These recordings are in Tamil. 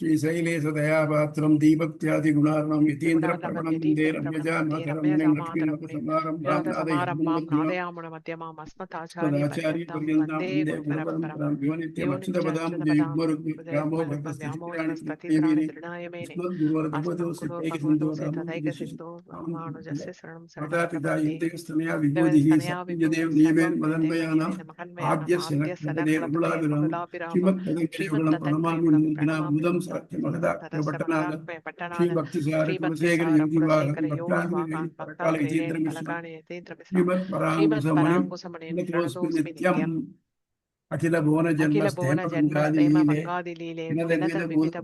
श्रीशैलेशदयापात्रं दीपत्यादिगुणार्णं यतीन्द्रप्रवणं वन्दे रम्यजामातरं लक्ष्मीनाथसमारम्भां नादयामुनमध्यमामस्मदाचार्यपर्यन्तं वन्दे गुरुपरम्परां यो नित्यमच्युतपदां युग्मरुग्मो भक्तस्थितिनायमेने अस्मद्गुरोर्भगवतो तदैकसिन्धो रामानुजस्य शरणं माता शरणं विभूतिः तनया सत्यदेव विभूतिः नियमेन सर्वं मदन्वयानां महन्मयानाम् आद्य आद्य सनत्कुलाभिराम सनत्कुलपते श्रीमत्पदङ्करेवलं प्रणमामि श्रीमत्तदङ्करेगुणं प्रणमामि मुदं सत्यमगदाख्यपट्टनाद पट्टनाद श्रीभक्तिसार कुलशेखर श्रीभक्तिसार योगिवाहन कुलशेखर योगिवाहन भक्ताङ्ग भक्ताङ्ग्रिरेण यतीन्द्रमिश्र कलकाणि यतीन्द्रमिश्रं श्रीमत्पराङ्कुशमुनिं श्रीमत्पराङ्कुशमुनिं प्रणतोऽस्मि प्रणतोऽस्मि नित्यम् नित्यम् अखिल अखिल भुवन जन्मस्थेम भुवनजन्मस्थेमभङ्गादिलीले भङ्गादिलीले विनदविद विनद विविध भूत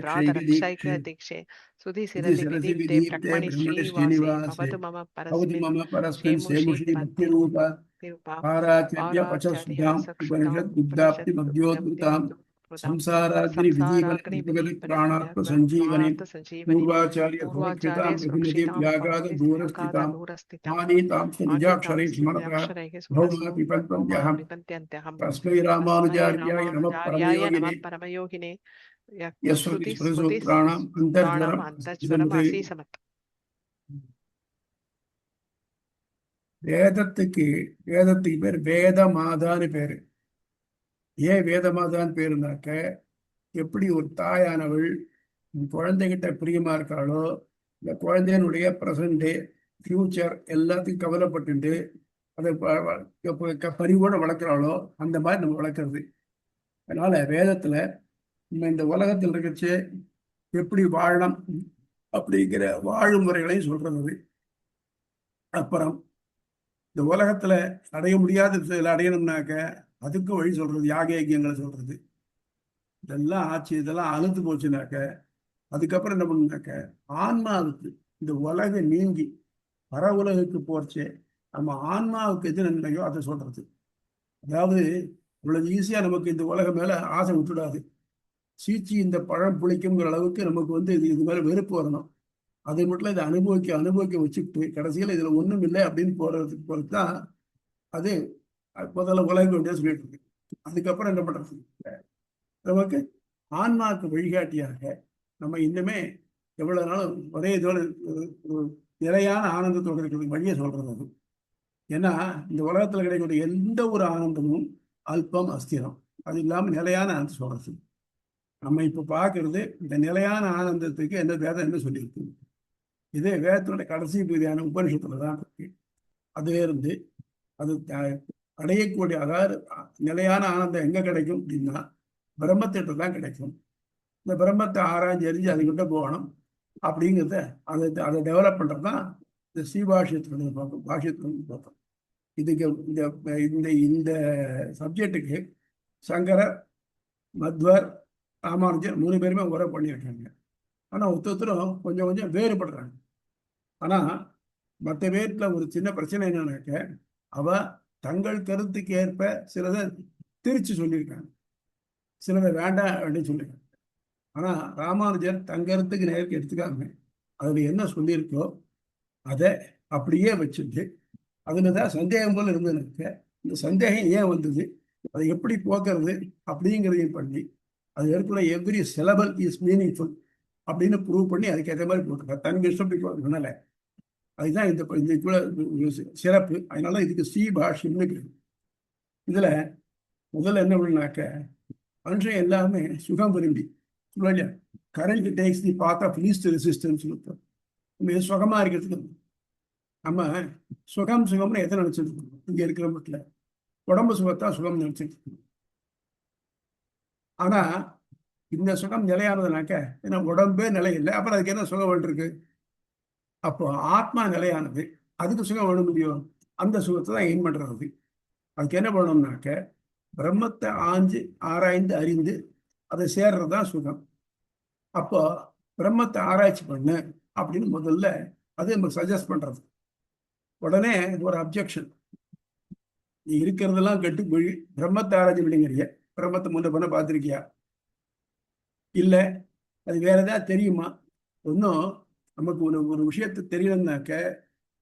भ्रात भूतभद्रादरक्षैकदीक्षे रक्षैक दीक्षे सुधि इति सिरति सरसि विदीप्ते विदीप्ते ब्रह्मणि ब्रह्मणि श्रीवासे श्रीनिवासे भवतु मम भवति परस्मिन् मम परस्मिन् शेमुषी सेमुषी भक्तिरूप भक्तिरूप तिरुपा पाराचर्य पाराचार्य पचसुधाम् वसक्षताम् उपनिषद्बुद्धाप्ति मध्योद्भुताम् उपनिषद् संसाराग्नि विजीवन संसाराग्नि प्राणात्म संजीवनी प्राणार्थ संजीवनी पूर्वाचार्य पूर्वाचार्य सुरक्षिताम् रघुमति सुरक्षितां व्याघात भगवति व्याघात दूरस्थिताम् दूरस्थिताम् आनीताम् आनीतां निजाक्षरैः स्मरतः स्मृत्याक्षरैः भौमा स्मरसो भौमा पिबन्त्यहम् पिबन्त्यन्त्यहम् तस्मै तस्मै रामानुजार्याय नमः रामानुजार्याय नमः परमयोगिने परमयोगिने यस्वति स्मृतिसूत्राणाम् ஸ்ருதிஸ்மிருதிஸ்மృதிசூத்ராணாம் अन्तर्ज्वरम् அந்தஸ்வரம் வேதத்துக்கு பேர் வேத மாதான்னு பேரு. ஏன் வேத மாதான்னு பேருனாக்க, எப்படி ஒரு தாயானவள் குழந்தைகிட்ட பிரியமா இருக்காளோ, இந்த குழந்தையினுடைய ப்ரெசண்ட் ஃபியூச்சர் எல்லாத்தையும் கவலைப்பட்டு அதை பரிவோட வளர்க்குறாளோ, அந்த மாதிரி நம்ம வளர்க்குறது. அதனால வேதத்துல நம்ம இந்த உலகத்தில் இருக்கச்சு எப்படி வாழணும் அப்படிங்கிற வாழும் முறைகளையும் சொல்றது. அப்புறம் இந்த உலகத்துல அடைய முடியாத செயல் அடையணும்னாக்க அதுக்கு வழி சொல்றது, யாக யஜ்யங்களை சொல்றது. இதெல்லாம் ஆச்சு, இதெல்லாம் அழுத்து போச்சுனாக்க அதுக்கப்புறம் என்ன பண்ணுனாக்க, ஆன்மாவுக்கு இந்த உலகம் நீங்கி பர உலகுக்கு போச்சே நம்ம ஆன்மாவுக்கு எது நன்மையோ அதை சொல்றது. அதாவது இவ்வளவு ஈஸியா நமக்கு இந்த உலகம் மேல ஆசை விட்டுடாது. சீச்சி இந்த பழம் புளிக்குங்கிற அளவுக்கு நமக்கு இது மேல வெறுப்பு வரணும். அதை மட்டும் இதை அனுபவிக்க வச்சுட்டு கடைசியில் இதுல ஒண்ணும் இல்லை அப்படின்னு போறதுக்கு பொறுத்துதான் அது முதல்ல உலக வேண்டிய சொல்லிட்டு இருக்கு. அதுக்கப்புறம் என்ன பண்றது, நமக்கு ஆன்மாவுக்கு வழிகாட்டியாக நம்ம இன்னுமே எவ்வளவு நாளும் ஒரே இதோட நிலையான ஆனந்தத்தோடு இருக்கிறது வழியை சொல்றது. அது ஏன்னா இந்த உலகத்துல கிடைக்கக்கூடிய எந்த ஒரு ஆனந்தமும் அல்பம் அஸ்திரம், அது இல்லாம நிலையான ஆனந்தம் சொல்றது. நம்ம இப்ப பாக்குறது இந்த நிலையான ஆனந்தத்துக்கு என்ன வேதம் என்ன சொல்லியிருக்கு. இதே வேதத்தினுடைய கடைசி பகுதியான உபனிஷத்துல தான் இருக்கு. அதுவே இருந்து அது அடையக்கூடிய, அதாவது நிலையான ஆனந்தம் எங்க கிடைக்கும் அப்படின்னா பிரம்மத்திட்ட தான் கிடைக்கும். இந்த பிரம்மத்தை ஆராய்ச்சி அறிஞ்சு அதுக்கிட்ட போகணும் அப்படிங்கிறத அதை டெவலப் பண்றது தான் இந்த ஸ்ரீபாஷ்யத்தினுடைய பாஷ்யத்தினுடைய பார்ப்போம். இதுக்கு இந்த இந்த இந்த சப்ஜெக்டுக்கு சங்கரர், மத்வர், ராமானுஜர் 3 பேருமே உரை பண்ணியிருக்காங்க. ஆனா ஒருத்தரும் கொஞ்சம் கொஞ்சம் வேறுபடுறாங்க. ஆனா மற்ற பேர்ல ஒரு சின்ன பிரச்சனை என்னன்னாக்க, அவ தங்கள் கருத்துக்கு ஏற்ப சிலதை திரிச்சு சொல்லியிருக்காங்க, சிலதை வேண்டாம் அப்படின்னு சொல்லியிருக்காங்க. ஆனா ராமானுஜர் தங்கறதுக்கு நேருக்கு எடுத்துக்காம அதுல என்ன சொல்லியிருக்கோ அதை அப்படியே வச்சுட்டு அதுலதான் சந்தேகம் போல இருந்ததுனாக்க இந்த சந்தேகம் ஏன் வந்தது, அதை எப்படி போக்குறது அப்படிங்கிறதையும் பண்ணி அது ஏற்கனவே எவ்ரி சிலபல் இஸ் மீனிங்ஃபுல் அப்படின்னு ப்ரூவ் பண்ணி அதுக்கேற்ற மாதிரி போட்டுருக்காங்க. தனக்கு இஷ்டப்பட்டு சொன்னல, அதுதான் இந்த சிறப்பு. அதனால இதுக்கு ஸ்ரீபாஷ்யம்னு பேரு. இதுல முதல்ல என்ன பண்ணாக்க, மனுஷன் எல்லாமே சுகம் விரும்பி இல்லையா, current takes the path of least resistance. நம்ம சுகமா இருக்கிறதுக்கு நம்ம சுகம்னு எத்தனை நினைச்சிட்டு இருக்கோம். இங்க இருக்கிற மட்டும் உடம்பு சுகத்தான் சுகம் நினைச்சிட்டு இருக்கோம். ஆனா இந்த சுகம் நிலையானதுனாக்க, ஏன்னா உடம்பே நிலை இல்லை, அப்புறம் அதுக்கு என்ன சுகம் வேண்டியிருக்கு. அப்போ ஆத்மா நிலையானது, அதுக்கு சுகம் வேணும் முடியும். அந்த சுகத்தை தான் எய்ம் பண்றது. அதுக்கு என்ன பண்ணணும்னாக்க, பிரம்மத்தை ஆராய்ந்து அறிந்து அதை சேர்றது தான் சுகம். அப்போ பிரம்மத்தை ஆராய்ச்சி பண்ணு அப்படின்னு முதல்ல அது நம்ம சஜஸ்ட் பண்றது. உடனே ஒரு அப்ஜெக்ஷன், நீ இருக்கிறதெல்லாம் கெட்டு போய் பிரம்மத்தை ஆராய்ச்சி பண்ணிங்கிறிய, பிரம்மத்தை முன்ன பண்ண பார்த்துருக்கியா, இல்லை அது வேற ஏதாவது தெரியுமா. ஒன்றும் நமக்கு ஒரு விஷயத்தை தெரியணும்னாக்க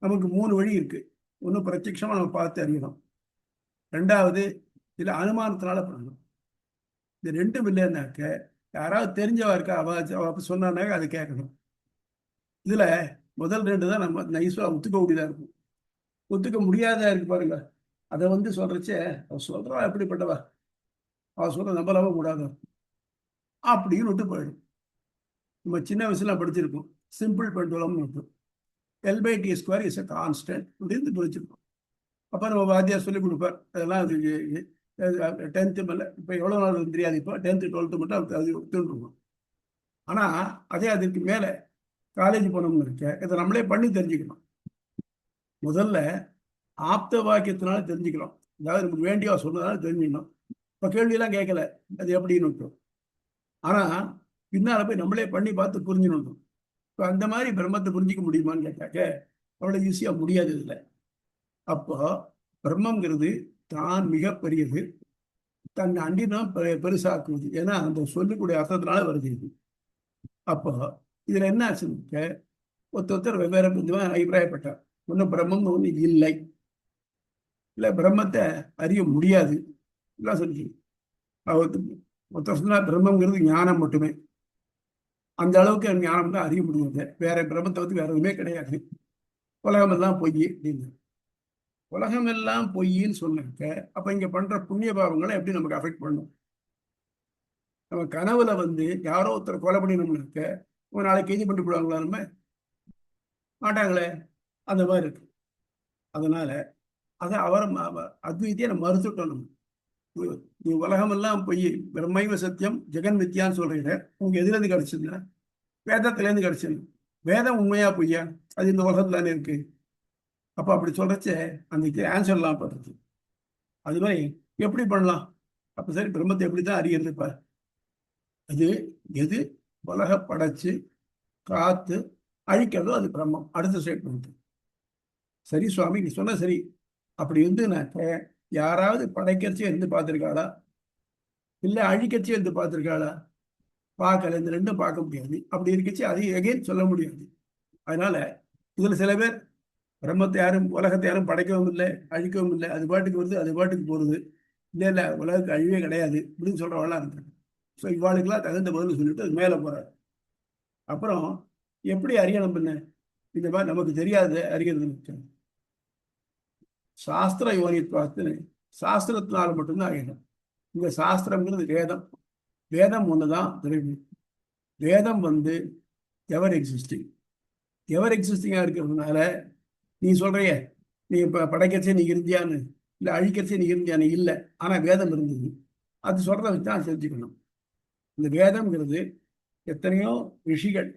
நமக்கு 3 வழி இருக்கு. ஒன்று பிரத்யட்சமா நம்ம பார்த்து அறியணும், 2வது இல்லை அனுமானத்தினால பண்ணணும். இது 2ம் இல்லைன்னாக்க யாராவது தெரிஞ்சவா இருக்கா, அவ சொன்னானாக்க அதை கேட்கணும். இதுல முதல் ரெண்டு தான் நம்ம நைஸா ஒத்துக்க முடியாதா இருக்கும். ஒத்துக்க முடியாதா இருக்கு பாருங்க, அதை சொல்றச்சே அவ சொல்றா எப்படிப்பட்டவா, அவ சொல்ற நம்பலாம கூடாது அப்படின்னு விட்டு போயிடும். நம்ம சின்ன வயசுல படிச்சிருக்கோம், சிம்பிள் பெண்டுலம் இருக்கும். L/T² இஸ் a கான்ஸ்டன்ட் அப்படின்னு படிச்சிருக்கோம். அப்போ நம்ம வாத்தியார் சொல்லிக் கொடுப்பார். அதெல்லாம் அது 10th மேல இப்போ எவ்வளோ நாள் தெரியாது, இப்போ 10th 12th மட்டும் அது ஒத்துருக்கோம். ஆனால் அதே அதுக்கு மேலே காலேஜ் போனோம்னு இருக்க இதை நம்மளே பண்ணி தெரிஞ்சுக்கணும். முதல்ல ஆப்த வாக்கியத்தினால தெரிஞ்சுக்கிறோம், அதாவது நமக்கு வேண்டியவா சொன்னதால தெரிஞ்சுக்கணும். இப்போ கேள்வியெல்லாம் கேட்கல அது எப்படின்னு விட்டோம். ஆனால் பின்னால் போய் நம்மளே பண்ணி பார்த்து புரிஞ்சுக்கணும். இப்போ அந்த மாதிரி பிரம்மத்தை புரிஞ்சிக்க முடியுமான்னு கேட்டாக்க அவ்வளோ ஈஸியாக முடியாது இதில். அப்போ பிரம்மங்கிறது தான் மிக பெரியது, தன் அண்டினம் பெருசாக்குவது. ஏன்னா அந்த சொல்லக்கூடிய அர்த்தத்தினால வருது இது. அப்போ இதுல என்ன ஆச்சுன்னு ஒருத்தர் வெவ்வேறு அபிப்பிராயப்பட்டார். ஒன்றும் பிரம்மம் ஒன்று இல்லை, இல்லை பிரம்மத்தை அறிய முடியாது எல்லாம் சொல்லி. ஒருத்தர் சொன்னா பிரம்மங்கிறது ஞானம் மட்டுமே, அந்த அளவுக்கு ஞானம் தான் அறிய முடியாது, வேற பிரம்மத்தை வேற எதுவுமே கிடையாது, உலகமெல்லாம் பொய் அப்படின்னு. உலகம் எல்லாம் பொய்ன்னு சொன்னாக்க அப்ப இங்க பண்ற புண்ணிய பாவங்களை எப்படி நமக்கு அஃபெக்ட் பண்ணும்? நம்ம கனவுல யாரோ ஒருத்தர் கொலை பண்ணினோம்னாக்க ஒரு நாளைக்கு கைது பண்ணிட்டு போடுவாங்களா? நம்ம மாட்டாங்களே. அந்த மாதிரி இருக்கு. அதனால அதை அவரை அத்வைத்தியை நம்ம மறுத்துட்டோம். நம்ம நீ உலகமெல்லாம் பொய், பிரம்மைவ சத்தியம் ஜெகன் மித்யான்னு சொல்றீங்க, உங்க எதுல இருந்து கிடைச்சதுன்னா வேதத்துல இருந்து கிடைச்சது. வேதம் உண்மையா பொய்யா? அது இந்த உலகத்துல தானே இருக்கு. அப்போ அப்படி சொல்றச்ச அந்த ஆன்சர்லாம் பண்றது. அது மாதிரி எப்படி பண்ணலாம்? அப்போ சரி பிரம்மத்தை எப்படி தான் அறியறது? இப்போ அது எது உலக படைச்சு காத்து அழிக்கிறதோ அது பிரம்மம். அடுத்த ஸ்டேட்மெண்ட். சரி சுவாமி நீ சொன்ன சரி, அப்படி நாக்க யாராவது படைக்கிறச்சே இருந்து பார்த்துருக்காளா, இல்லை அழிக்கச்சே இருந்து பார்த்துருக்காளா? பார்க்கல. இந்த ரெண்டும் பார்க்க முடியாது. அப்படி இருக்கச்சு அது எகைன் சொல்ல முடியாது. அதனால இதுல சில பேர் பிரம்மத்தை யாரும் உலகத்தை யாரும் படைக்கவும் இல்லை அழிக்கவும் இல்லை, அது பாட்டுக்கு வருது அது பாட்டுக்கு போறது, இல்லை இல்லை உலகத்துக்கு அழிவே கிடையாது அப்படின்னு சொல்றவெல்லாம் இருக்காங்க. ஸோ இவாளுக்கெல்லாம் தகுந்த பதில் சொல்லிட்டு அது மேலே போறாரு. அப்புறம் எப்படி அறியணும்? பண்ண இந்த மாதிரி நமக்கு தெரியாது அறிகிறது. சாஸ்திர யோனித்வாத்துன்னு சாஸ்திரத்தினால மட்டும்தான் அறியணும். இந்த சாஸ்திரம்ங்கிறது வேதம். வேதம் ஒண்ணுதான் தெரியும். வேதம் எவர் எக்ஸிஸ்டிங். எவர் எக்ஸிஸ்டிங்கா இருக்கிறதுனால நீ சொல்றிய நீ இப்ப படைக்கிறச்சே நீ இருந்தியான்னு, இல்லை அழிக்கிறச்சே நீ இருந்தியான்னு, இல்லை. ஆனா வேதம் இருந்தது, அது சொல்றத வச்சுதான் தெரிஞ்சுக்கணும். இந்த வேதம்ங்கிறது எத்தனையோ ரிஷிகள்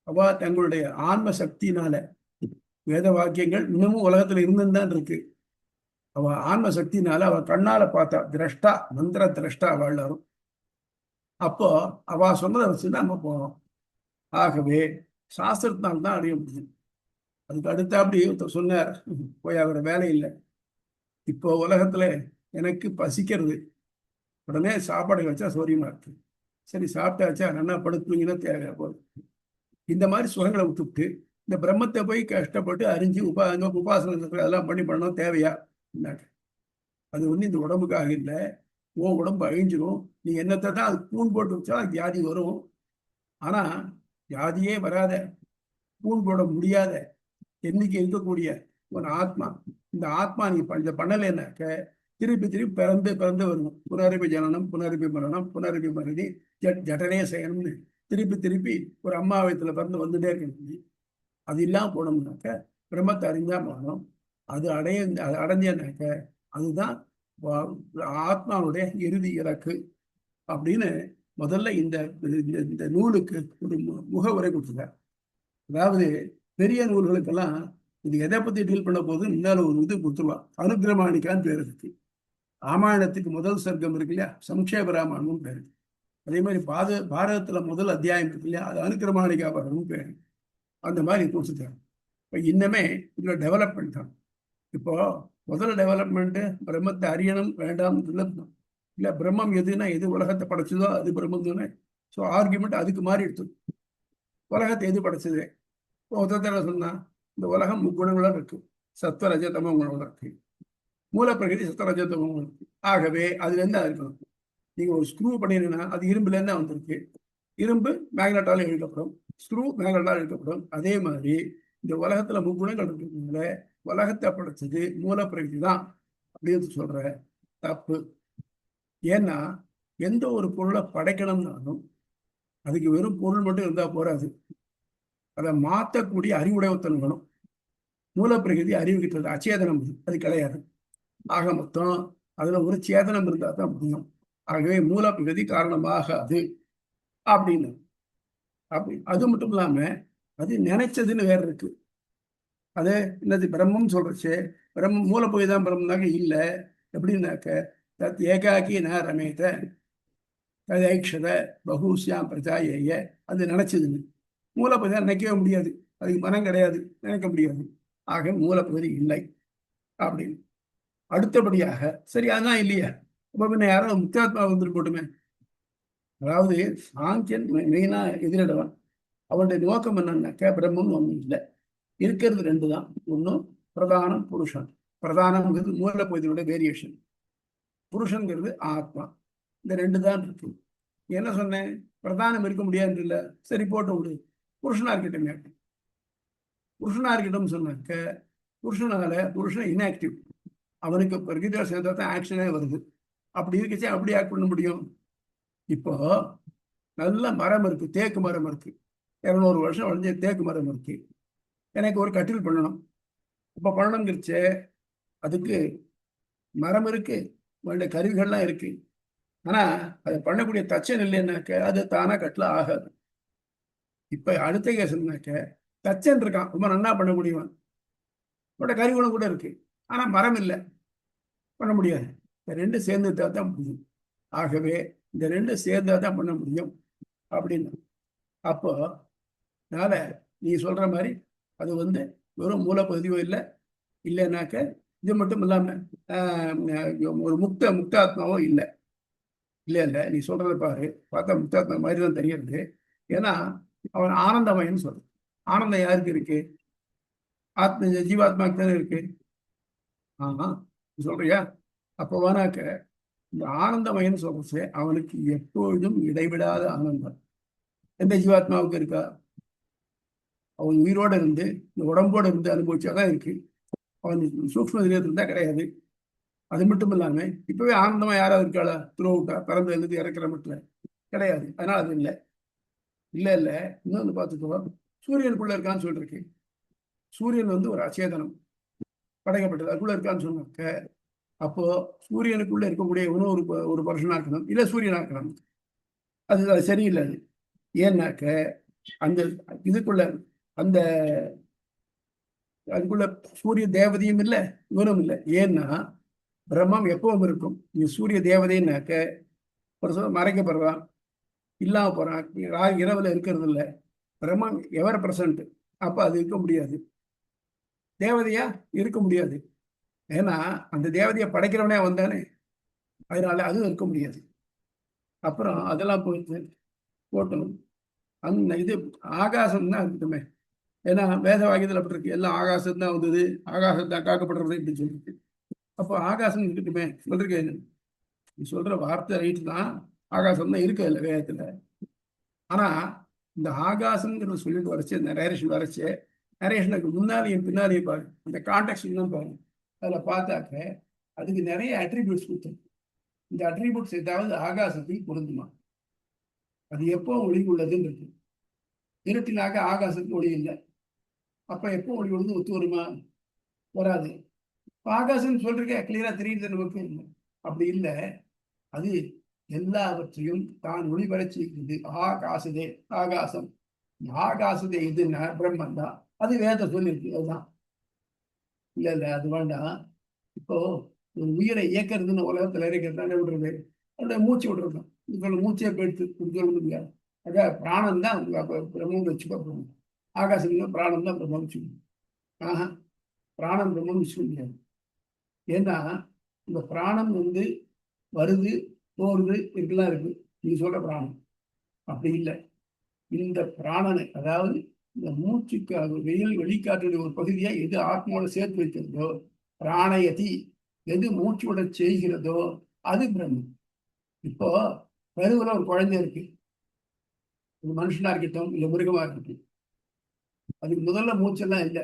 அவ தங்களுடைய ஆன்ம சக்தினால, வேத வாக்கியங்கள் இன்னமும் உலகத்துல இருந்துதான் இருக்கு. அவ ஆன்ம சக்தினால அவ கண்ணால பார்த்தா, திரஷ்டா, மந்திர திரஷ்டா அவ எல்லாரும். அப்போ அவ சொன்னதை வச்சுதான் நம்ம போறோம். ஆகவே சாஸ்திரத்தினால்தான் அறிய முடியும். அதுக்கு அடுத்தாப்படி ஒருத்தர் சொன்னார், போய் அவரோட வேலை இல்லை. இப்போ உலகத்துல எனக்கு பசிக்கிறது, உடனே சாப்பாடு வச்சா சௌரியமா இருக்கு. சரி சாப்பிட்டாச்சா, நல்லா படுத்துவீங்கன்னா தேவையா போகுது. இந்த மாதிரி சுகங்களை விட்டுவிட்டு இந்த பிரம்மத்தை போய் கஷ்டப்பட்டு அறிஞ்சு உபாசனை அதெல்லாம் பண்ணணும் தேவையா? அது இந்த உடம்புக்காக இல்லை. உன் உடம்பு அழிஞ்சிடும். நீ என்னத்தை தான் அது பூன் போட்டு வச்சா வியாதி வரும். ஆனா வியாதியே வராத, பூன் போட முடியாத எண்ணிக்கை இருக்கக்கூடிய ஒரு ஆத்மா. இந்த ஆத்மா நீ இதை பண்ணலைன்னாக்க திருப்பி திருப்பி பிறந்து பிறந்து வரணும். புனரபி ஜனனம் புனரபி மரணம் புனரபி மரணி ஜட்டனே செய்யணும்னு திருப்பி திருப்பி ஒரு அம்மா வயத்துல பிறந்து வந்துட்டே இருக்கணும். அது இல்லாம போனோம்னாக்க பிரம்மத்தை அறிஞ்சா போகணும். அது அடைஞ்சனாக்க அதுதான் ஆத்மாவுடைய இறுதி இலக்கு அப்படின்னு முதல்ல இந்த நூலுக்கு ஒரு முகவுரை கொடுத்துருக்கார். அதாவது பெரிய நூல்களுக்கெல்லாம் இது எதை பத்தி டீல் பண்ண போது இன்னொரு ஒரு இது கொடுத்துருவா. அனுக்கிரமாணிக்கான்னு பேர் இருக்கு. ராமாயணத்துக்கு முதல் சர்க்கம் இருக்கு இல்லையா, சம்ஷேப ராமாயணம்னு பேரு. அதே மாதிரி பாரதத்துல முதல் அத்தியாயம் இருக்கு இல்லையா, அது அனுக்கிரமாணிகா பாரதம்னு பேரு. அந்த மாதிரி கொடுத்துட்டாங்க. இப்போ இன்னமே இதுல டெவலப்மெண்ட் தான். இப்போ முதல் டெவலப்மெண்ட் பிரம்மத்தை அறியணும் வேண்டாம் இல்லை, பிரம்மம் எதுனா எது உலகத்தை படைச்சதோ அது பிரம்மம் தானே. ஸோ ஆர்குமெண்ட் அதுக்கு மாறி எடுத்து உலகத்தை எது படைச்சது ஒருத்தர சொன்னா இந்த உலகம் முக்குணங்களோட இருக்கு, சத்வ ரஜ தமோ குணங்களோட இருக்கு. மூலப்பிரகிருதி சத்வ ரஜ தமோ இருக்கு. ஆகவே அதுல இருந்து இருக்கணும். நீங்க ஒரு ஸ்க்ரூ பண்ணிருந்தீங்கன்னா அது இரும்புல இருந்து வந்திருக்கு. இரும்பு மேக்னட்டால இழுக்கப்படும், ஸ்க்ரூ மேக்னட்டால இழுக்கப்படும். அதே மாதிரி இந்த உலகத்துல முக்குணங்கள் இருக்கிறதுனால உலகத்தை படைச்சது மூலப்பிரகிருதி தான் அப்படின்னு சொல்ற தப்பு. ஏன்னா எந்த ஒரு பொருளை படைக்கணும்னாலும் அதுக்கு வெறும் பொருள் மட்டும் இருந்தா போறாது, அதை மாற்றக்கூடிய அறிவுடையத்தனம் வேணும். மூலப்பிரகிருதி அறிவு கிட்டது அச்சேதனம், அது கிடையாது. ஆக மொத்தம் அதுல ஒரு சேதனம் இருந்தா தான் முடியும். ஆகவே மூலப்பிரகிருதி காரணமாக அது அப்படின்னு. அப்படி அது மட்டும் இல்லாம அது நினைச்சதுன்னு வேற இருக்கு. அது என்னது பிரம்மம் சொல்றச்சு, பிரம்மம் மூலப்பகுதி தான் பிரம்மனாக்க இல்லை. எப்படின்னாக்க தத் ஏகாக்கி ந ரமேத ததைக்ஷத பகுஷ்யாம் பிரஜாயேய, அது நினைச்சதுன்னு. மூலப்பகுதி நினைக்கவே முடியாது, அதுக்கு மனம் கிடையாது, நினைக்க முடியாது. ஆக மூலப்பகுதி இல்லை அப்படின்னு. அடுத்தபடியாக சரி அதான் இல்லையா, அப்ப பின்ன யாராவது முக்தாத்மா வந்துட்டு போட்டுமே. அதாவது சாங்கியன் மெயினா எதிரிடுவான். அவனுடைய நோக்கம் என்னன்னாக்க பிரம்மம் ஒன்றும் இல்லை, இருக்கிறது ரெண்டு தான். ஒன்றும் பிரதானம் புருஷன். பிரதானம்ங்கிறது மூலப்பகுதியோட வேரியேஷன், புருஷன்கிறது ஆத்மா. இந்த ரெண்டு தான் இருக்கு. என்ன சொன்னேன், பிரதானம் இருக்க முடியாது இல்லை, சரி போட்டு விடு, புருஷனா இருக்கட்டும். புருஷனா இருக்கட்டும் சொன்னாக்க புருஷனால புருஷன் இன்ஆக்டிவ், அவனுக்கு பிரகிருதியோட சேர்ந்தா தான் ஆக்ஷனே வருது. அப்படி இருக்குச்சு அப்படி ஆக்ட் பண்ண முடியும். இப்போ நல்ல மரம் இருக்கு, தேக்கு மரம் இருக்கு, 200 வருஷம் வளைஞ்ச தேக்கு மரம் இருக்கு. எனக்கு ஒரு கட்டில் பண்ணணும். இப்போ பண்ணணுங்கிறச்சு அதுக்கு மரம் இருக்கு, அவனுடைய கருவிகள்லாம் இருக்கு. ஆனா அதை பண்ணக்கூடிய தச்சன் இல்லைன்னாக்க அது தானா கட்டில ஆகாது. இப்ப அடுத்த கேஸ்னாக்க தச்சன் இருக்கான், ரொம்ப நன்னா பண்ண முடியும், அவனோட கருவிகளும் கூட இருக்கு, ஆனா மரம் இல்லை, பண்ண முடியாது. இந்த ரெண்டு சேர்ந்துட்டா தான் முடியும். ஆகவே இந்த ரெண்டு சேர்ந்தா தான் பண்ண முடியும் அப்படின்னு. அப்போ அதனால நீ சொல்ற மாதிரி அது வெறும் மூலப்பகுதியோ இல்லை, இல்லைன்னாக்க இது மட்டும் இல்லாம ஒரு முக்தாத்மாவோ இல்லை. இல்லை இல்லை, நீ சொல்றத பாரு, பார்த்தா முக்தாத்மா மாதிரி தான் தெரியுது. ஏன்னா அவன் ஆனந்தமயன்னு சொல்ற. ஆனந்தம் யாருக்கு இருக்கு, ஜீவாத்மாக்கு தானே இருக்கு. ஆஹா, சொல்றியா? அப்போ வேணாக்க இந்த ஆனந்தமயன்னு சொல்றச்சு அவனுக்கு எப்பொழுதும் இடைவிடாத ஆனந்தம். எந்த ஜீவாத்மாவுக்கு இருக்கா? அவன் உயிரோட இருந்து இந்த உடம்போட இருந்து அனுபவிச்சாதான் இருக்கு. அவன் சூக்ஷ்ம இருந்தா கிடையாது. அது மட்டும் இல்லாம இப்பவே ஆனந்தமா யாராவது இருக்காளா? துருவிட்டா பிறந்து எழுதி இறக்குற மட்டும் கிடையாது. அதனால அது இல்லை. இல்லை இல்லை, இன்னொன்று பார்த்துக்கோ, சூரியனுக்குள்ள இருக்கான்னு சொல்லிருக்கு. சூரியன் ஒரு அச்சேதனம், படைக்கப்பட்டது, அதுக்குள்ள இருக்கான்னு சொன்னாக்க அப்போ சூரியனுக்குள்ள இருக்கக்கூடிய ஒரு ஒரு பர்சனா இருக்கணும், இல்லை சூரியனா இருக்கணும். அது சரியில்லை. அது ஏன்னாக்க அந்த இதுக்குள்ள அந்த அதுக்குள்ள சூரிய தேவதையும் இல்லை, இவனும் இல்லை. ஏன்னா பிரம்மம் எப்பவும் இருக்கும். நீ சூரிய தேவதைன்னாக்க ஒரு மறைக்கப்படுறான், இல்லாம போறான், இரவுல இருக்கிறது இல்லை. பிரம்மம் எவர் பிரசன்ட், அப்ப அது இருக்க முடியாது. தேவதையா இருக்க முடியாது, ஏன்னா அந்த தேவதையை படைக்கிறவனே வந்தானே, அதனால அதுவும் இருக்க முடியாது. அப்புறம் அதெல்லாம் போயிட்டு போட்டணும். அந்த இது ஆகாசம் தான் இருக்கட்டுமே. ஏன்னா வேத வாக்கியத்தில் அப்படி இருக்கு, எல்லாம் ஆகாசம் தான் வந்தது, ஆகாசம் தான் காக்கப்படுறது இப்படின்னு சொல்லிட்டு. அப்போ ஆகாசம் இருக்கட்டுமே சொல்லிருக்கேன். நீ சொல்ற வார்த்தை ரைட்டு தான், ஆகாசம் தான் இருக்கு இல்லை வேதத்துல. ஆனா இந்த ஆகாசம்ங்கிறத சொல்லிட்டு வரைச்சு, இந்த நரேஷன் வரைச்சு, நரேஷனுக்கு முன்னாலேயும் பின்னாலேயும் பாரு, இந்த கான்டெக்ட் தான் பாரு. அதுல பார்த்தாக்க அதுக்கு நிறைய அட்ரிபியூட்ஸ் கொடுத்து, இந்த அட்ரிபியூட்ஸ் ஏதாவது ஆகாசத்துக்கு பொருந்துமா? அது எப்போ ஒளி உள்ளதுன்னு இருக்கு. இருட்டினாக்க ஆகாசத்துக்கு ஒளி இல்லை, அப்ப எப்போ ஒளி உள்ளது ஒத்து வருமா? வராது. ஆகாசம் சொல்றேன் கிளியரா தெரியுது நமக்கு. அப்படி இல்லை, அது எல்லாவற்றையும் தான் ஒளிபர செய்கிறது. ஆகாசதே ஆகாசம், ஆகாசதே இதுன்னா பிரம்மன் தான், அது வேத சொல்லிருக்கு. அதுதான். இல்ல இல்ல அது வேண்டாம். இப்போ ஒரு உயிரை இயக்கிறதுன்னு உலகத்துல இருக்கிறது விடுறது, அந்த மூச்சு விடுறது. இது மூச்சே போயிடுத்து சொல்ல முடியாது. அதான் பிராணம் தான் பிரம்மம் வச்சுக்கோ. ஆகாசம் பிராணம் தான் பிரம்மம் வச்சுக்கணும். ஆஹா, பிராணம் பிரம்மம் வச்சுக்க முடியாது. ஏன்னா இந்த பிராணம் வருது போறது இருக்கலாம் இருக்கு. நீ சொல்ற பிராணம் அப்படி இல்லை. இந்த பிராணனை, அதாவது இந்த மூச்சுக்காக வெளிக்காற்றுடைய ஒரு பகுதியா எது ஆத்மாவோட சேர்த்து வைக்கிறதோ, பிராணயதி, எது மூச்சு விட செய்கிறதோ அது பிரம்மம். இப்போ கருவுல ஒரு குழந்தை இருக்கு, ஒரு மனுஷனா இருக்கட்டும் இல்ல மிருகமா இருக்கட்டும், அதுக்கு முதல்ல மூச்செல்லாம் இல்லை.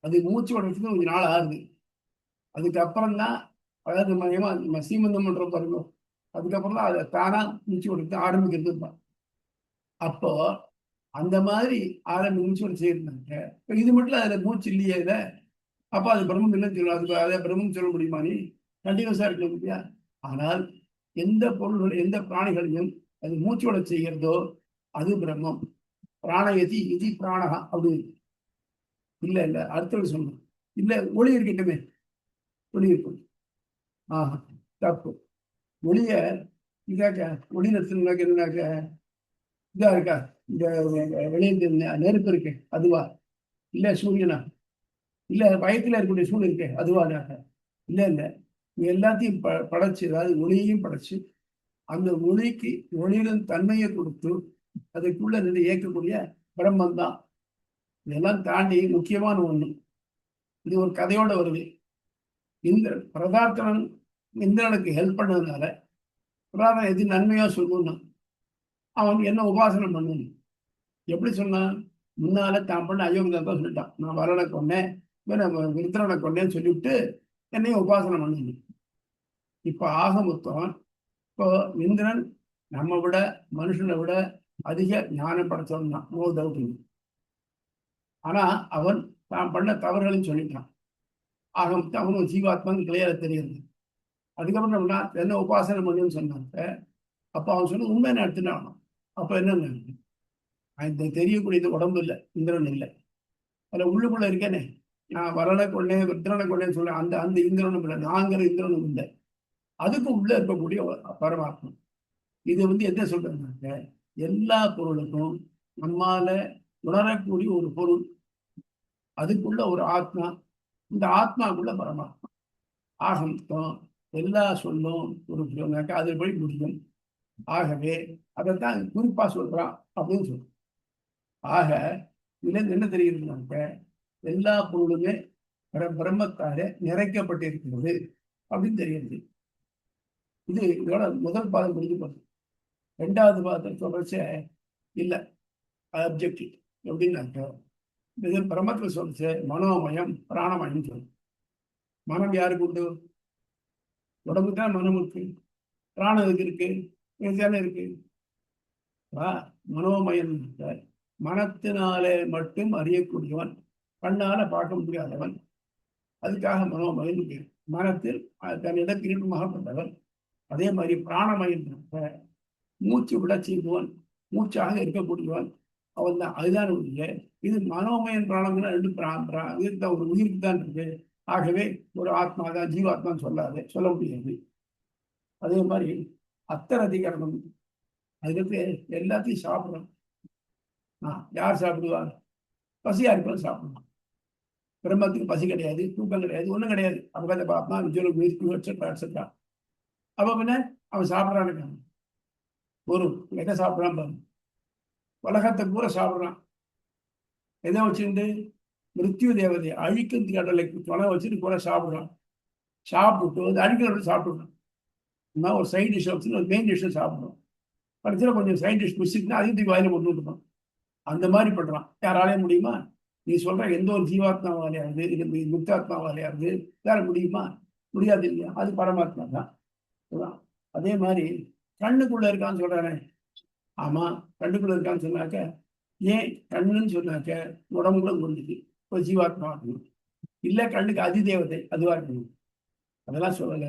அது மூச்சு விடுறதுக்கு கொஞ்சம் நாள் ஆகுது. அதுக்கப்புறம் தான், அதாவது நம்ம சீமந்தம் பண்றோம் பாருங்க, அதுக்கப்புறம் தான் அதை தானா மூச்சு விடுறது ஆரம்பிக்கிறது. அப்போ அந்த மாதிரி மூச்சு விட செய்யறாங்க. இப்போ இது மட்டும் அதுல மூச்சு இல்லையே இதை, அப்ப அது பிரம்மம் இல்லைன்னு சொல்லலாம். அதுக்கு அதை பிரம்மம் சொல்ல முடியுமா? நீ கண்டினியூஸா இருக்க முடியா? ஆனால் எந்த பொருள்கள் எந்த பிராணிகளையும் அது மூச்சோட செய்கிறதோ அது பிரம்மம். பிராணயதி இது பிராணகா அப்படி இல்ல இல்ல அடுத்தது சொல்லணும். இல்ல ஒளி இருக்கட்டுமே, ஒளி இருக்கும். ஆஹா, தப்பு. ஒளிய இதாக்க ஒளி நிறுத்தினாக்க என்னன்னாக்க இதா இருக்கா, இந்த வெளியே நெருப்பு இருக்கு அதுவா, இல்ல சூரியனா, இல்ல பயத்துல இருக்கக்கூடிய சூழல் இருக்கு அதுவா? இல்ல இல்ல, இது எல்லாத்தையும் படைச்சு, அதாவது ஒளியையும் படைச்சு அந்த ஒளிக்கு ஒளியின் தன்மையை கொடுத்து அதுக்குள்ள நின்று இயக்கக்கூடிய பிரம்மன் தான். இதெல்லாம் தாண்டி முக்கியமான ஒண்ணு, இது ஒரு கதையோட வருது. பிரதார்த்தனன் இந்திரனுக்கு ஹெல்ப் பண்ணதுனால பிரதாரணம் எது நன்மையா சொல்லணும், அவன் என்ன உபாசனம் பண்ணணும். எப்படி சொன்னான்? முன்னால தான் பண்ண அயோக்கியதான் சொல்லிட்டான், நான் வரனை கொண்டேன், விருத்திரனை கொண்டேன்னு சொல்லிவிட்டு என்னையும் உபாசனம் பண்ணணும். இப்ப ஆக மொத்தம் இப்போ இந்திரன் நம்ம விட மனுஷனை விட அதிக ஞானம் படைச்சவன் தான், நோ டவுட். ஆனா அவன் தான் பண்ண தவறுகளையும் சொல்லிட்டான். ஆக மொத்தம் அவனும் ஜீவாத்மான்னு கிளியரா தெரியுது. அதுக்கப்புறம் என்ன உபாசனை பண்ணுன்னு சொன்னாங்க. அப்ப அவன் சொன்ன உண்மை நடத்தினான். அப்ப என்ன, இந்த தெரியக்கூடிய இது உடம்பு இல்லை, இந்திரன் இல்லை, அதுல உள்ளுக்குள்ள இருக்கேனே, நான் வரலை கொண்டேன் வித்திரனை கொண்டேன்னு சொல்றேன், அந்த அந்த இந்திரனும் இல்லை, நாங்கிற இந்திரனும் இல்லை, அதுக்கு உள்ள இருக்கக்கூடிய பரமாத்மா. இது என்ன சொல்றாங்க, எல்லா பொருளுக்கும் நம்மால உணரக்கூடிய ஒரு பொருள், அதுக்குள்ள ஒரு ஆத்மா, இந்த ஆத்மாக்குள்ள பரமாத்மா. ஆக மொத்தம் எல்லா சொல்லும் ஒரு அதுபடி முடியும். ஆகவே அதைத்தான் குறிப்பா சொல்றான் அப்படின்னு சொல்றோம். ஆக இதுல என்ன தெரியுதுனாக்க, எல்லா பொருளுமே பிரம்மத்தால நிறைக்கப்பட்டிருக்கிறது அப்படின்னு தெரியுது. இது இதோட முதல் பாதம் முடிஞ்சு போகுது. ரெண்டாவது பாதத்தை சொல்றச்ச இல்ல அப்ஜெக்டிவ் எப்படின்னாக்க, இது பிரம்மத்துல சொல்லிச்சு மனோமயம் பிராணமயம் சொல்லு. மனம் யாருக்கு உண்டு? உடம்புக்கு தான் மனம் இருக்கு, பிராணம் இருக்கு, இதுதானே இருக்கு. மனோமயம் மனத்தினாலே மட்டும் அறியக்கூடியவன், கண்ணால பார்க்க முடியாதவன், அதுக்காக மனோமயம் பேர். மனத்தில் தன்னிடம் தீர்மாகப்பட்டவன். அதே மாதிரி பிராணமயம் மூச்சு விட செய்பவன், மூச்சாக இருக்கக்கூடியவன், அவன் தான். அதுதான் உரிய. இது மனோமயன் பிராணம்னா ரெண்டு ஒரு உயிருக்கு தான் இருக்கு. ஆகவே ஒரு ஆத்மா தான், ஜீவாத்மான்னு சொல்ல முடியாது. அதே மாதிரி அத்தர் அதிகரணம், அதுக்கு எல்லாத்தையும் சாப்பிடணும். யார் சாப்பிடுவார்? பசியா இருப்பது சாப்பிடணும். பிரம்மத்துக்கு பசி கிடையாது, தூக்கம் கிடையாது, ஒண்ணும் கிடையாது. அப்ப பார்த்தா விஜுவல் அப்ப பின்ன அவன் சாப்பிடறான்னு ஒரு எதை சாப்பிடறான் பாருங்க, உலகத்தை பூரா சாப்பிடுறான். எதை வச்சுட்டு? மிருத்யு தேவதை அழிக்கும் கடலைக்கு துணை வச்சுட்டு கூட சாப்பிடுறான். சாப்பிட்டு அது அழிக்கிறத சாப்பிடுறான். ஒரு சைட் டிஷ் வச்சு ஒரு மெயின் டிஷ்ஷை சாப்பிடுறோம். கடைசியில் கொஞ்சம் சைட் டிஷ் மிஸ்ஸிங்னா அதையும் தூக்கி வாயில கொண்டு விட்டுருக்கோம். அந்த மாதிரி பண்றான். யாராலையும் முடியுமா? நீ சொல்ற எந்த ஒரு ஜீவாத்மா வாலையாவது இது முக்தாத்மா வாலையாவது வேற முடியுமா? முடியாது இல்லையா? அது பரமாத்மா தான். அதே மாதிரி கண்ணுக்குள்ள இருக்கான்னு சொல்றானே, ஆமா கண்ணுக்குள்ள இருக்கான்னு சொன்னாக்க, ஏன் கண்ணுன்னு சொன்னாக்க உடம்புக்குள்ள கொண்டுது இப்போ ஜீவாத்மா இருக்கணும், இல்ல கண்ணுக்கு அதிதேவதை அதுவா இருக்கணும், அதெல்லாம் சொல்லல.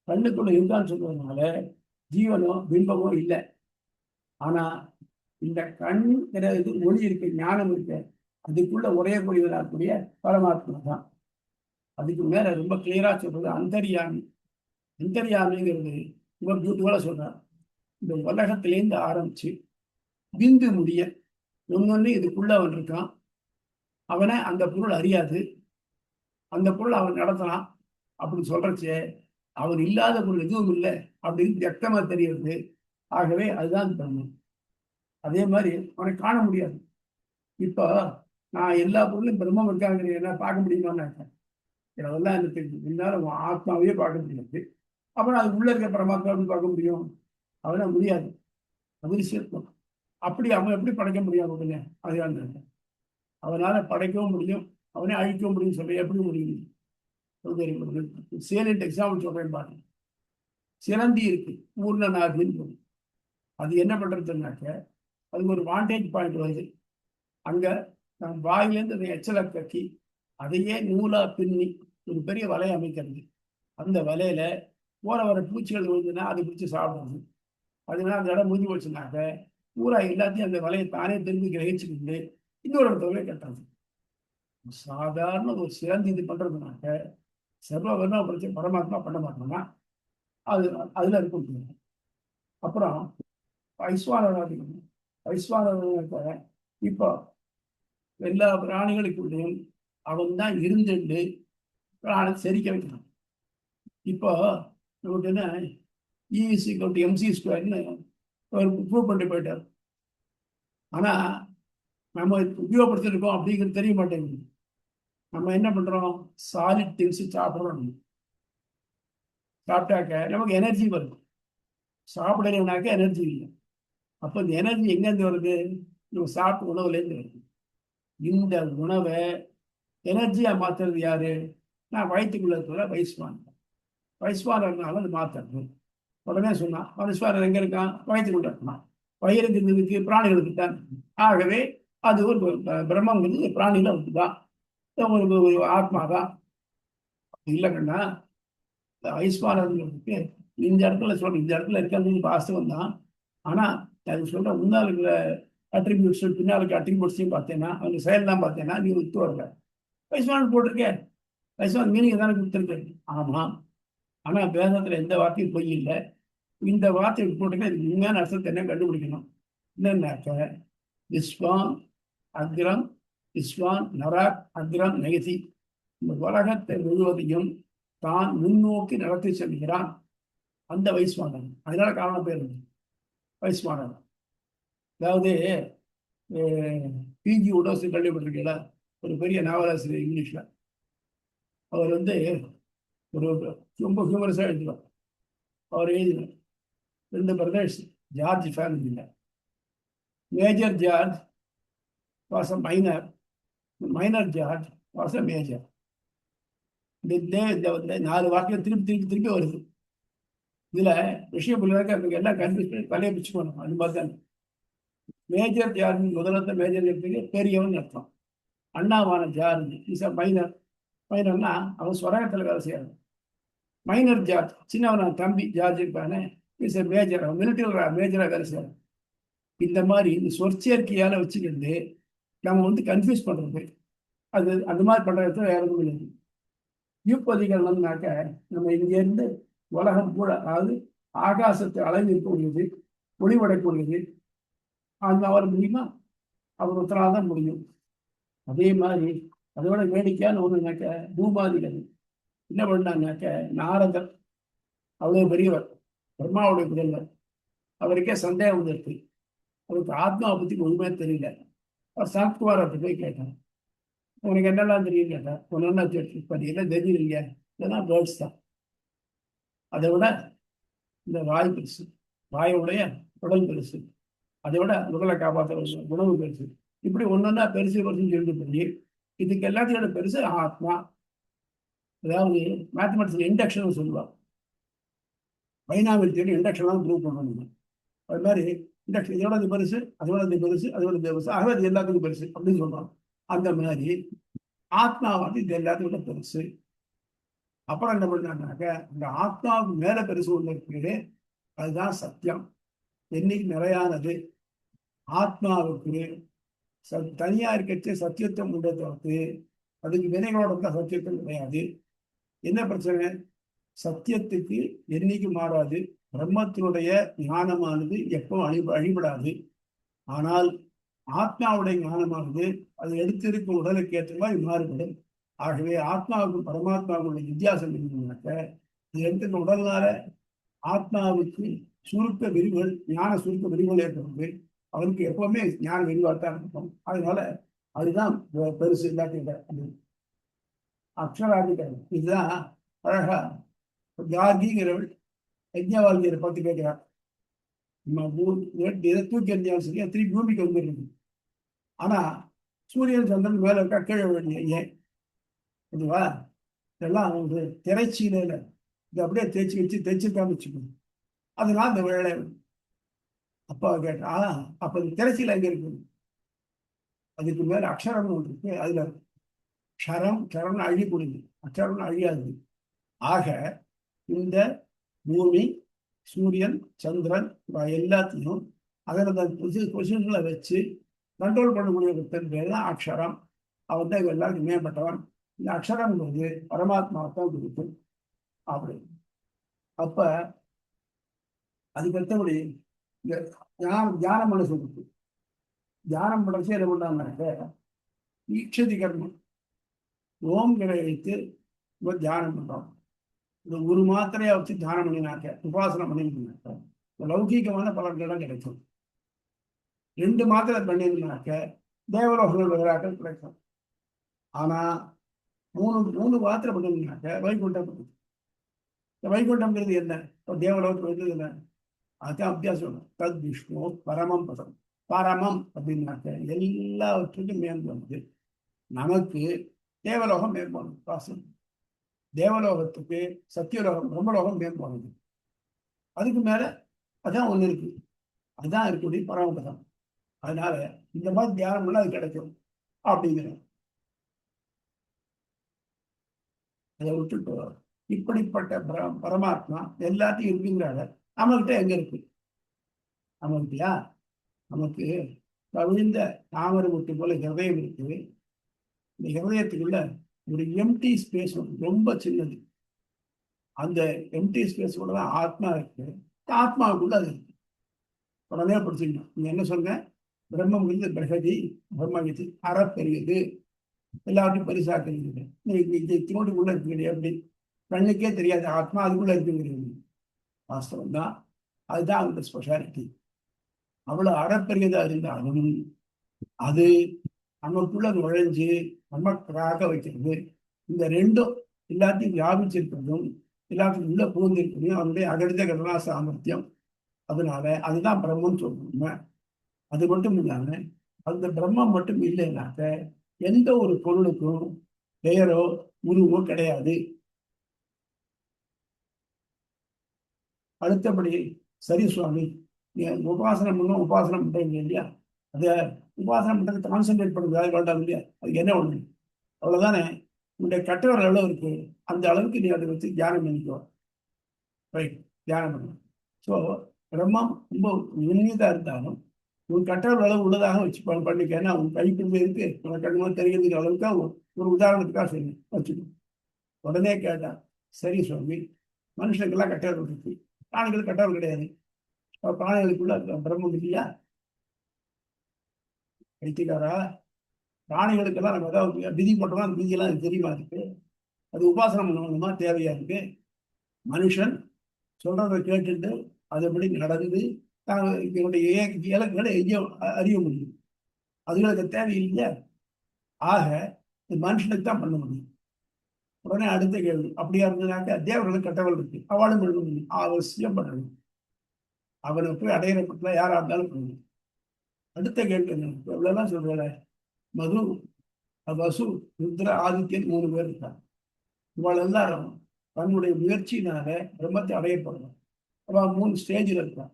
கண்ணுக்குள்ள இருக்கான்னு சொல்றதுனால ஜீவனோ பிம்பமோ இல்லை. ஆனா இந்த கண்ணுங்கிற இது ஒளி இருக்கு, ஞானம் இருக்கு, அதுக்குள்ள உரையக்கூடியவராகக்கூடிய பரமாத்மா தான். அதுக்கு மேல ரொம்ப கிளியரா சொல்றது அந்தரியாமி. அந்தரியாமிங்கிறது இவர் பியூட்டிஃபுல்லா சொல்றார். இந்த உலகத்திலேருந்து ஆரம்பிச்சு பிந்து முடிய ஒன்னொன்னு இதுக்குள்ள அவன் இருக்கான். அவனை அந்த பொருள் அறியாது, அந்த பொருள் அவன் நடத்தலாம் அப்படின்னு சொல்றச்சே, அவன் இல்லாத பொருள் எதுவும் இல்லை அப்படின்னு வியக்தமா தெரியுது. ஆகவே அதுதான் பிரம்மம். அதே மாதிரி அவனை காண முடியாது. இப்போ நான் எல்லா பொருளும் பிரம்மம் இருக்காங்க பார்க்க முடியுமான்னு இதெல்லாம் எனக்கு தெரியும். என்னால ஆத்மாவே பார்க்க முடியாது. அப்புறம் அது உள்ள இருக்க பரமாத்மா எப்படி பார்க்க முடியும்? அவனால முடியாது. அதிசயத்துவம். அப்படி அவன் எப்படி படைக்க முடியும் அப்படிங்க? அதுதான் அவனால படைக்கவும் முடியும், அவனே அழிக்கவும் முடியும் சொல்ல எப்படி முடியும்? சேலண்ட் எக்ஸாம்பிள் சொல்றேன் பாருங்க. சிலந்தி இருக்கு, பூர்ணநாதின்னு சொல்லி. அது என்ன பண்றதுனாக்க, அது ஒரு வாண்டேஜ் பாயிண்ட் வருது. அங்க நம்ம வாயிலேருந்து அதை எச்சலை கக்கி அதையே நூலா பின்னி ஒரு பெரிய வலையை அமைக்கிறது. அந்த வலையில போற வர பூச்சிகள் விழுந்துன்னா அதை பிடிச்சி சாப்பிடுறது. அதனால அந்த இடம் முடிஞ்சு போச்சுனாக்க பூரா எல்லாத்தையும் அந்த வலையை தானே திரும்பி கிரகிச்சுக்கிட்டு இன்னொரு இடத்துல கட்டுறது. சாதாரண ஒரு சிறந்து இது பண்றதுனாக்க சர்வ வர்ண பிரச்சனை பரமாத்மா பண்ண மாட்டோம்னா அது அதுல இருக்க முடியும். அப்புறம் வைஸ்வானராதிகள் வைஸ்வானர இப்போ எல்லா பிராணிகளுக்குள்ளேயும் அவன் தான் இருந்துட்டு பிராணி செரிக்க வைக்கிறான். இப்போ நமக்கு என்ன E=mc² ஒரு ப்ரூவ் பண்ணி போயிட்டார். ஆனா நம்ம உபயோகப்படுத்திருக்கோம் அப்படிங்கிறது தெரிய மாட்டேங்குது. நம்ம என்ன பண்றோம்? சாலிட் திங்ஸ் சாப்பிட்றோம். சாப்பிட்டாக்க நமக்கு எனர்ஜி வருது. சாப்பிடலைனாக்க எனர்ஜி இல்லை. அப்போ இந்த எனர்ஜி எங்கேருந்து வருது? நம்ம சாப்பிட்ட உணவுலேருந்து வருது. இந்த உணவை எனர்ஜியா மாத்துறது யாரு? நான் வயிற்றுக்குள்ள இருக்கிற வைஸ்வானர்னால அது மாத்துறது. உடனே சொன்னா வைஸ்வானர் எங்க இருக்கான்? வயிற்றுக்குள்ள இருக்கான். வயிறுக்கு இருக்கு பிராணிகளுக்கு தான். ஆகவே அது ஒரு பிரம்மங்கிறது பிராணியில இருக்குதான், ஒரு ஆத்மா தான். இல்லைங்கன்னா வைஸ்வானர்களுக்கு இந்த இடத்துல சொல்ற இந்த இடத்துல இருக்கிறது வாஸ்தவம் தான். ஆனா அது சொல்ற முன்னால் இருக்கிற அட்ரிபியூட்ஸ் பின்னால் இருக்க அட்ரிபியூட்ஸையும் பார்த்தேன்னா அவங்க செயல்லாம் பார்த்தேன்னா நீ ஒத்து வரல. வைஸ்வானன் போட்டிருக்கேன், வைஸ்வான் மீனிங் தானே கொடுத்துருக்கேன். ஆமா, ஆனா வேதத்துல எந்த வார்த்தையும் பொய் இல்லை. இந்த வார்த்தை போட்டுக்க இதுக்கு உண்மையான அர்த்தத்தை என்ன கண்டுபிடிக்கணும். என்னன்னாக்க விஸ்வான் அக்ரம் விஸ்வான் நராக் அக்ரம் நெகதி, இந்த உலகத்தை முழுவதையும் தான் முன்னோக்கி நடத்தி செல்கிறான் அந்த வைஸ்வானன். அதனால காரணம் பேர் வைஸ்வானன். அதாவது பிஜி உடோசி கேள்விப்பட்டிருக்கீங்களா? ஒரு பெரிய நாவலாசிரியர் இங்கிலீஷ்ல. அவர் ஒரு ரொம்ப ஹியூமரஸா எழுதுவார். அவர் எழுதினார் 2 பிரதர்ஸ், ஜார்ஜ் ஃபேமிலியில். Major George was a minor, minor George was a major. இந்த 4 வாக்கியம் திருப்பி திருப்பி திருப்பி வருது. இதுல விஷயம் புரியாத எல்லாம் கன்ஃபியூஸ் பண்ணி தலையை பிச்சுக்கணும். அது மாதிரி தான் மேஜர் ஜார்ஜ் முதலத்த மேஜர் எடுத்துக்கு பெரியவன் அர்த்தம். அண்ணாவான ஜார்ஜ் இஸ் அ மைனர். மைனர்னா அவன் ஸ்வரகத்தில் வேலை செய்யறான். மைனர் ஜார்ஜ் சின்னவன தம்பி ஜார்ஜ் இருப்பானே இஸ் எ மேஜர், அவன் மிலிட்டரி மேஜரா வேலை செய்யறான். இந்த மாதிரி இந்த சொற்சேர்க்கையால வச்சுக்கிட்டு நம்ம கன்ஃபியூஸ் பண்றது. அது அந்த மாதிரி பண்றது வேற எதுவும் இல்லை. யூப்பதிகள்னாக்க நம்ம இருந்து உலகம் கூட, அதாவது ஆகாசத்தை அளவு இருக்கக்கூடியது, ஒளிவடக்கூடியது, அந்த அவர் முடியுமா? அவர் ஒருத்தரால் தான் முடியும். அதே மாதிரி அதோட வேடிக்கையான ஒண்ணுனாக்க பூமாதிகள் என்ன பண்ணாங்கனாக்க, நாரதர் அவ்வளவு பெரியவர், பிரம்மாவுடைய புதல்வர், அவருக்கே சந்தேகம் வந்துருக்கு. அவருக்கு ஆத்மாவை பத்தி ஒண்ணுமே தெரியல. அவர் சாத்குமாரத்தை போய் கேட்டார், உனக்கு என்னெல்லாம் தெரியும் கேட்டார். ஒன்னு எல்லாம் தெரிஞ்சிருங்க, இதெல்லாம் பேர்ட்ஸ் தான். அதை விட இந்த வாய் பெருசு, வாயுடைய உடல் பெருசு, அதை விட உடலை காப்பாற்ற உணவு பெருசு. இப்படி ஒன்னொன்னா பெருசு பெருசுன்னு சொல்லிட்டு பண்ணி இதுக்கு எல்லாத்தையோட பெருசு ஆத்மா. அதாவது மேத்தமெட்டிக்ஸ் இண்டக்ஷன் சொல்லுவாங்க. பைனாமியல் தியரி இண்டக்ஷன் ப்ரூவ் பண்ணணும். அது மாதிரி இண்டக்ஷன் இதோட இது பெருசு, அதோட இது பெருசு, அதோட இது பெருசு, ஆகவே அது எல்லாத்துக்கும் பெருசு அப்படின்னு சொல்றோம். அந்த மாதிரி ஆத்மா இது எல்லாத்தையும் பெருசு. அப்புறம் என்ன பண்ணாங்க, இந்த ஆத்மாவுக்கு மேல பெருசு ஒண்ணு இருக்கு, அதுதான் சத்தியம். என்னைக்கு நிறையானது ஆத்மாவுக்கு தனியா இருக்கச்சே சத்தியத்துவம் உண்டை தவிர்த்து அதுக்கு வினைகளோட தான் சத்தியத்துவம் கிடையாது. என்ன பிரச்சனை? சத்தியத்துக்கு என்னைக்கு மாறாது. பிரம்மத்தினுடைய ஞானமானது எப்போ அழிபடாது. ஆனால் ஆத்மாவுடைய ஞானமானது அது எடுத்திருக்கும் உடலுக்கு ஏற்ற மாதிரி மாறுபடும். ஆகவே ஆத்மாவுக்கும் பரமாத்மாவுடைய வித்தியாசம் என்னன்னாக்க, இது எடுத்துக்க உடல்னால ஆத்மாவுக்கு சுருக்க விரிவுகள், ஞான சுருக்க விரிவுகள் ஏற்படுது. அவருக்கு எப்பவுமே ஞான விரிவாத்தான் இருக்கும். அதனால அதுதான் பெருசு எல்லாத்தையும். அக்ஷராதிகள் இதுதான் அழகா கார்கிங்கிறவள் யஜ்ஞவால்கியரை பார்த்து கேட்கிறார், தூக்கி எறிஞ்சாலும் சரி திருப்பி பூமிக்கு வந்துருக்கு. ஆனா சூரியன் சந்திரன் மேல இருக்கா, கீழே விழுங்க ஏன்? இதுவா இதெல்லாம் வந்து திரைச்சீல இது அப்படியே தேய்ச்சி வச்சு தைச்சிருக்காம வச்சுக்கணும், அதனால இந்த வேலை. அப்பா கேட்டா, அப்ப இந்த திரைச்சீல எங்க இருக்கு? அதுக்கு மேல அக்ஷரம் ஒன்று இருக்கு, அதுல க்ஷரம் அழியக்கூடியது, அக்ஷரம் அழியாது. ஆக இந்த பூமி, சூரியன், சந்திரன் எல்லாத்தையும் அதில் பொசிஷன்ல வச்சு கண்ட்ரோல் பண்ணக்கூடிய ஒருத்தன் பேர் தான் அக்ஷரம். அவன் தான் எல்லாருக்கும் மேம்பட்டவன். இந்த அக்ஷரம்ங்கிறது பரமாத்மாவுக்கு கொடுக்கும் அப்படி. அப்ப அதுக்கு அடுத்தபடி இந்த தியானம் பண்ண சொல்லிருக்கு. தியானம் பண்ணுறச்சு என்ன பண்ணாங்க, ஈக்ஷதி கர்மம் ஓம்களை வைத்து தியானம் பண்றோம். இந்த ஒரு மாத்திரையா வச்சு தியானம் பண்ணினாக்க, உபாசனை பண்ணினாக்க லௌகீகமான பலன்கள் கிடைக்கும். 2 மாத்திரை பண்ணினாக்க தேவலோகங்கள் வகையாக்கள் கிடைக்கும். ஆனா 3 மாத்திரை பண்ணினாக்க வைகுண்டம். வைகுண்டம்ங்கிறது என்ன? தேவலோகத்தில் வந்து என்ன? அதுதான் அத்தியாசம். தத் விஷ்ணு பரமம் பதம். பரமம் அப்படின்னாக்க எல்லாவற்றுக்கும் மேம்படுது. நமக்கு தேவலோகம் மேம்படும் வாசம். தேவலோகத்துக்கு சத்தியலோகம் பிரம்மலோகம் மேம்படுது. அதுக்கு மேல அதான் ஒண்ணு இருக்கு, அதுதான் இருக்கக்கூடிய பரமபதம். அதனால இந்த மாதிரி தியானம் பண்ணா அது கிடைக்கும் அப்படிங்கிற அதை விட்டுட்டு இப்படிப்பட்ட பரமாத்மா எல்லாத்தையும் இருக்குங்கிறாங்க. நம்மகிட்ட எங்க இருக்கு? நம்மகிட்டயா? நமக்கு கவிழ்ந்த தாமரை முட்டு போல ஹிருதயம் இருக்கு. இந்த ஹிருதயத்துக்குள்ள ஒரு எம்டி ஸ்பேஸ் ரொம்ப சின்னது. அந்த எம்டி ஸ்பேஸ் கூட தான் ஆத்மா இருக்கு. ஆத்மாவுக்குள்ள அது இருக்கு. உடனே படிச்சுக்கணும். நீங்க என்ன சொன்ன? பிரம்மம் வந்து பிரகதி, பிரம்மவித்து அறப்பெரியது, எல்லாத்தையும் பரிசா தெரியுது. நீங்க தோண்டிக்குள்ள இருக்குங்க, எப்படி கண்ணுக்கே தெரியாது ஆத்மா அதுக்குள்ள இருக்குங்கிறது வாஸ்தவம் தான். அதுதான் அவங்களோட ஸ்பெஷாலிட்டி. அவ்வளவு அறப்பெரியதா இருந்தாலும் அது நமக்குள்ள நுழைஞ்சு நமக்காக வைக்கிறது. இந்த ரெண்டும் எல்லாத்தையும் வியாபிச்சிருக்கிறதும் எல்லாத்தையும் உள்ள புகுந்திருக்கிறதும் அவனுடைய அகடித கருணா சாமர்த்தியம். அதனால அதுதான் பிரம்மன்னு சொல்லணும். அது மட்டும் இல்லாம அந்த பிரம்மம் மட்டும் இல்லைன்னாக்க எந்த ஒரு பொருளுக்கும் பெயரோ உருவோ கிடையாது. அடுத்தபடி சரி சுவாமி, உபாசனம் பண்றீங்க இல்லையா, அதை உபாசனம் பண்றது கான்சென்ட்ரேட் பண்ணுறது வேண்டாம் இல்லையா, அதுக்கு என்ன ஒண்ணு? அவ்வளவுதானே. உன்னுடைய கற்றவர் எவ்வளவு இருக்கு அந்த அளவுக்கு நீ அதை வச்சு தியானம் பண்ணிக்கோ. ரைட், தியானம் பண்ணணும். ஸோ பிரம்மம் ரொம்ப நுண்ணியதா இருந்தாலும் உன் கற்றவர் அளவு உள்ளதாக வச்சு பண்ணிக்க. ஏன்னா உன் கைப்பிள்ளை இருக்கு, உனக்கு கண்ணுமா தெரிகிறதுக்கு அளவுக்காக ஒரு உதாரணத்துக்காக சொல்லி வச்சுக்கணும். உடனே கேட்டா, சரி சுவாமி, மனுஷனுக்கெல்லாம் கற்றவர் இருக்கு, பிராணிகளுக்கு கற்றவர் கிடையாது. பிராணிகளுக்குள்ள பிரம்மம் இல்லையா? வைத்தியக்காரா, பிராணிகளுக்கெல்லாம் நம்ம ஏதாவது விதி போட்டோம்னா அந்த விதியெல்லாம் எனக்கு தெரியுமா இருக்கு? அது உபாசனம் பண்ணணுமா தேவையா இருக்கு? மனுஷன் சொல்றதை கேட்டுட்டு அதுபடி நடந்து இதனுடைய இலக்குகளை அறிய முடியும். அதுகளுக்கு தேவையில்லையா? ஆக மனுஷனுக்கு தான் பண்ண முடியும். உடனே அடுத்த கேள்வி, அப்படியா இருந்ததுனாக்க தேவர்களுக்கு கட்டவள் இருக்கு, அவளும் பண்ண முடியும், அவசியம் பண்ணணும். அவனை போய் அடையிறப்பட்ட யாரா இருந்தாலும் பண்ணணும். அடுத்த கேள்வி என்ன? எவ்வளவுதான் சொல்றேன், மது, வசு, ருத்ர, ஆதித்யன் 3 பேர் இருக்காங்க. இவள் எல்லாரும் தன்னுடைய முயற்சியினால பிரம்மத்தை அடையப்படணும். அவள் 3 ஸ்டேஜில் இருக்கான்.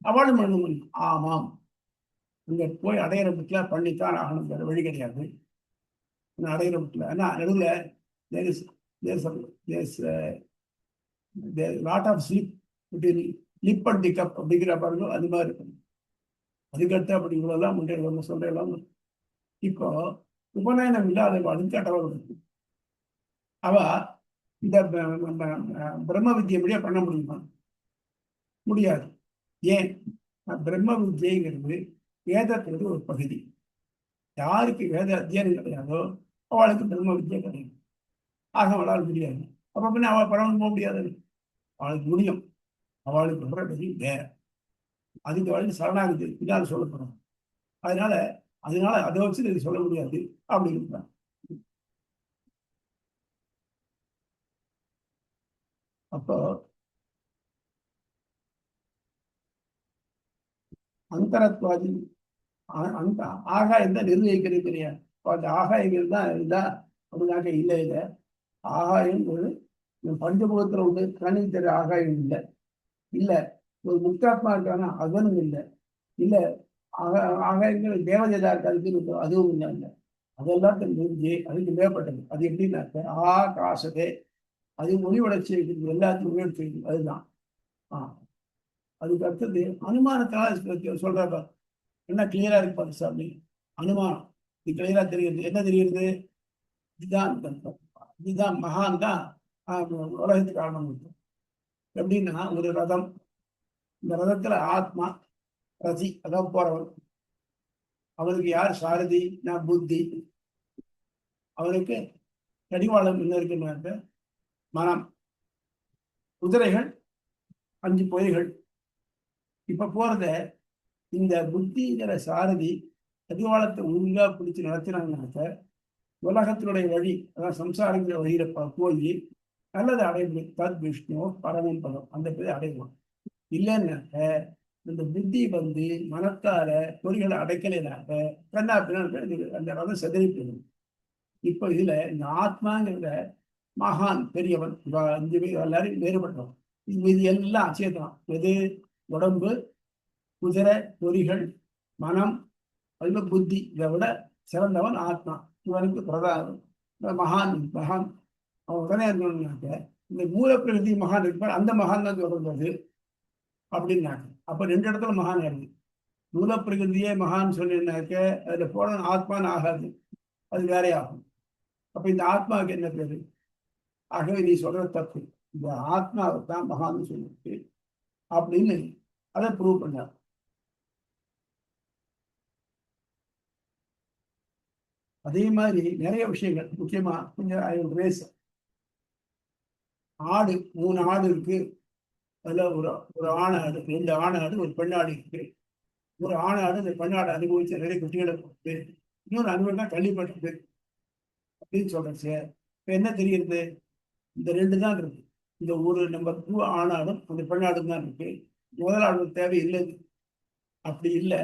அவளும் பண்ண முடியும். ஆமாம், இங்க போய் அடையிற பட்ல பண்ணித்தான் ஆகணும், வேற வழி கிடையாது. அடையிற பட்ல ஏன்னா lot of slip lip and டிக்கப் அப்படிங்கிற பாருங்க, அது மாதிரி இருக்கணும். அதுக்கடுத்து அப்படி இவ்வளோலாம் முன்னேறி சொல்றேன். இப்போ உபநயனம் இல்லாத அதுக்காட்டவள் இருக்கு. அவ இந்த பிரம்ம வித்தியை முடியா பண்ண முடியுமா? முடியாது. ஏன்? பிரம்ம வித்தியைங்கிறது வேதத்திலிருந்து ஒரு பகுதி. யாருக்கு வேத அத்தியனம் கிடையாதோ அவளுக்கு பிரம்ம வித்தியை கிடையாது. ஆக அவளால் முடியாது. அப்ப பின்ன அவள் பரவ போக முடியாது. அவளுக்கு முடியும். அவளுக்கு வர பதில் வேற. அதுக்கு அவளுக்கு சரணாகதி பின்னால் சொல்லப்படும். அதனால அதை வச்சு இது சொல்ல முடியாது அப்படிங்கிறான். அப்போ அந்தரத்வாதி அந்த ஆகாயம் தான் நிர்ணயிக்கிறது கிடையாது. அந்த ஆகாயங்கள் தான் இருந்தா அப்படின்னாக்க இல்லை. இல்லை, ஆகாயம் ஒரு பஞ்சபூதத்துல உண்டு, கண்ணுக்கு தெரிய ஆகாயம் இல்லை. இல்லை, ஒரு முக்தாத்மா இருக்கானா அவனும் இல்லை. இல்லை, ஆகாயங்கள் தேவதேதா இருக்காது, அதுவும் இல்லை. இல்லை, அதெல்லாம் தெரிஞ்சு அதுக்கு மேற்பட்டது. அது எப்படின்னாக்க ஆகாசதே, அது மொழி வளர்ச்சி இருக்குது, எல்லாத்தையும் மொழி வளர்ச்சி இருக்குது. அதுதான். அதுக்கு அடுத்தது அனுமானத்தினால சொல்றாங்க. என்ன கிளியரா இருக்கு பாரு சாமி, அனுமானம் இது கிளியரா தெரியுது. என்ன தெரியுது? இதுதான் இதுதான் மகான் தான் உலகத்துக்கு காரணம். எப்படின்னா ஒரு ரதம், இந்த ரதத்துல ஆத்மா ரதி அதான் போறவன். அவனுக்கு யார் சாரதி? நான் புத்தி. அவனுக்கு கடிவாளம் என்ன இருக்குன்னாக்க மனம். குதிரைகள் 5 பொய்கள். இப்ப போறத இந்த புத்திங்கிற சாரதி கடிவாளத்தை ஒழுங்கா பிடிச்சு நடத்தினாங்கனாக்க உலகத்தினுடைய வழி, அதான் சம்சாரங்கிற வழியில போய் நல்லது அடைய முடியும். தத் விஷ்ணு பரமம் பதம், அந்த பேரை அடையலாம். இல்லைன்னாக்க இந்த புத்தி வந்து மனத்தால பொறிகளை அடைக்கலைனாக்க கண்ணா பின்னா அந்த ரதம் செதறி போயிடும். இப்போ இதுல இந்த ஆத்மாங்கிற மகான் பெரியவன், 5 பேர் எல்லாரும் வேறுபட்டவன். இது எல்லாம் அச்சேதனம். எது? உடம்பு, குதிரை, பொறிகள், மனம், அதுல புத்தி. இதை விட சிறந்தவன் ஆத்மா. இவனுக்கு பிரதானம் மகான். மகான் அவன் உடனே இருக்கணும்னாக்க இந்த மூலப்பிரகிருதி மகான் இருப்பார், அந்த மகான் தான் சொல்றது அப்படின்னாக்க. அப்ப 2 இடத்துல மகான் ஆகுது. மூலப்பிரகிருதியே மகான் சொல்லினாக்க அதுல போன ஆத்மான்னு ஆகாது, அது வேற ஆகும். அப்ப இந்த ஆத்மாவுக்கு என்ன பேரு? ஆகவே நீ சொல்ற தப்பு. இந்த ஆத்மாவை தான் மகான்னு சொல்லிட்டு அப்படின்னு அதை ப்ரூவ் பண்ணார். அதே மாதிரி நிறைய விஷயங்கள், முக்கியமா கொஞ்சம் ரேஸ் ஆடு, 3 ஆடு இருக்கு. அதுல ஒரு ஆண் ஆடு, 2 ஆண் ஆடு, ஒரு பெண்ணாடு இருக்கு. ஒரு ஆண் ஆடு இந்த பெண்ணாடு அனுபவிச்சு நிறைய குட்டிகளை கொடுத்து இன்னொரு அனுபவம் தான் கள்ளிப்பட்டது அப்படின்னு சொல்றச்சு. இப்ப என்ன தெரியுது? இந்த 2 தான் இருக்கு. இந்த ஒரு நம்பர் 2 ஆணாடும் அந்த பெண்ணாடும் தான் இருக்கு. முதலாடு தேவை இல்லை. அப்படி இல்லை,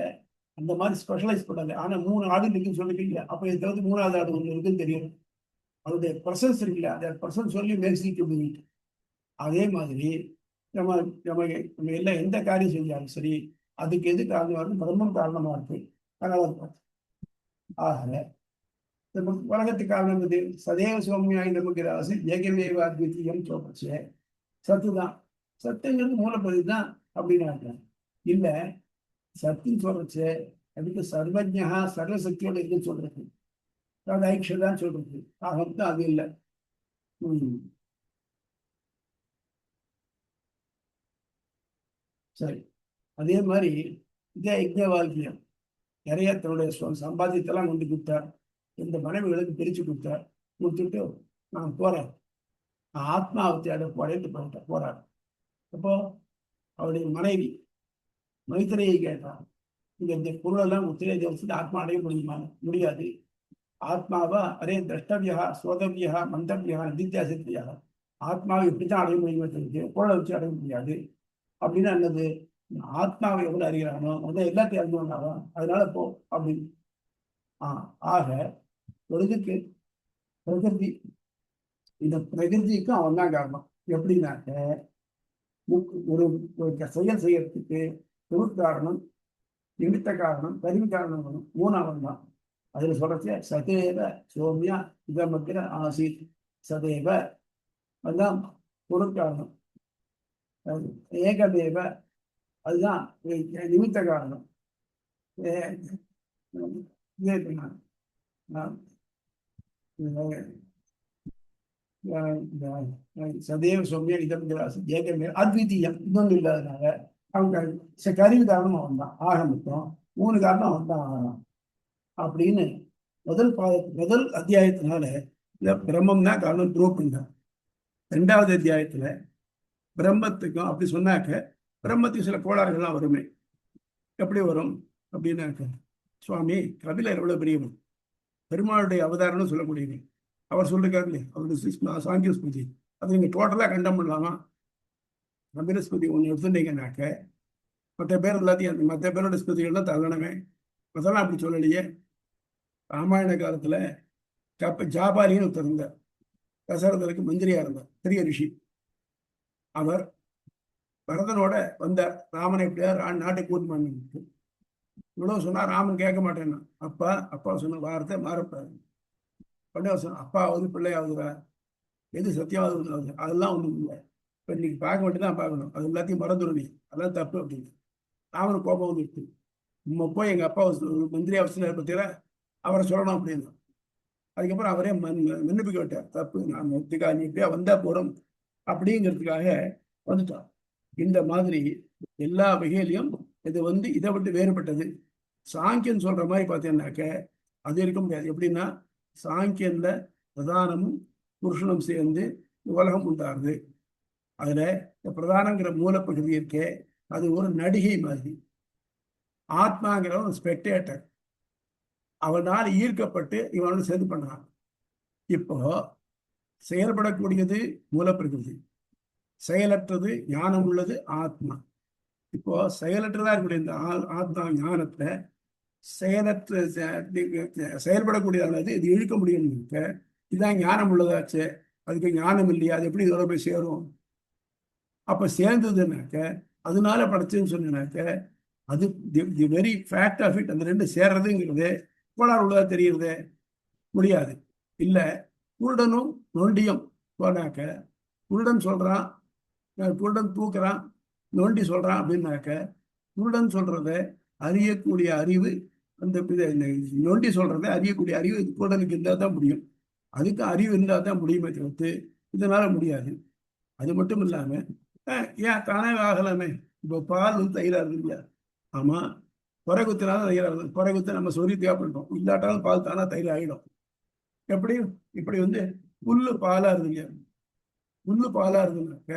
அந்த மாதிரி ஸ்பெஷலைஸ் பண்ணல. ஆனா 3 ஆடு இருக்குன்னு சொல்லிருக்கீங்க. அப்ப இதை தவிர்த்து 3வது ஆடு ஒன்று இருக்குன்னு தெரியும். அதோடைய பிரசன்ஸ் இருக்குல்ல, அந்த பிரசன்ஸ் சொல்லி மேக்ஸிக்கு முடியும். அதே மாதிரி நம்ம நம்ம நம்ம எல்லாம் எந்த காரியம் செஞ்சாலும் சரி, அதுக்கு எது காரணமா இருக்கு? பிரம்மம் காரணமா இருக்கு. அதனால ஆக உலகத்துக்கு காரணம் இது சதேவ சோமியாய் நமக்கு ராசி ஏகமேவ அத்விதீயம் சொல்றச்சு. சத்து தான். சத்துங்கிறது மூலப்பதி தான் அப்படின்னு இல்ல. சத்துன்னு சொல்றச்சு அதுக்கு சர்வஜா சர்வசக்தியோட இருக்குன்னு சொல்றது. அது ஐக்ஷதான் சொல்றது. ஆகத்தான் அது இல்லை. சரி, அதே மாதிரி இதே யஜ்ஞ வாழ்க்கையம் நிறைய தன்னுடைய சம்பாத்தியத்தெல்லாம் கொண்டு கொடுத்தார். இந்த மனைவிகளுக்கு பிரிச்சு கொடுத்தார். கொடுத்துட்டு நான் போறேன், நான் ஆத்மாவத்தை அடைய போறேன்ட்டு போறார். அப்போ அவருடைய மனைவி மைத்திரையை கேட்டார், இந்த பொருளெல்லாம் உத்திரை தேவத்துக்கு ஆத்மா அடைய முடியுமா? முடியாது. ஆத்மாவா அரே திரஷ்டவியா சோதவியா மந்தவியா நித்தியாசத்தியா, ஆத்மாவை இப்படித்தான் அடைய முடியுமே, பொருளை வச்சு அடைய முடியாது. அப்படின்னா என்னது? ஆத்மாவை எவ்வளவு அறிகிறானோ முதல் எல்லாத்தையும் அறிஞ்சவனாவா, அதனால போ அப்படின்னு. ஆக பொழுதுக்கு பிரகிருதி, இந்த பிரகிருதிக்கும் அவன் தான் காரணம். எப்படின்னாக்க ஒரு செயல் செய்யறதுக்கு பொருட்காரணம், நிமித்த காரணம், கருவி காரணம் வரும். 3 தான். அதுல சொல்றச்ச சதேவ சோமியா இதமக்கிற ஆசித். சதேவ அதுதான் பொருட்காரணம். ஏகதேவ அதுதான் நிமித்த காரணம். சதேவ சௌமியா இதம் ஏகமே அத்விதீயம் இன்னொன்று இல்லாதனால அவங்க கருவி காரணம் அவன் தான். ஆக மொத்தம் 3 காரணம் அவன் தான் ஆகலாம் அப்படின்னு முதல் அத்தியாயத்தினால இந்த பிரம்மம் தான் காரணம் ப்ரூவ் பண்ணான். 2வது அத்தியாயத்துல பிரம்மத்துக்கும் அப்படி சொன்னாக்க பிரம்மத்துக்கு சில கோளாறுகள்லாம் வருமே. எப்படி வரும் அப்படின்னாக்க, சுவாமி கபிலர் எவ்வளவு பெரியவன், பெருமாளுடைய அவதாரம்னு சொல்ல முடியுது. அவர் சொல்லிருக்காரு இல்லையா, அவருடைய சாங்கிய ஸ்மிருதி, அது நீங்க டோட்டலா கண்டம் பண்ணலாமா? கபில ஸ்மிருதி ஒன்று எடுத்துட்டீங்கன்னாக்க மற்ற பேர் எல்லாத்தையும் மற்ற பேரோட ஸ்மிருதிகள்லாம் தள்ளணுமே. அதெல்லாம் அப்படி சொல்லலையே. ராமாயண காலத்துல ஜாபாலின்னு ஒருத்தர் இருந்தார். தசரதனுக்கு மந்திரியா இருந்தார், பெரிய ரிஷி. அவர் பரதனோட வந்தார், ராமனை எப்படியா நாட்டை கூட்டு பண்ணு. இவ்வளவு சொன்னா ராமன் கேட்க மாட்டேன்னா. அப்பா சொன்ன வார்த்தை மாறப்படாது. உடனே அவர் சொன்ன, அப்பா ஆகுது பிள்ளையாகுதுரா, எது சத்தியவாது அதெல்லாம் ஒண்ணும் இல்லை. இப்ப இன்னைக்கு பார்க்க வேண்டியதான் பார்க்கணும், அது எல்லாத்தையும் மறந்துடும் நீ, அதெல்லாம் தப்பு அப்படின்னு. ராமனுக்கு கோபம் வந்துருக்கு. நம்ம போய் எங்க அப்பா மந்திரி அவசியம் பத்தியா அவரை சொல்லணும் அப்படின்னு. அதுக்கப்புறம் அவரே மன்னிப்பு விட்டார், தப்பு நான் நீ இப்படியா வந்தா போறோம் அப்படிங்கிறதுக்காக வந்துட்டான். இந்த மாதிரி எல்லா வகையிலையும் இது இதை விட்டு வேறுபட்டது. சாங்கியன் சொல்ற மாதிரி பார்த்தீங்கன்னாக்க அது இருக்க முடியாது. எப்படின்னா சாங்கியன்ல பிரதானமும் புருஷனும் சேர்ந்து உலகம் உண்டாருது. அதுல இந்த பிரதானங்கிற மூலப்பகுதி இருக்கே, அது ஒரு நடிகை மாதிரி. ஆத்மாங்கிற ஒரு ஸ்பெக்டேட்டர், அவனால் ஈர்க்கப்பட்டு இவனோட சேர்ந்து பண்றான். இப்போ செயல்படக்கூடியது மூலப்பிரகிருதி, செயலற்றது ஞானம் உள்ளது ஆத்மா. இப்போ செயலற்றதா இருக்கக்கூடிய இந்த ஆத்மா ஞானத்துல செயலற்ற செயல்படக்கூடியதானது இது இழுக்க முடியும். இதுதான் ஞானம் உள்ளதாச்சு, அதுக்கு ஞானம் இல்லையா, அது எப்படி இதோட போய் சேரும்? அப்ப சேர்ந்ததுனாக்க அதனால படைச்சுன்னு சொன்னாக்க அது the very fact of it. அந்த ரெண்டு சேர்றதுங்கிறது கோளாறு உள்ளதா தெரியுறது முடியாது. இல்லை குருடனும் நொண்டியும் போனாக்க, குருடன் சொல்றான், குருடன் தூக்குறான், நொண்டி சொல்றான் அப்படின்னாக்க, குருடன் சொல்றத அறியக்கூடிய அறிவு அந்த நொண்டி சொல்றத அறியக்கூடிய அறிவு குருடனுக்கு இருந்தால் தான் முடியும். அதுக்கு அறிவு இருந்தால் தான் முடியுமே தவிர்த்து இதனால முடியாது. அது மட்டும் இல்லாம ஏன் தானே ஆகலாமே. இப்போ பால் தயிரா இருக்கு இல்லையா? ஆமா, குறைகுத்தினாலும் தயிரா இருக்கு. குறைகுத்து நம்ம சொல்லி தேவைப்பட்டோம், இல்லாட்டாலும் பால் தானா தயிர் ஆகிடும். எப்படி இப்படி புல்லு பாலா இருக்கு இல்லையா? புல்லு பாலா இருக்குனாக்க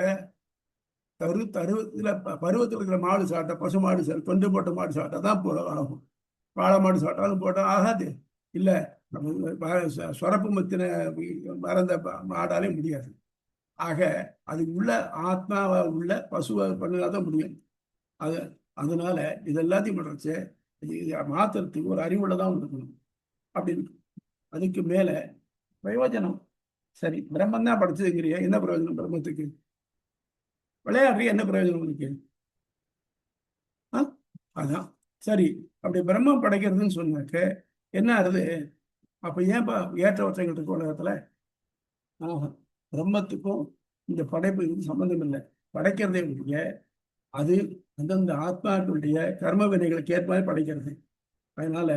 பருவத்தில் இருக்கிற மாடு சாப்பிட்டா, பசு மாடு தொண்டு போட்ட மாடு சாப்பிட்டா தான் ஆகும். வாழை மாடு சாப்பிட்டாலும் போட்டா ஆகாது. இல்லை சொரப்பு மத்தின மறந்த மாடாலே முடியாது. ஆக அது உள்ள ஆத்மாவை உள்ள பசுவை பண்ணாதான் முடியும். அதனால இது எல்லாத்தையும் பண்றச்சு மாத்திரத்துக்கு ஒரு அறிவுள்ளதான் இருக்கணும் அப்படின்னு. அதுக்கு மேல பிரயோஜனம். சரி, பிரம்மன் தான் படைச்சதுங்கிறிய, என்ன பிரயோஜனம் பிரம்மத்துக்கு? விளையாடுறிய, என்ன பிரயோஜனம் உனக்கு? அதான் சரி. அப்படி பிரம்மம் படைக்கிறதுன்னு சொன்னாக்க என்ன ஆகுது? அப்ப ஏன்பா ஏற்றவற்றங்கள் இருக்கு உலகத்துல? பிரம்மத்துக்கும் இந்த படைப்பு சம்பந்தம் இல்லை. படைக்கிறதே உடைய அது அந்தந்த ஆத்மாக்களுடைய கர்ம வினைகளுக்கு ஏற்ப படைக்கிறது. அதனால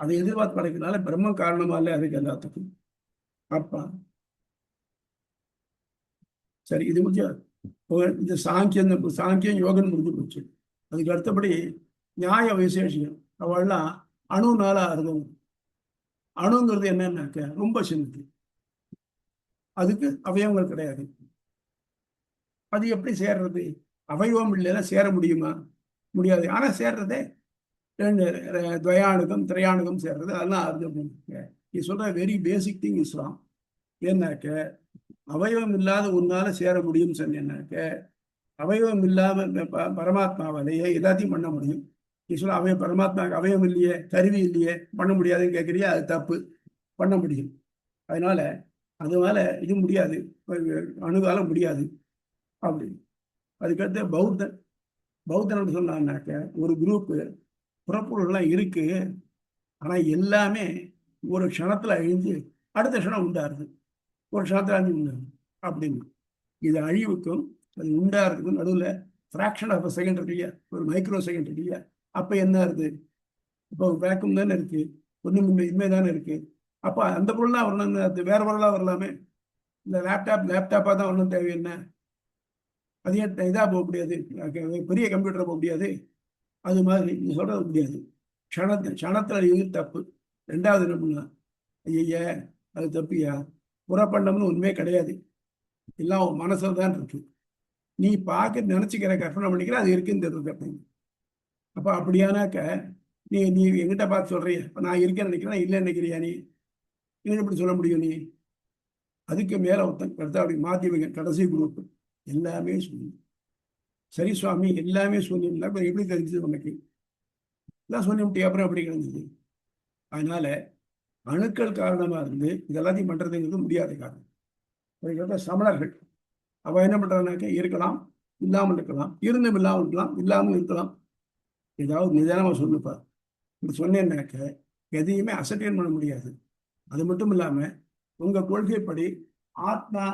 அதை எதிர்பார்த்து படைக்கிறதுனால பிரம்மம் காரணமா இல்லை அதுக்கு எல்லாத்துக்கும். அப்பா சரி, இது முடிஞ்சா இந்த சாங்கியம் யோகன் முடிஞ்சு போச்சு. அதுக்கு அடுத்தபடி நியாய விசேஷம். அவள்லாம் அணுனால அருதம். அணுங்கிறது என்னன்னாக்க ரொம்ப சின்னது, அதுக்கு அவயவங்கள் கிடையாது. அது எப்படி சேர்றது? அவயவம் இல்லைன்னா சேர முடியுமா? முடியாது. ஆனா சேர்றதே துவயானுகம் திரையானுகம் சேர்றது, அதெல்லாம் அர்த்தம். நீ சொல்ற வெரி பேசிக் திங் இஸ்லாம். ஏன்னாக்க அவயவம் இல்லாத ஒன்னால சேர முடியும்னு சொன்னாக்க அவயவம் இல்லாம பரமாத்மாவிலேயே எல்லாத்தையும் பண்ண முடியும். நீ சொல்ல பரமாத்மாவுக்கு அவயவம் இல்லையே, கருவி இல்லையே, பண்ண முடியாதுன்னு கேட்குறியா? அது தப்பு, பண்ண முடியும். அதனால இது முடியாது, அணுகால முடியாது அப்படின்னு. அதுக்கடுத்து பௌத்தன் சொன்னான்னாக்க ஒரு குரூப்பு புறப்பொருள்லாம் இருக்கு, ஆனா எல்லாமே ஒரு க்ஷணத்துல அழிஞ்சு அடுத்த க்ஷணம் உண்டாருது, ஒரு க்ஷணத்துல அழிஞ்சு உண்டாருது அப்படின்னு. இது அழிவுக்கும் அது உண்டாகிறதுக்கும் நடுவில் ஃப்ராக்ஷன் ஆஃப் செகண்ட் இருக்கு இல்லையா, ஒரு மைக்ரோ செகண்ட் இருக்கு இல்லையா? அப்போ என்ன ஆகுது? இப்போ வேக்கம் தானே இருக்கு, ஒன்றும் இன்மை தானே இருக்கு. அப்போ அந்த பொருள்லாம் வரணும், அது வேற பொருளாக வரலாமே. இந்த லேப்டாப்பாக தான் வரணும், தேவை என்ன? அது இதாக போக முடியாது, பெரிய கம்ப்யூட்டரை போக முடியாது. அது மாதிரி நீ சொல்றது முடியாது. க்ஷணத்தில் அழிவு தப்பு. ரெண்டாவது என்ன பண்ணலாம்? ஐயா அது தப்பியா, புறப்பண்டம்னு ஒன்றுமே கிடையாது, எல்லாம் உன் மனசுல தான் இருக்கு. நீ பார்க்க நினைச்சுக்கிற, கற்பனை பண்ணிக்கிற, அது இருக்குன்னு தெரியுது அப்படின்னு. அப்ப அப்படியானாக்க நீ எங்கிட்ட பார்த்து சொல்றிய, இப்ப நான் இருக்கேன்னு நினைக்கிறேன், இல்லைன்னு நினைக்கிறியா? நீ எப்படி சொல்ல முடியும்? நீ அதுக்கு மேல ஒருத்தன் கருத்தா அப்படி மாத்தியவங்க கடைசி குரூப் எல்லாமே சொல்லு. சரி சுவாமி, எல்லாமே சூன்யம்னா அப்புறம் எப்படி தெரிஞ்சது உனக்கு? எல்லாம் சூன்யம் அப்புறம் எப்படி கிடந்தது? அதனால அணுக்கள் காரணமா இருந்து இது எல்லாத்தையும் பண்றதுங்கிறது முடியாத காரணம். அதுக்கப்புறம் சமணர்கள் அவ என்ன பண்றாங்கனாக்க, இருக்கலாம், இல்லாமல் இருக்கலாம், இருந்தும் இல்லாமல் இருக்கலாம், இல்லாமல் இருக்கலாம். ஏதாவது நிதானமா சொல்லுப்பா. இப்படி சொன்னேன்னாக்க எதையுமே அசட்டைன் பண்ண முடியாது. அது மட்டும் இல்லாம உங்க கொள்கைப்படி ஆத்மா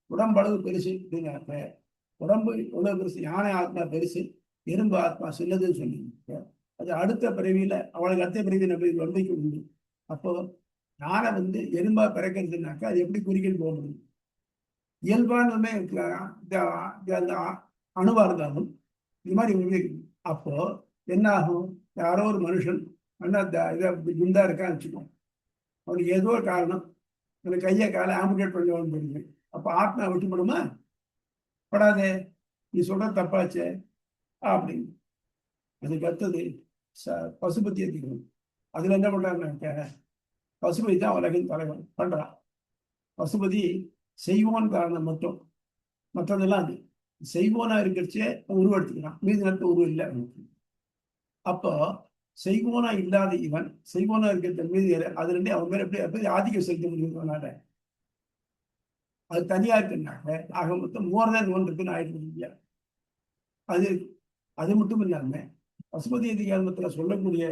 உடம்பளவு பெருசு அப்படின்னாக்க, உடம்பு இவ்வளவு பெருசு, யானை ஆத்மா பெருசு, எறும்பு ஆத்மா சின்னதுன்னு சொன்னீங்க. அது அடுத்த பிறவியில அவளுக்கு அடுத்த பிறவி நம்ம வந்தைக்கு உண்டு. அப்போ யானை எறும்பா பிறக்கிறதுனாக்கா அது எப்படி குறிக்கிட்டு போக முடியும்? இயல்பானதுமே அந்த அணுவா இருந்தாலும் இது மாதிரி அப்போ என்ன ஆகும்? யாரோ ஒரு மனுஷன் குண்டா இருக்கான்னு வச்சுக்கோம். அவனுக்கு ஏதோ ஒரு காரணம், எனக்கு கையை காலை ஆம்புலேட் பண்ணுவான்னு தெரியுது. அப்போ ஆத்மா விட்டுப்படுமா? படாதே, நீ சொல்ற தப்பாச்சே அப்படின்னு. அதுக்கு அடுத்தது பசுபதி அதிகம். அதுல என்ன பண்றாங்க? பசுபதி தான் உலகின் தலைவன் பண்றான். பசுபதி செய்வோன் காரணம் மட்டும், மற்றதெல்லாம் அது செய்வோனா இருக்கிறச்சே உருவெடுத்துக்கிறான். மீதி நேரத்தை உருவம் இல்லை அவனுக்கு. அப்போ செய்வோனா இல்லாத இவன் செய்வோனா இருக்கிற மீதி அது ரெண்டே அவன் மேல எப்படி ஆதிக்கம் செலுத்த முடியும்? அது தனியா இருக்குன்னாக்க ஆக மொத்தம் மோர் தேன் ஒன் இருக்குன்னு ஆயிட்டு முடியாது. அது அது மட்டும் இல்லாம பசுபதி அதிகாரத்துல சொல்லக்கூடிய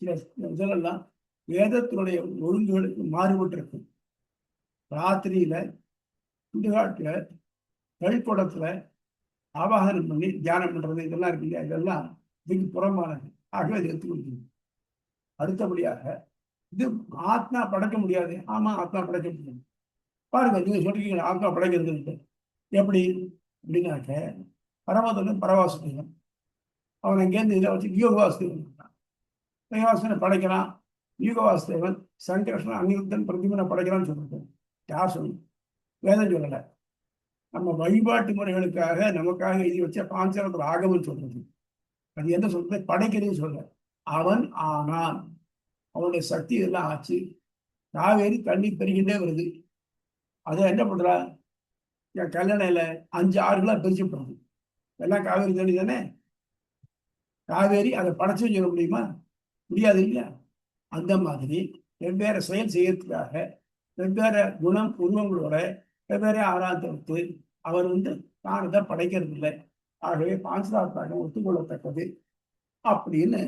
சில இதெல்லாம் வேதத்தினுடைய ஒழுங்குகளுக்கு மாறுபட்டு இருக்கும். ராத்திரியில சுடுகாட்டுல கழிப்படத்துல ஆவாகனம் பண்ணி தியானம் பண்றது இதெல்லாம் இருக்கு இல்லையா, இதெல்லாம் இதுக்கு புறம்பானது. ஆகவே இது எடுத்துக்கொள்கிறது. அடுத்தபடியாக இது ஆத்மா படைக்க முடியாது. ஆமா, ஆத்மா படைக்க முடியாது. பாருங்க, நீங்க சொல்றீங்க ஆத்மா படைக்கிறது எப்படி அப்படின்னாக்க, பரமதன் பரவாசுதேவன் அவன் இங்கேருந்து இதை வச்சு யோகவாசுதேவன் படைக்கிறான். யூகவாசுதேவன் சங்ககிருஷ்ணன் அனிருத்தன் பிரதிமனை படைக்கிறான்னு சொல்றது யார் சொல்லு? வேதம் சொல்லலை. நம்ம வழிபாட்டு முறைகளுக்காக நமக்காக எழுதி வச்ச பாஞ்சரத்தில் ஆகமம் சொல்றது. அது என்ன சொல்றது? படைக்கிறதுன்னு சொல்ற. அவன் ஆனான், அவனுடைய சக்தி இதெல்லாம் ஆச்சு. காவேரி தண்ணி பெருகிட்டே வருது. அதை என்ன பண்றா? என் கல்லணையில 5 ஆறுகளா பிரிச்சு போடுறது. எல்லாம் காவேரி தண்ணி தானே. காவேரி அதை படைச்சு சொல்ல முடியுமா? முடியாது இல்லையா? அந்த மாதிரி வெவ்வேறு செயல் செய்யறதுக்காக வெவ்வேறு குணம் உருவங்களோட வெவ்வேறு ஆராய்ச்சி அவர் தான் இதை படைக்கிறது இல்லை. ஆகவே பாஞ்சராத்மாக ஒத்துக்கொள்ளத்தக்கது அப்படின்னு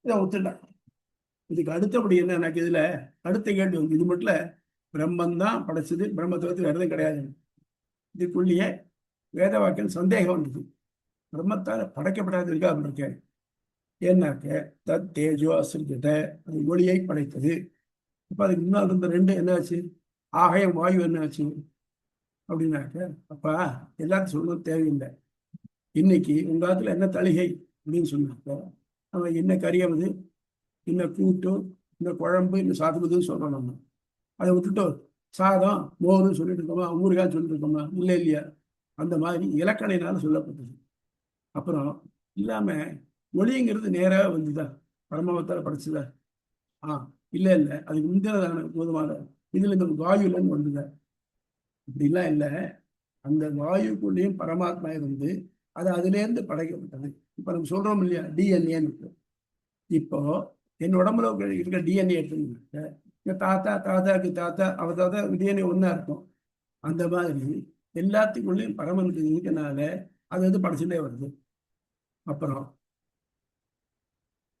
இதை ஒத்துட்டாங்க. இதுக்கு அடுத்தபடி என்ன எனக்கு இதுல அடுத்த கேள்வி இது மட்டும் பிரம்மன் தான் படைச்சது, பிரம்மத்தை வந்து வேற எதுவும் கிடையாது. இதுக்குள்ளேயே வேத வாக்கியம் சந்தேகம் வந்தது. பிரம்மத்தால் படைக்கப்படாது இருக்கா அப்படின்னு இருக்கேன். ஏன்னாக்க தத் தேஜோ அசிருஜத, அது ஒளியை படைத்தது. அப்ப அதுக்கு முன்னால் இருந்த ரெண்டு என்னாச்சு? ஆகாயம் வாயு என்னாச்சு அப்படின்னாக்க, அப்பா எல்லாத்தையும் சொல்லணும் தேவையில்லை. இன்னைக்கு உங்க காலத்துல என்ன தளிகை அப்படின்னு சொன்னாக்க, நம்ம என்ன கறியாவது, என்ன கூட்டு, இந்த குழம்பு, இந்த சாத்துக்குதுன்னு சொல்றோம். நம்ம அதை விட்டுட்டு சாதம் மோர்னு சொல்லிட்டு இருக்கோமா, ஊறுகான்னு சொல்லிட்டு இருக்கோமா? இல்லை இல்லையா? அந்த மாதிரி இலக்கணையினால சொல்லப்பட்டது. அப்புறம் இல்லாம ஒளிங்கிறது நேராக வந்துதான் பரமவத்தால் படைச்சுதா? இல்லை இல்லை, அதுக்கு முந்தினதான போதுமான இதுல இந்த வாயுலன்னு வந்துத. இப்படிலாம் இல்லை. அந்த வாயுக்குள்ளேயும் பரமாத்மா இருந்து அது அதுலேருந்து படைக்கப்பட்டது. இப்ப நம்ம சொல்றோம் இல்லையா, டிஎன்ஏன்னு. இப்போ என் உடம்புல இருக்கிற டிஎன்ஏ எடுத்துங்க, தாத்தா தாத்தாக்கு தாத்தா அவர் தாத்தா டிஎன்ஏ ஒன்னா இருக்கும். அந்த மாதிரி எல்லாத்துக்குள்ளேயும் பரமனுக்கு இருக்கனால அது படைச்சுட்டே வருது. அப்புறம்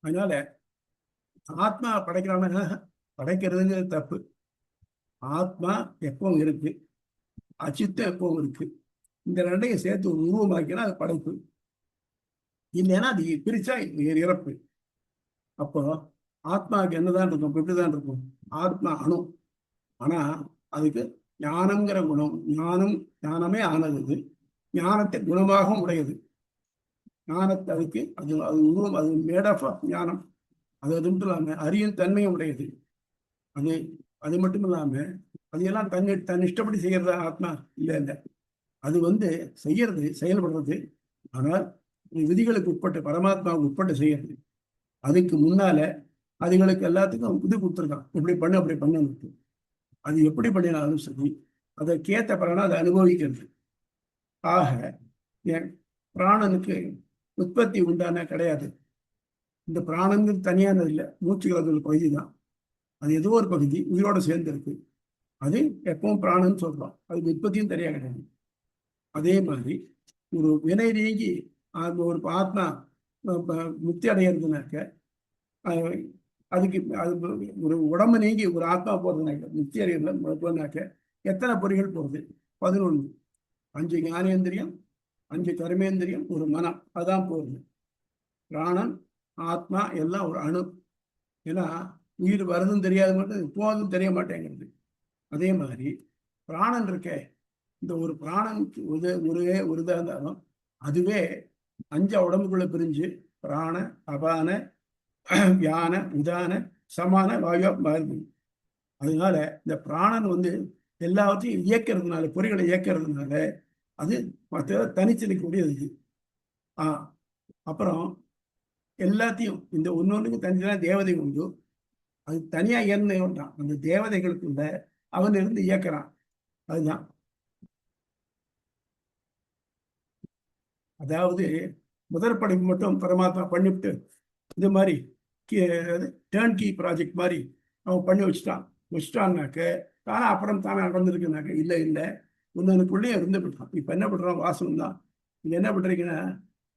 அதனால ஆத்மா படைக்கிறான, படைக்கிறதுங்கிறது தப்பு. ஆத்மா எப்பவும் இருக்கு, அச்சித்தம் எப்பவும் இருக்கு. இந்த ரெண்டையும் சேர்த்து ஒரு உருவமாக்கினா அது படைப்பு. இல்லைன்னா அது பிரிச்சா இறப்பு. அப்போ ஆத்மாவுக்கு என்னதான் இருக்கும்? இப்படிதான் இருக்கும். ஆத்மா அணு. ஆனா அதுக்கு ஞானம்ங்கிற குணம், ஞானமே ஆனது, ஞானத்தை குணமாகவும் உடையது. ஞானத்தை அதுக்கு அது அது உருவம், அது மேட் ஆஃப் ஞானம். அது மட்டும் இல்லாம அறியும் தன்மையும் உடையது. அது அது மட்டும் இல்லாம அதையெல்லாம் தன் இஷ்டப்படி செய்யறதா ஆத்மா? இல்லை இல்லை. அது செய்யறது, செயல்படுறது. ஆனால் விதிகளுக்கு உட்பட்டு, பரமாத்மாவுக்கு உட்பட்டு செய்யறது. அதுக்கு முன்னால அதுகளுக்கு எல்லாத்துக்கும் இது கொடுத்துருக்கான், இப்படி பண்ணு அப்படி பண்ணு. அது எப்படி பண்ணினாலும் சரி, அதை கேட்ட பலனா அதை அனுபவிக்கிறது. ஆக பிராணனுக்கு உற்பத்தி உண்டான கிடையாது. இந்த பிராணங்கிறது தனியானது இல்லை, மூச்சுக்கிறது ஒரு பகுதி தான். அது ஏதோ ஒரு பகுதி உயிரோட சேர்ந்து இருக்கு. அது எப்பவும் பிராணன்னு சொல்றோம். அதுக்கு உற்பத்தியும் தனியாக கிடையாது. அதே மாதிரி ஒரு வினை நீங்கி ஒரு ஆத்மா முக்தி அடைகிறதுனாக்க அதுக்கு அது ஒரு உடம்பு நீங்கி ஒரு ஆத்மா போறதுனாக்க முக்தி அடைகிறதுனாக்க எத்தனை பொறிகள் போறது? 11. 5 ஞானேந்திரியம், 5 கர்மேந்திரியம், ஒரு மனம், அதான் போகுது. பிராணன், ஆத்மா எல்லாம் ஒரு அணு. ஏன்னா உயிர் வருதுன்னு தெரியாது, மட்டும் போதும் தெரிய மாட்டேங்கிறது. அதே மாதிரி பிராணன் இருக்க, இந்த ஒரு பிராணன் ஒரு இதாக இருந்தாலும் அதுவே 5 உடம்புக்குள்ள பிரிஞ்சு பிராண, அபான, வியான, உதான, சமான, வாயு மாறுது. அதனால இந்த பிராணன் எல்லாவற்றையும் இயக்கிறதுனால, பொறிகளை இயக்கிறதுனால அது மற்ற தனிச்சிருக்கக்கூடியது. அப்புறம் எல்லாத்தையும் இந்த ஒன்னொன்றுக்கு தனித்தனியாக தேவதை உண்டு. அது தனியா இயந்தான் அந்த தேவதைகளுக்குள்ள அவன் இருந்து இயக்கிறான். அதுதான். அதாவது முதற் படைப்பு மட்டும் பரமாத்மா பண்ணிவிட்டு இது மாதிரி டேர்ன் கீ ப்ராஜெக்ட் மாதிரி அவன் பண்ணி வச்சுட்டான்னாக்க தானே அப்புறம் தானே நடந்திருக்குனாக்க இல்லை இல்லை, ஒன்றுக்குள்ளேயே இருந்து விட்டுறான். இப்போ என்ன பண்ணுறான்? வாசனம் தான். இது என்ன பண்ணுறீங்கன்னா,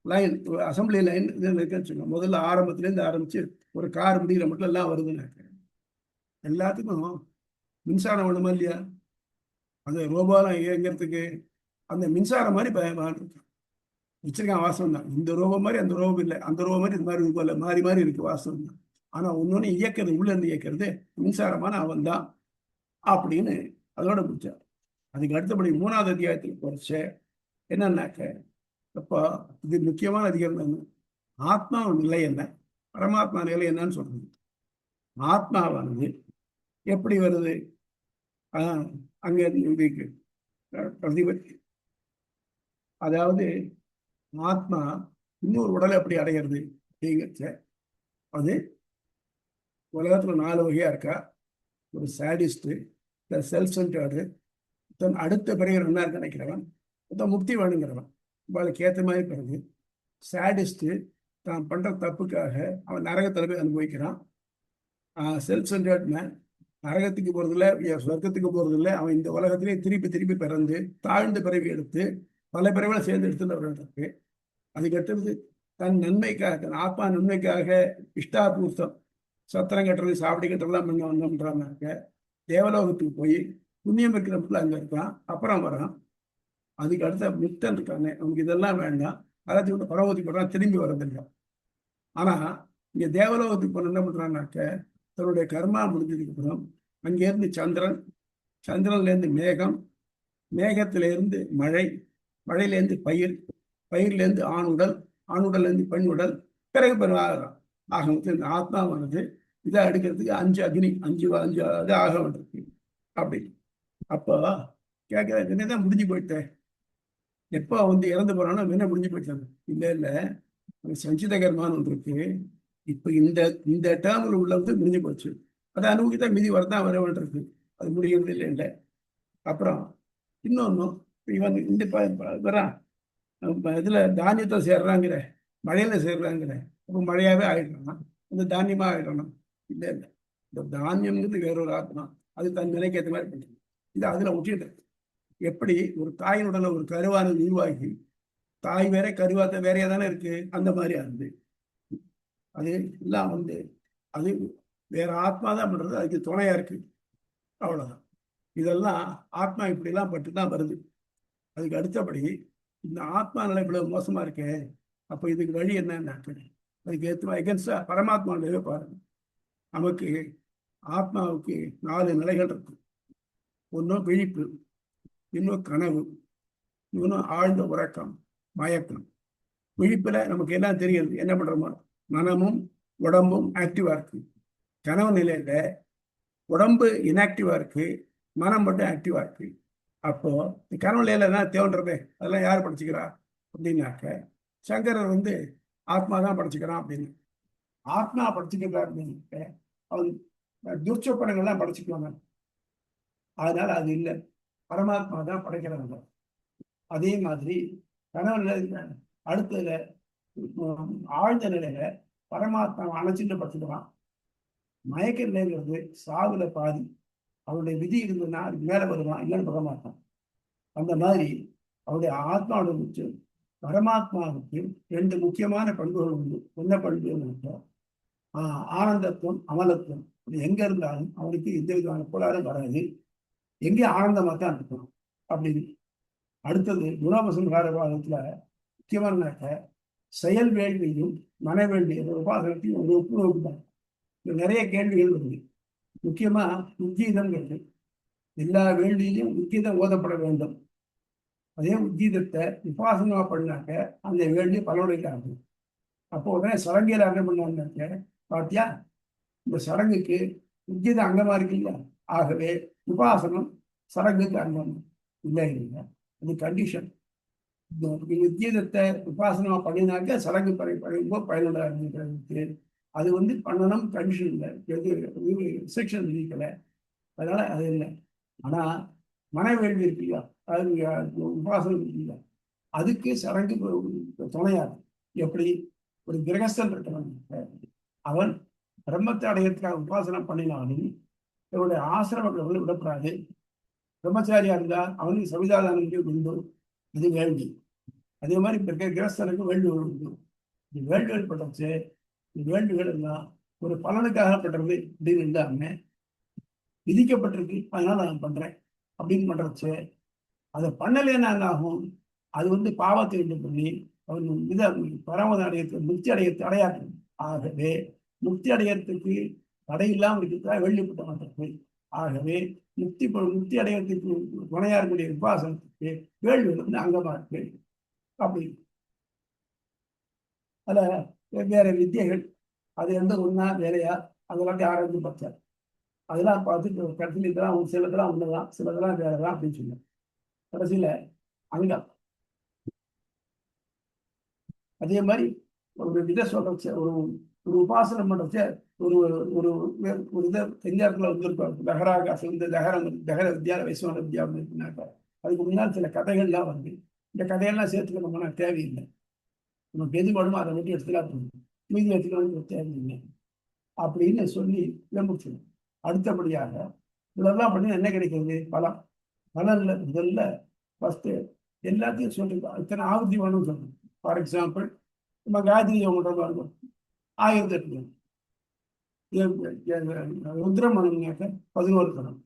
லைன் அசம்பிளி லைன் இது இருக்குன்னு வச்சுக்கோங்க. முதல்ல ஆரம்பத்துலேருந்து ஆரம்பிச்சு ஒரு கார் முடிகிற மட்டும் எல்லாம் வருதுன்னாக்க எல்லாத்துக்கும் மின்சாரம் வேணுமா இல்லையா? அந்த ரோபோலாம் இயங்கிறதுக்கு அந்த மின்சாரம் மாதிரி வச்சிருக்கான். வாசனம் தான். இந்த ரோபம் மாதிரி அந்த ரோபம் இல்லை, அந்த ரோபம் மாதிரி இந்த மாதிரி இல்லை, மாறி மாறி இருக்கு வாசனம் தான். ஆனா ஒன்னொன்னு இயக்கிறது, உள்ள இருந்து இயக்கிறது மின்சாரமான அவன் தான் அப்படின்னு அதோட முடிச்சார். அதுக்கு அடுத்தபடி 3வது அத்தியாயத்தில் குறைச்ச என்னன்னாக்க, அப்போ இது முக்கியமான அதிகாரம். ஆத்மா நிலை என்ன, பரமாத்மா நிலை என்னன்னு சொல்றது. ஆத்மாவானது எப்படி வருது? அங்க பிரதிபத்தி, அதாவது ஆத்மா இன்னொரு உடலை எப்படி அடைகிறது அப்படிங்கிறச்ச, அது உலகத்துல 4 வகையா இருக்கா. ஒரு சாடிஸ்ட், செல்ஃப் சென்டர்டு, அடுத்த பிறகு என்ன நினைக்கிறவன், முக்தி வேணுங்கிறவன், அவளுக்கு ஏற்ற மாதிரி பிறகு சாடிஸ்ட் தான் பண்ற தப்புக்காக அவன் நரகத்தில் போய் அனுபவிக்கிறான். செல்ஃப் சென்டர்ட் மேன் நரகத்துக்கு போறதில்லை, சொர்க்கத்துக்கு போறதில்லை. அவன் இந்த உலகத்திலே திருப்பி திருப்பி பிறந்து தாழ்ந்த பிறவி எடுத்து பல பிறவிகளை சேர்ந்து எடுத்துட்டு வர்றதுக்கு, அதுக்கு அடுத்தது தன் நன்மைக்காக, தன் ஆத்மா நன்மைக்காக இஷ்டாபூர்த்தம் சத்திரம் கட்டுறது, சாப்பிடி கட்டுறதுலாம் பண்ண வந்தோம்ன்றாங்க. தேவலோகத்துக்கு போய் புண்ணியம் இருக்கிற மட்டும் அங்கே இருக்கான். அப்புறம் வரான். அதுக்கு அடுத்த முக்தன் இருக்காங்க, அவனுக்கு இதெல்லாம் வேண்டாம். எல்லாத்தையும் விட்டு பரவத்துக்கு போடுறான், திரும்பி வரதில்லை. ஆனா இங்க தேவலோகத்துக்கு போன என்ன பண்றான்னாக்க, தன்னுடைய கர்மா முடிஞ்சதுக்கு அப்புறம் அங்கேருந்து சந்திரன், சந்திரன்லேருந்து மேகம், மேகத்திலேருந்து மழை, மழையிலேருந்து பயிர், பயிர்லேருந்து ஆணுடல், ஆணுடல்லேருந்து பெண் உடல், பிறகு பெருமாகிறான். ஆக இந்த ஆத்மாவானது இதை அடுக்கிறதுக்கு 5 அக்னி, 5 இது ஆக வேண்டியிருக்கு அப்படி. அப்போ கேட்குற என்னதான் முடிஞ்சு போயிட்டேன், எப்போ இறந்து போறானோ என்ன முடிஞ்சு போயிட்டாங்க? இல்லை இல்லை, சஞ்சித கர்மான்னு ஒன்று இருக்கு. இப்போ இந்த டேர்மில் உள்ள முடிஞ்சு போச்சு. அதை அனுபவித்தான் மீதி வரதான் வர வேண்டியிருக்கு. அது முடிகிறது இல்லை. அப்புறம் இன்னொன்று, இவன் இந்த வரான் இதுல தானியத்தை சேர்றாங்கிற, மழையில சேர்றாங்கிற, அப்போ மழையாவே ஆயிடணும், அந்த தானியமா ஆயிடணும். இல்லை இல்லை, இந்த தானியம்ங்கிறது வேறொரு ஆத்மா, அது தன் நிலைக்கு ஏற்ற மாதிரி பண்ணுறது. இது அதுல விட்டுட்டு, எப்படி ஒரு தாயினுடனே ஒரு கருவானது உருவாகி, தாய் வேற கருவாத்த வேறையா தானே இருக்கு, அந்த மாதிரி ஆகுது. அது எல்லாம் அது வேற ஆத்மா தான் பண்றது, அதுக்கு துணையா இருக்கு, அவ்வளவுதான். இதெல்லாம் ஆத்மா இப்படிலாம் பட்டுதான் வருது. அதுக்கு அடுத்தபடி இந்த ஆத்மா நிலை இவ்வளவு மோசமா இருக்கே, அப்போ இதுக்கு வழி என்னன்னா, அதுக்கு எகென்ஸ்டா பரமாத்மா நிலையை பாருங்க. நமக்கு ஆத்மாவுக்கு 4 நிலைகள் இருக்கு. ஒன்றும் விழிப்பு, இன்னும் கனவு, இன்னும் ஆழ்ந்த உறக்கம், மயக்கம். விழிப்புல நமக்கு எல்லாம் தெரியுது, என்ன பண்றோமோ, மனமும் உடம்பும் ஆக்டிவா இருக்கு. கனவு நிலையில உடம்பு இன்ஆக்டிவா இருக்கு, மனம் மட்டும் ஆக்டிவா இருக்கு. அப்போ கனவு நிலையில தான் தேவைன்றதே, அதெல்லாம் யார் படிச்சுக்கிறா அப்படின்னாக்க, சங்கரர் ஆத்மா தான் படிச்சுக்கிறான் அப்படின்னு. ஆத்மா படிச்சுக்கிறா அப்படின்னு அவன் துர்ச்சொப்பனங்கள்லாம் படிச்சுக்குவாங்க. அதனால அது இல்லை, பரமாத்மா தான் படைக்கிறாங்க. அதே மாதிரி கனவு அடுத்ததுல ஆழ்ந்த நிலையில பரமாத்மா அணைச்சிட்டு படுத்துக்கலாம். மயக்க நிலைங்கிறது சாவுல பாதி. அவருடைய விதி இருந்ததுன்னா அதுக்கு மேல வருவான், இல்லைன்னு பட மாட்டான். அந்த மாதிரி அவருடைய ஆத்மாவோட முக்கியம். பரமாத்மாவுக்கு ரெண்டு முக்கியமான பண்புகள் உண்டு. என்ன பண்பு? ஆனந்தத்துவம், அமலத்துவம். எங்க இருந்தாலும் அவனுக்கு எந்த விதமான கோளாறும் வராது. எங்கே ஆனந்தமா தான் இருக்கணும் அப்படின்னு. அடுத்தது குணோபசம்ஹாரவாதத்துல முக்கியமானாக்க செயல் வேள்வியும் மன வேள்வியும் உபாசனத்தையும் ஒரு ஒப்புநோக்கு தான். நிறைய கேள்விகள் வருது. முக்கியமா உத்கீதம்ங்கிறது. எல்லா வேள்வியிலும் உத்கீதம் ஓதப்பட வேண்டும். அதே உத்கீதத்தை உபாசனமா பண்ணாக்க அந்த வேள்வி பலனுடையாகும். அப்போ உடனே சடங்கியல் என்ன பண்ணாங்க பாத்தியா, இந்த சடங்குக்கு உத்கீதம் அங்கமா இருக்கு இல்லையா? ஆகவே உபாசனம் சடங்குக்கு அங்கம் இல்லை இல்லை, அது கண்டிஷன். உத்கீதத்தை உபாசனமா பண்ணினாக்க சடங்கு பண்ணும்போது பயனுள்ளதா இருந்துக்கிறதுக்கு அது பண்ணணும், கண்டிஷன் இல்லை, ரிஸ்ட்ரிக்ஷன் விதிக்கலை. அதனால அது இல்லை. ஆனா மன வேள்வி இருக்கு இல்லையா, அது உபாசனம் இருக்கு இல்லையா, அதுக்கு சடங்கு துணையாது. எப்படி? ஒரு கிரகஸ்தன் இருக்கிறவன் அவன் பிரம்மத்தை அடையறதுக்காக உபாசனம் பண்ணினாலும் இவருடைய ஆசிரமங்களை விடப்படாது. பிரம்மச்சாரியா இருந்தா அவனுக்கு சவிதாதானம் உண்டு, இது வேள்வி. அதே மாதிரி கிரகஸ்தனுக்கு வேள்விகள் உண்டு. இந்த வேள்விகள் பட்டச்சு, இந்த வேள்விகள் எல்லாம் ஒரு பலனுக்காகப்பட்டது அப்படின்னு இல்லாம விதிக்கப்பட்டிருக்கு, அதனால நான் பண்றேன் அப்படின்னு பண்றச்சு. அதை பண்ணலைன்னா என்ன ஆகும்? அது பாவத்தை உண்டு பண்ணி அவன் பரமத அடையத்துக்கு முக்தி அடையத்து அடையாது. ஆகவே முக்தி அடையறதுக்கு தடை இல்லாமல் இருக்கிறதா வெள்ளிப்பட்ட மாட்டது. ஆகவே முக்தி அடையறதுக்கு துணையா இருக்கக்கூடிய உபாசனத்துக்கு வேள்வி அங்கமா இருக்கு. அப்படி அதுல வெவ்வேறு வித்தியைகள், அது ஒன்னா வேலையா அதெல்லாம் யாரும் பார்த்தார். அதெல்லாம் பார்த்து கடைசியில் இதெல்லாம் சிலதெல்லாம் ஒண்ணுதான், சிலதெல்லாம் வேலைதான் அப்படின்னு சொன்னேன். கடைசியில அங்கம். அதே மாதிரி ஒரு வித சொல்றச்ச, ஒரு உபாசனம் பண்றச்ச ஒரு ஒரு ஒரு இதை எஞ்சாரத்துல வந்திருப்பாரு. தகராகாசம், இந்த தகர வித்யா வைஸ்வன வித்யா இருக்குனாக்கா அதுக்கு முன்னால் சில கதைகள்லாம் வருது. இந்த கதையெல்லாம் சேர்த்துக்கணும்னா தேவையில்லை. நமக்கு எது வேணுமோ அதை மட்டும் எடுத்துக்கலாம் போகணும், மீதி எடுத்துக்கணும் தேவையில்லை அப்படின்னு சொல்லி முடிச்சிடும். அடுத்தபடியாக இதெல்லாம் பண்ணி என்ன கிடைக்கிறது? பலம். பலன்ல முதல்ல ஃபர்ஸ்ட் எல்லாத்தையும் சொல்லிருக்கோம். இத்தனை ஆவர்த்தி வேணும்னு சொல்லணும். ஃபார் எக்ஸாம்பிள் நம்ம காயத்ரி யோகம் இருக்கும் 1008. ருத்ரம் பண்ணணும்னாக்க 11 தரம்.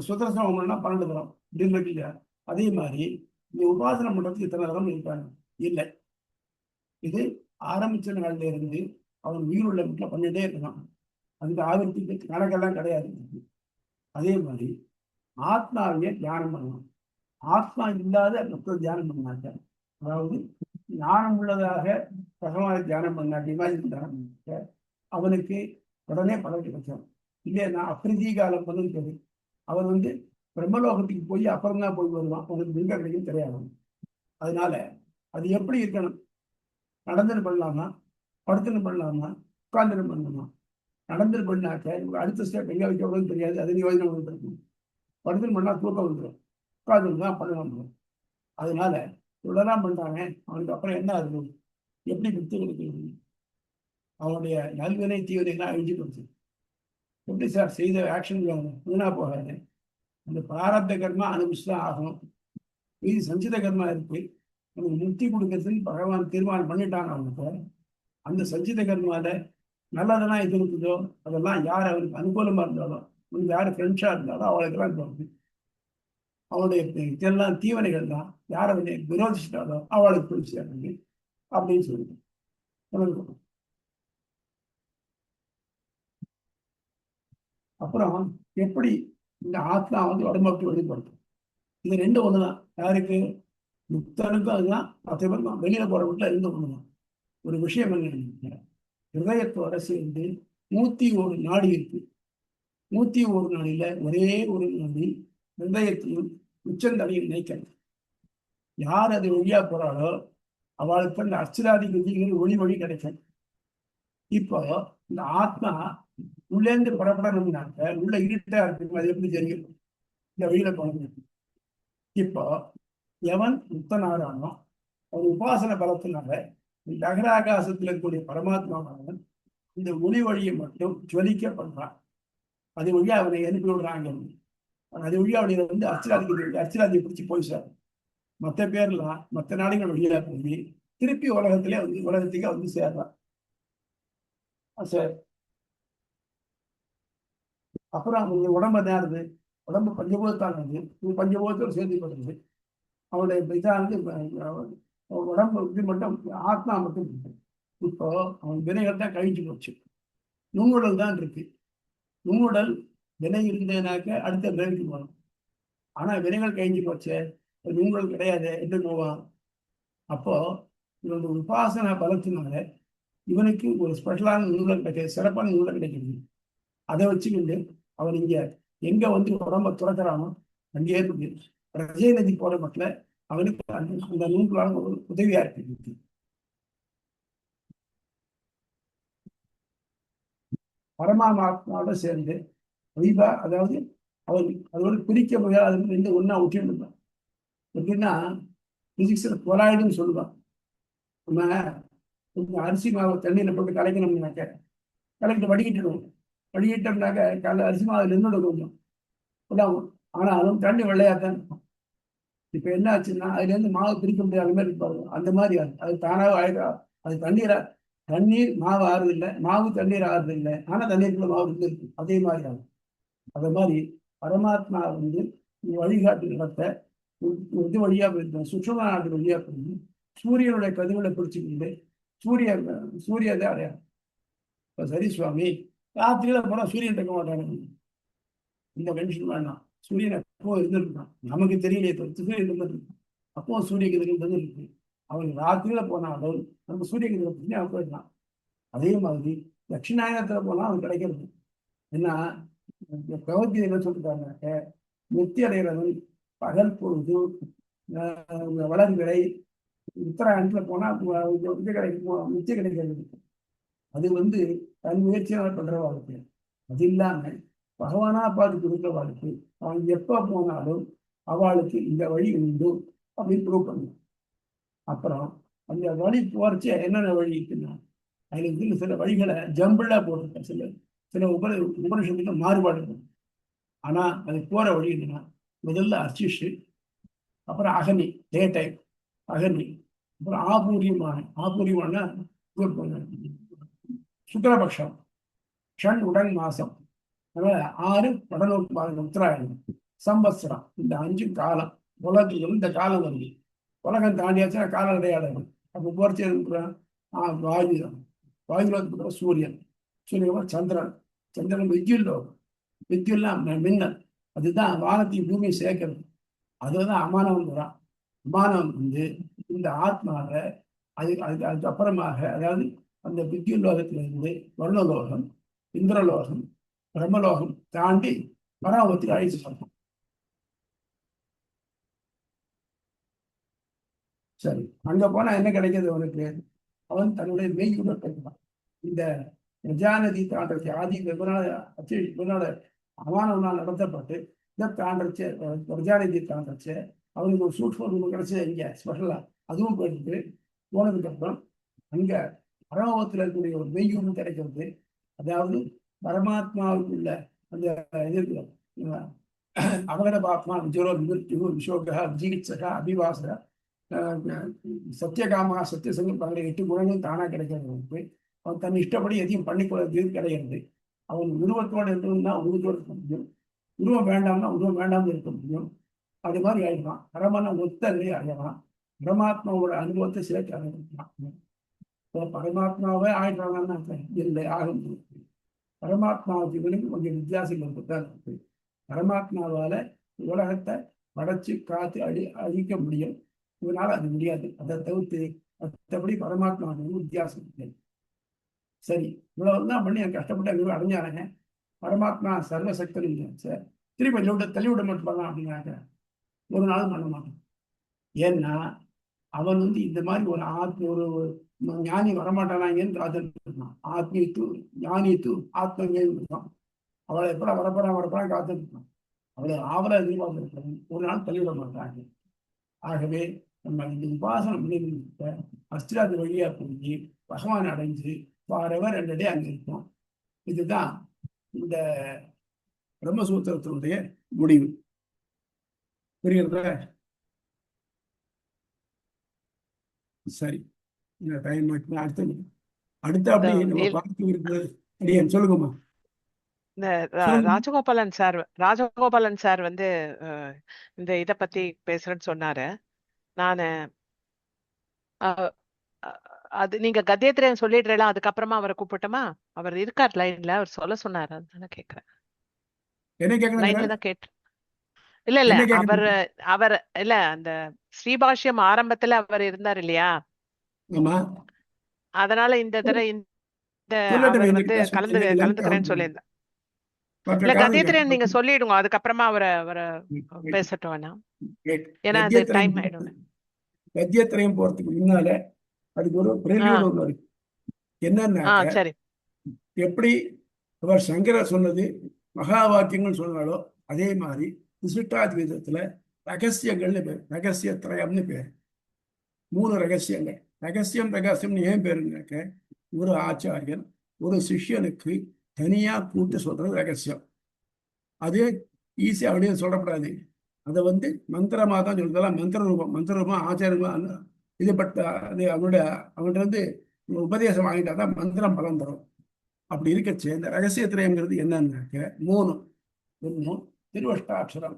சுதர்சனம் பண்ணா 12 தரம் அப்படின்னு இருக்கு இல்லையா? அதே மாதிரி இந்த உபாசனம் பண்றதுக்கு இத்தனை தரம் இருக்காங்க இல்லை. இது ஆரம்பிச்ச நாள்ல இருந்து அவன் உயிருள்ள வீட்டில் பண்ணிட்டே இருக்கான். அதுக்கு ஆவர்த்திக்கு கணக்கெல்லாம் கிடையாது. அதே மாதிரி ஆத்மாவையே தியானம் பண்ணலாம். ஆத்மா இல்லாத மக்கள் தியானம் பண்ண மாட்டாங்க. அதாவது ஞானம் உள்ளதாக பகவானை தியானம் பண்ணாட்டி தியானம் பண்ண அவனுக்கு உடனே பலன் கிடைக்கும். இல்லையா அப்ரிதி காலம் தெரியும். அவன் பிரம்மலோகத்துக்கு போய் அப்புறம் தான் போய் வருவான். அவனுக்கு மிக கிடைக்கும் தெரியாது. அதனால அது எப்படி இருக்கணும்? நடந்துன்னு பண்ணலாமா, படுத்துன்னு பண்ணலாமா, உட்கார்ந்துன்னு பண்ணலாமா? நடந்துன்னு பண்ணாக்க அடுத்த ஸ்டெப் எங்க வைக்க தெரியாது. அது யோஜனை இருக்கணும். படுத்துன்னு பண்ணா தூக்கம் வந்துடும், உட்கார்ந்து தான் பண்ணலாம். அதனால இவ்வளவுதான் பண்றாங்க. அவனுக்கு அப்புறம் என்ன ஆகுது? எப்படி முக்தி கிடைக்கிறது? அவனுடைய நல்வினை தீவினைலாம் அழிஞ்சு கொடுத்து எப்படி சார் செய்த ஆக்ஷன் வீணா போகாது. அந்த பிராரப்த கர்மா அனுபவிச்சுதான் ஆகணும். இது சஞ்சித கர்மா இருக்கு. நமக்கு முக்தி கொடுக்கறதுன்னு பகவான் தீர்மானம் பண்ணிட்டாங்க. அவனுக்கு அந்த சஞ்சித கர்மால நல்லதெல்லாம் எது இருக்குதோ அதெல்லாம் யார் அவனுக்கு அனுகூலமா இருந்தாலும், அவனுக்கு யாரு ஃப்ரெண்ட்ஸா இருந்தாலும் அவளுக்கெல்லாம் தோணுது. அவனுடைய இதெல்லாம் தீவனைகள் தான் யார் அவனை விரோதிச்சிட்டாலோ அவளுக்கு போய் சேருங்க அப்படின்னு சொல்லிட்டு. அப்புறம் எப்படி இந்த ஆத்மா உடம்புக்கு வெளிப்படுத்தும்? இது ரெண்டு ஒண்ணுதான். யாருக்கு? முக்தனுக்கும் அதுதான், மற்ற பேருக்கும் வெளியில போற வீட்டுல இருந்து ஒண்ணுதான். ஒரு விஷயம் என்ன, ஹிருதயத்தோட சேர்ந்து 101 நாடி இருக்கு. 101 நாடியில ஒரே ஒரு நாடி ஹிருதயத்தையும் உச்சந்தலையும் நினைக்கிறது. யார் அது வழியா போறாளோ அவளுக்கு அந்த அர்ச்சராதி விதிகள் ஒளி கிடைக்கும். இப்போ இந்த ஆத்மா உள்ளேந்து புறப்படணும்னாக்க உள்ள இருட்டா இருக்கு. அது எப்படி தெரியும்? இந்த வெளியில போனது. இப்போ எவன் முக்தனாரானோ ஒரு உபாசன பலத்தினால இந்த அகராகாசத்தில் இருக்கக்கூடிய பரமாத்மாவானவன் இந்த ஒளி வழியை மட்டும் ஜொலிக்க பண்றான். அது வழியா அவனை அனுப்பி விடுறாங்க. அது வழியா அவனை வந்து அர்ச்சராதியை பிடிச்சி போய் சார் மற்ற பேர்லாம் மற்ற நாடுகள் வழியா போய் திருப்பி உலகத்துக்கே வந்து சேர்றான். சார் அப்புறம் அவங்க உடம்பு நேருது, உடம்பு பஞ்சபூதத்தானது, பஞ்சபூதத்தோடு சேர்ந்துப்படுறது. அவனுடைய இதானது உடம்பு இது மட்டும் ஆத்மா மட்டும் இருக்கு. இப்போ அவன் வினைகள் தான் கழிஞ்சு போச்சு, நுண்ணுடல் தான் இருக்கு. நுண்ணுடல் வினை இருந்ததுனாக்க அடுத்த வினைக்கு போகணும். ஆனா வினைகள் கழிஞ்சு போச்சு, நுண்ணுடல் கிடையாது என்று போவான். அப்போ இவனுடைய உபாசன பலத்தினால இவனுக்கு ஒரு ஸ்பெஷலான நுண்ணுடல் கிடைக்கிறது, சிறப்பான நுண்ணுடல் கிடைக்கிறது. அதை வச்சுக்கிட்டு அவன் இங்க எங்க வந்து உடம்ப துறக்கிறானோ அங்கே இருக்கு ரஜய நதி போற மட்டும் அவனுக்கு அந்த நூல்களான ஒரு உதவியா இருக்கு. பரமாத்மாவோட சேர்ந்து வைபா, அதாவது அவன் அதோட பிரிக்க முடியாது, ரெண்டு ஒன்னா ஒட்டிருந்தான். எப்படின்னா பிசிக்ஸ்ல கொலாய்டுன்னு சொல்லுவான். நம்ம கொஞ்சம் அரிசி மாவு தண்ணியில போட்டு கலைக்கணும்னாக்க கலக்கிட்டு வடிகிட்டோம்னாக்க காலைல அரிசி மாவு நின்றுட கொஞ்சம் உண்டாகும். ஆனாலும் தண்ணி வெள்ளையாத்தான் இருக்கும். இப்ப என்ன ஆச்சுன்னா அதுல இருந்து மாவு பிரிக்க முடியாத மாதிரி இருப்பாரு. அந்த மாதிரி அது தானாக ஆயிடுறா. அது தண்ணீர் மாவு ஆறுது இல்லை, மாவு தண்ணீர் ஆறுது இல்லை, ஆனா தண்ணீருக்குள்ள மாவு இருக்கு. அதே மாதிரி ஆகும். அதே மாதிரி பரமாத்மா வந்து வழிகாட்டு நடத்த இது வழியா போயிருக்கோம், சுற்றுலா நாட்டு வழியா போய் சூரியனுடைய கதிர்களை பிடிச்சுக்கிட்டு சூரியதை அடையாளம். இப்ப சரி சுவாமி, ராத்திரியில போனா சூரியன் இருக்க மாட்டாங்க, இந்த கண்டிஷன் வேண்டாம். சூரியன் எப்போ இருந்திருக்கான் நமக்கு தெரியலையே, சூரியன் இருந்திருக்கான். அப்போ சூரிய கதிர்கள் இருக்கு. அவன் ராத்திரியில போனாலும் நம்ம சூரிய கதிரை போயிடலாம். அதே மாதிரி தட்சிணாயனத்துல போனா அவன் கிடைக்கிறது. ஏன்னா பகவத்கீதை என்ன சொல்லிட்டாங்க, நெத்தி அடைகிறவன் பகல் பொழுது வளர்களை உத்தராயணத்துல போனா நித்திய கிடைக்கிறது. அது வந்து தன் முயற்சியால் பண்ற வாழ்க்கை. அது இல்லாம பகவானா பார்த்து கொடுக்குற வாழ்க்கை. அவன் எப்ப போனாலும் அவளுக்கு இந்த வழி உண்டு அப்படின்னு ப்ரூவ் பண்ணும். அப்புறம் அந்த வழி போறச்ச என்னென்ன வழி இருக்குன்னா அதுல இருந்து சில வழிகளை ஜம்பிளா போட்டிருக்கேன். சில உபனிஷத்துக்கு மாறுபாடு இருக்கும். ஆனா அது போற வழி என்னன்னா முதல்ல அர்ச்சிஷு, அப்புறம் அகனி டே டைம் அகனி, அப்புறம் ஆபூரியமான சுக்கரபக்ஷம், ஷண் உடன் மாசம், 6 வடநோக்கு மாதம் உத்தராயணம், சம்பத்சரம். இந்த 5 காலம் உலகத்துக்கு இந்த காலம் வருது. உலகம் தாண்டியாச்சுன்னா காலம் கிடையாது. அப்போ போர்ச்சி வாயு தான். வாயுலோகத்துக்கு சூரியன், சந்திரன் வித்யுல்லாம் மின்னல். அதுதான் வானத்தையும் பூமியை சேர்க்கிறது. அதுதான் அமானவன் வரான். அமானம் வந்து இந்த ஆத்மாவை அதுக்கு அப்புறமாக, அதாவது அந்த வித்யுலோகத்திலிருந்து வருணலோகம், இந்திரலோகம், பிரம்மலோகம் தாண்டி பராமத்துக்கு அழைத்து சொல்றோம். சரி, அங்க போனா என்ன கிடைக்கிறது அவனுக்கு? அவன் தன்னுடைய மெய்யுடன் கிடைக்கிறான். இந்த பிரஜாநதி தாண்டச்சு ஆதி வெகுநாள் அமானவனால் நடத்தப்பட்டு இதை தாண்டச்சு பிரஜாநதி தாண்டச்சு அவனுக்கு ஒரு சூட்சம் கிடைச்ச இங்க ஸ்பெஷலா அதுவும் போயிட்டு போனதுக்கு அப்புறம் அங்க பரமத்தில் இருக்கக்கூடிய ஒரு மெய்யுடன் கிடைக்கிறது. அதாவது பரமாத்மாவுக்குள்ள அந்த இது அவகட பாத்மா விஜயோ விமுர்த்தி விஷோகா ஜீவிச்சகா அபிவாசகா சத்தியகாமா சத்தியசங்கல்பங்களை 8 குணங்களும் தானா கிடைக்கிறது. அவன் தன் இஷ்டப்படி எதையும் பண்ணிக்கொள்வது கிடையாது. அவன் உருவத்தோடு இருந்ததுன்னா உருவத்தோடு இருக்க முடியும், உருவம் வேண்டாம்னா உருவம் வேண்டாம்னு இருக்க முடியும். அது மாதிரி ஆயிடுவான். பரமான ஒத்த நிலையை அடையலாம். பரமாத்மாவோட அனுபவத்தை சேர்த்து அடையலாம். பரமாத்மாவே ஆயிடுறாங்கன்னா இல்லை, ஆக முடியும். பரமாத்மாவுக்கு இவனுக்கு கொஞ்சம் வித்தியாசம் இருக்குதான் இருக்கு. பரமாத்மாவால உலகத்தை படைச்சு காத்து அழிக்க முடியும், இவனால அது முடியாது. அதை தவிர்த்து மற்றபடி பரமாத்மாவுக்கு வித்தியாசம் இல்லை. சரி, இவ்வளவுதான் பண்ணி எனக்கு கஷ்டப்பட்டு அடைஞ்சாருங்க. பரமாத்மா சர்வசக்தன் சார், திருப்பி தள்ளிவிட மட்டும் பண்ணலாம் அப்படின்னாக்க ஒரு நாள் பண்ண மாட்டான். ஏன்னா அவன் வந்து இந்த மாதிரி ஒரு ஞானி வரமாட்டானாங்கன்னு காத்துட்டு இருக்கான். ஞானித்து ஆத்மஞானி இருக்கான். அவளை எப்படா வரப்போறான் காத்துட்டு இருக்கான். அவளை ஆவலா எதிர்பார்த்துருக்கான். ஒரு நாள் தள்ளிவிட மாட்டாங்க. ஆகவே நம்ம இந்த உபாசனம் பண்ணி அஸ்திராதி வழியா போய் பகவான் அடைஞ்சு ஃபாரெவர் ரெண்டடே அங்கே இருக்கும். இதுதான் இந்த பிரம்மசூத்திரத்தினுடைய முடிவு. புரியுறதா? சரி, இந்த டைம் அடுத்த அடுத்த அப்படி நம்ம பார்த்து இருக்கிறது. அடியேன் சொல்லுங்கம்மா. இந்த சொல்லுங்க. ராஜகோபாலன் சார் வந்து இந்த இத பத்தி பேசுறேன்னு சொன்னாரு. நானு அது நீங்க கத்தியத்திரயம் சொல்லிடுறேன், அதுக்கப்புறமா அவரை கூப்பிட்டோமா? அவர் இருக்கார் லைன்ல, அவர் சொல்ல சொன்னாரு, அதனால கேக்குறேன். என்ன கேட்கணும்? லைன்ல தான் கேட்டு இல்ல இல்ல என்ன கேட்கணும்? அவர் இல்ல அந்த ஸ்ரீபாஷ்யம் ஆரம்பத்துல அவர் இருந்தார் இல்லையா, ஆமா, அதனால இந்த தடவை இந்த சொல்லட்டும். அவர் வந்து எனக்கு கலந்துக்கிறேன்னு சொல்லியிருந்தார். மற்ற இல்ல காரணம் கத்தியத்திரயம் நீங்க சொல்லிடுங்க, அதுக்கப்புறமா அவரை பேசட்டும் வேணாம், ஏன்னா அது டைம் ஆயிடும். கத்தியத்திரயம் போறதுக்கு முன்னால அதுக்கு ஒரு பிரல்யூட் ஒன்று இருக்கு. என்னன்னாக்க, சரி. எப்படி அவர் சங்கரர் சொன்னது மகா வாக்கியங்கள் சொன்னாலோ அதே மாதிரி விசிஷ்டாத்வைதத்துல ரகசியங்கள்னு பேர், ரகசிய திரயம்னு பேர். 3 ரகசியங்கள். ரகசியம்னு ஏன் பேருனாக்க, ஒரு ஆச்சாரியன் ஒரு சிஷ்யனுக்கு தனியா கூட்டு சொல்றது ரகசியம். அது ஈஸியா அப்படியே சொல்லப்படாது. அதை வந்து மந்திரமா தான் சொல்றதெல்லாம் மந்திர ரூபம் ஆச்சாரம் இதுபட்ட அது அவன்கிட்ட வந்து உபதேசம் வாங்கிட்டாதான் மந்திரம் பலம் தரும். அப்படி இருக்கச்சு இந்த ரகசிய திரயங்கிறது என்னன்னாக்க 3. 1 திருவஷ்டாட்சரம்,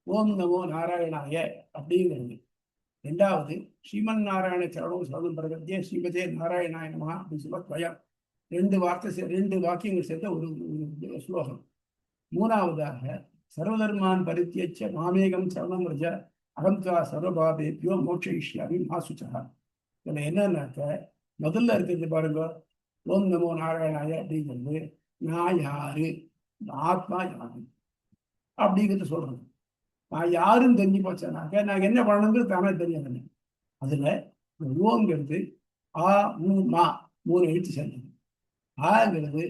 ஓம் நமோ நாராயணாய அப்படிங்கிறது. 2வது ஸ்ரீமன் நாராயண சரணம் சரணம் பிரகத்தியே ஸ்ரீமதே நாராயணாய நமஹ அப்படின்னு சொல்ல துவயம். 2 வாக்கியங்கள் சேர்த்த ஒரு ஸ்லோகம். 3வதாக சர்வதர்மான் பரித்தியச்ச மாமேகம் சரணம் ரஜ அகம்தா சர்வபாபேபியோ மோட்சயிஷ்யாமி மா சுச்சா. இதுல என்னன்னாக்க, முதல்ல இருக்கிறது பாருங்க, ஓம் நமோ நாராயணாய அப்படிங்கிறது நான் யாரு, ஆத்மா யாரு அப்படிங்கிறது சொல்றது. நான் யாருன்னு தெரிஞ்சு போச்சானாக்க நான் என்ன பண்ணணுங்கிறது தானே தெரியாது. அதுல ஓங்கிறது ஆ ஊ மா 3 எழுத்து சேர்ந்தது. ஆங்கிறது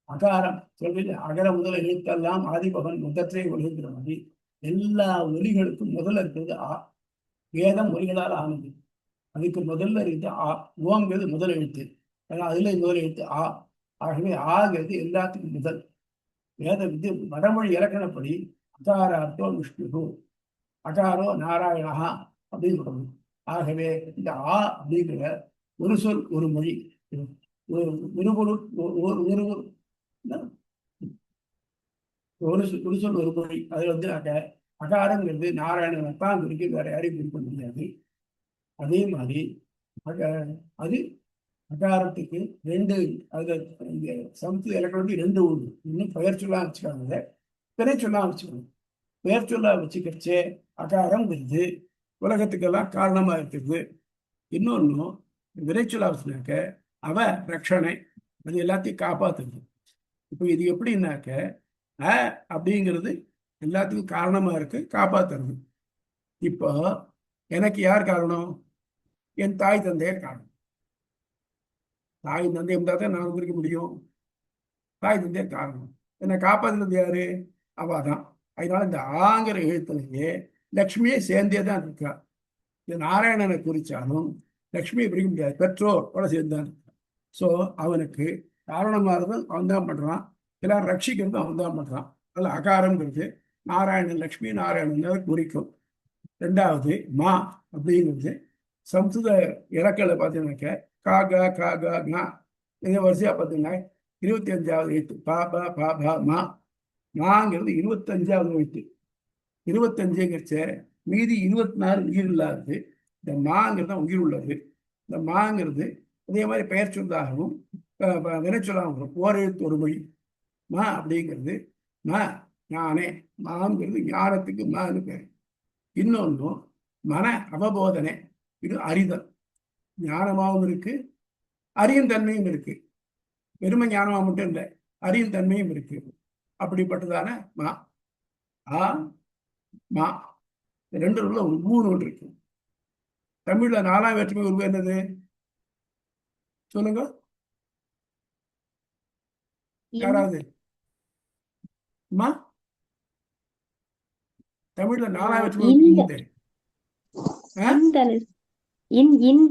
அகாரம் சொல்றது, அகர முதல எழுத்தெல்லாம் ஆதிபகன் முதற்றே ஒழுகிற மாதிரி எல்லா ஒலிகளுக்கும் முதல்ல இருக்கிறது ஆ. வேதம் ஒலிகளால் ஆனது, அதுக்கு முதல்ல இருக்குது ஆ. ஓங்கிறது முதல் எழுத்து, அதுல முதல் எழுத்து ஆ. ஆகவே ஆகிறது எல்லாத்துக்கும் முதல். வேத வித்து வடமொழி இலக்கணப்படி அகாரார்த்தோ விஷ்ணு, அகாரோ நாராயணா அப்படின்னு சொல்றது. ஆகவே இந்த ஆ அப்படிங்கிற ஒரு சொல் ஒரு மொழி, ஒரு சொல் ஒரு மொழி. அது வந்து அகாரங்கிறது நாராயணனை தான் குறிக்க, வேற யாரையும் குறிக்க முடியாது. அதே மாதிரி அது அகாரத்துக்கு 2, அது சமத்து இலக்கணத்துக்கு 2 உண்டு. இன்னும் பெயர் சொல்லா வச்சுக்காங்க, திரை சொல்லா வச்சுக்கணும். பெயர் சொல்லா வச்சுக்கிறச்சே அகாரங்கிறது உலகத்துக்கெல்லாம் காரணமா இருக்குது. இன்னொன்னு விரைச்சொல்லா வச்சுனாக்க அவ ரட்சணை, அது எல்லாத்தையும் காப்பாத்துது. இப்போ இது எப்படின்னாக்க, அப்படிங்கிறது எல்லாத்துக்கும் காரணமா இருக்கு, காப்பாத்துறது. இப்போ எனக்கு யார் காரணம்? என் தாய் தந்தையர் காரணம். தாய் தந்தை இருந்தால் தான் நான் குறிக்க முடியும். தாய் தந்தையர் காரணம். என்னை காப்பாத்துறது யாரு? அவாதான். அதனால இந்த ஆங்கிற எழுத்துலயே லக்ஷ்மியை சேர்ந்தே தான் இருக்கா. இந்த நாராயணனை குறிச்சாலும் லக்ஷ்மியை பிரிக்க முடியாது, பெற்றோரோட சேர்ந்தான். ஸோ அவனுக்கு காரணமானது அவன் தான் பண்றான், எல்லாரும் ரட்சிக்கிறது அவன் தான் பண்றான். அதில் அகாரங்கிறது நாராயணன், லக்ஷ்மி நாராயணன் குறிக்கும். 2வது மா அப்படிங்கிறது சம்ஸ்கிருத இலக்கில பார்த்தீங்கன்னாக்க காக காக மா, இந்த வரிசையா பார்த்தீங்கன்னா 25வது எழுத்து பா பா பா பா மா. மாங்கிறது 25வது எழுத்து. 25ங்கிறச்ச மீதி 24 உயிர் இல்லாதது. இந்த மாங்கிறது தான் உயிர் உள்ளது. இந்த மாங்கிறது அதே மாதிரி பெயர் சொல்லாகவும் வினைச்சொல்லாகவும் ஓர் எழுத்து ஒரு மொழி. மா அப்படிங்கிறது ம ஞானே, மாங்கிறது ஞானத்துக்கு மான்னு பேர். இன்னொன்னு மன அவபோதனை, இது அறிதல். ஞானமாகவும் இருக்கு, அறியும் தன்மையும் இருக்கு. பெருமை ஞானமா மட்டும் இல்லை, அறியும் தன்மையும் இருக்கு. அப்படிப்பட்டதான மா. ஆ மா 2 உள்ள ஒரு 3 ஒன்று இருக்கு. தமிழ்ல 4ஆம் வேற்றுமை உருவம் என்னது சொல்லுங்க யாராவது? அம்மா, தமிழ்ல 4ஆம் வேற்றுமை உருவம் இன் இன்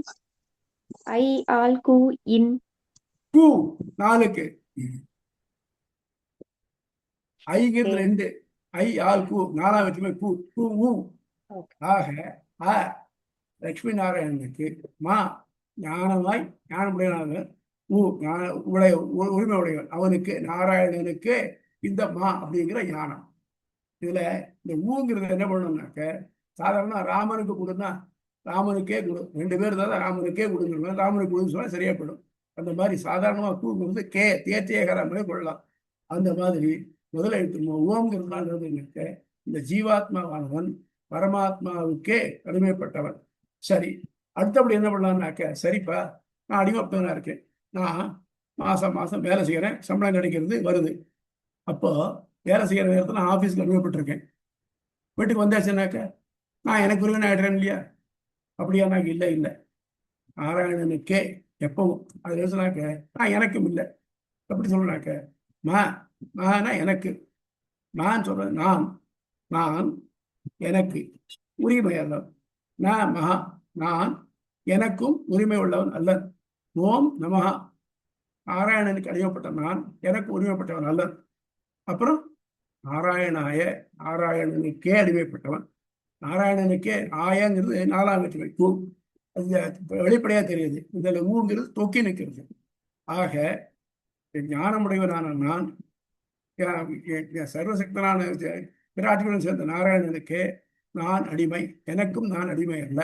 ஐ ஆல் கு இன் கூ 4க்கு ஐங்கிறது ஓகே 2 ஐ ஆல் கூ 4ஆம் வச்சுமே கூ கூ ஊ. ஓகே ஆக அ லட்சுமி நாராயணனுக்கு மா ஞானமாய் ஞானமுடையவனாக உரிமை உடையவன் அவனுக்கு நாராயணனுக்கு இந்த மா அப்படிங்கிற ஞானம். இதுல இந்த ஊங்கிறது என்ன பண்ணணும்னாக்க சாதாரண ராமனுக்கு கொடுன்னா ராமனுக்கே கொடு 2 பேர் தான் ராமனுக்கே கொடுக்கணும் ராமனுக்கு கொடுன்னு சொன்னா சரியா போயிடும். அந்த மாதிரி சாதாரணமா கூங்கிறது கே தேர்த்தியகரமே கொள்ளலாம். அந்த மாதிரி முதல்ல எடுத்து ஓம்ங்கிறதுனால இந்த ஜீவாத்மாவானவன் பரமாத்மாவுக்கே அடிமைப்பட்டவன். சரி, அடுத்தபடி என்ன பண்ணலாம்னாக்க சரிப்பா நான் அடிமைப்பட்டவனா இருக்கேன், நான் மாசம் மாசம் வேலை செய்யறேன், சம்பளம் கிடைக்கிறது வருது. அப்போ வேலை செய்யற நேரத்தில் நான் ஆஃபீஸில் அனுபவப்பட்டிருக்கேன். வீட்டுக்கு வந்தாச்சுன்னாக்க நான் எனக்கு உரிமை ஆயிடுறேன் இல்லையா? அப்படியானாக்க இல்லை இல்லை, நாராயணனுக்கே எப்பவும் அது சொன்னாக்க நான் எனக்கும் இல்லை. எப்படி சொல்லனாக்க மா மானா எனக்கு, நான் சொல்றேன் நான் நான் எனக்கு உரிமை அல்லவன், நான் மகா நான் எனக்கும் உரிமை உள்ளவன் அல்லன். ஓம் நமஹா நாராயணனுக்கு அடிமைப்பட்ட நான் எனக்கு உரிமைப்பட்டவன் அல்லன். அப்புறம் நாராயணாய நாராயணனுக்கே அடிமைப்பட்டவன். நாராயணனுக்கே ஆயங்கிறது 4ஆம் வேற்றுமை கூ, அது வெளிப்படையா தெரியுது. இதுல ஊங்கிறது தொக்கி நிற்கிறது. ஆக ஞானமுடையவனான நான் சர்வசக்தனான பிராட்டியுடன் சேர்ந்த நாராயணனுக்கு நான் அடிமை, எனக்கும் நான் அடிமை அல்ல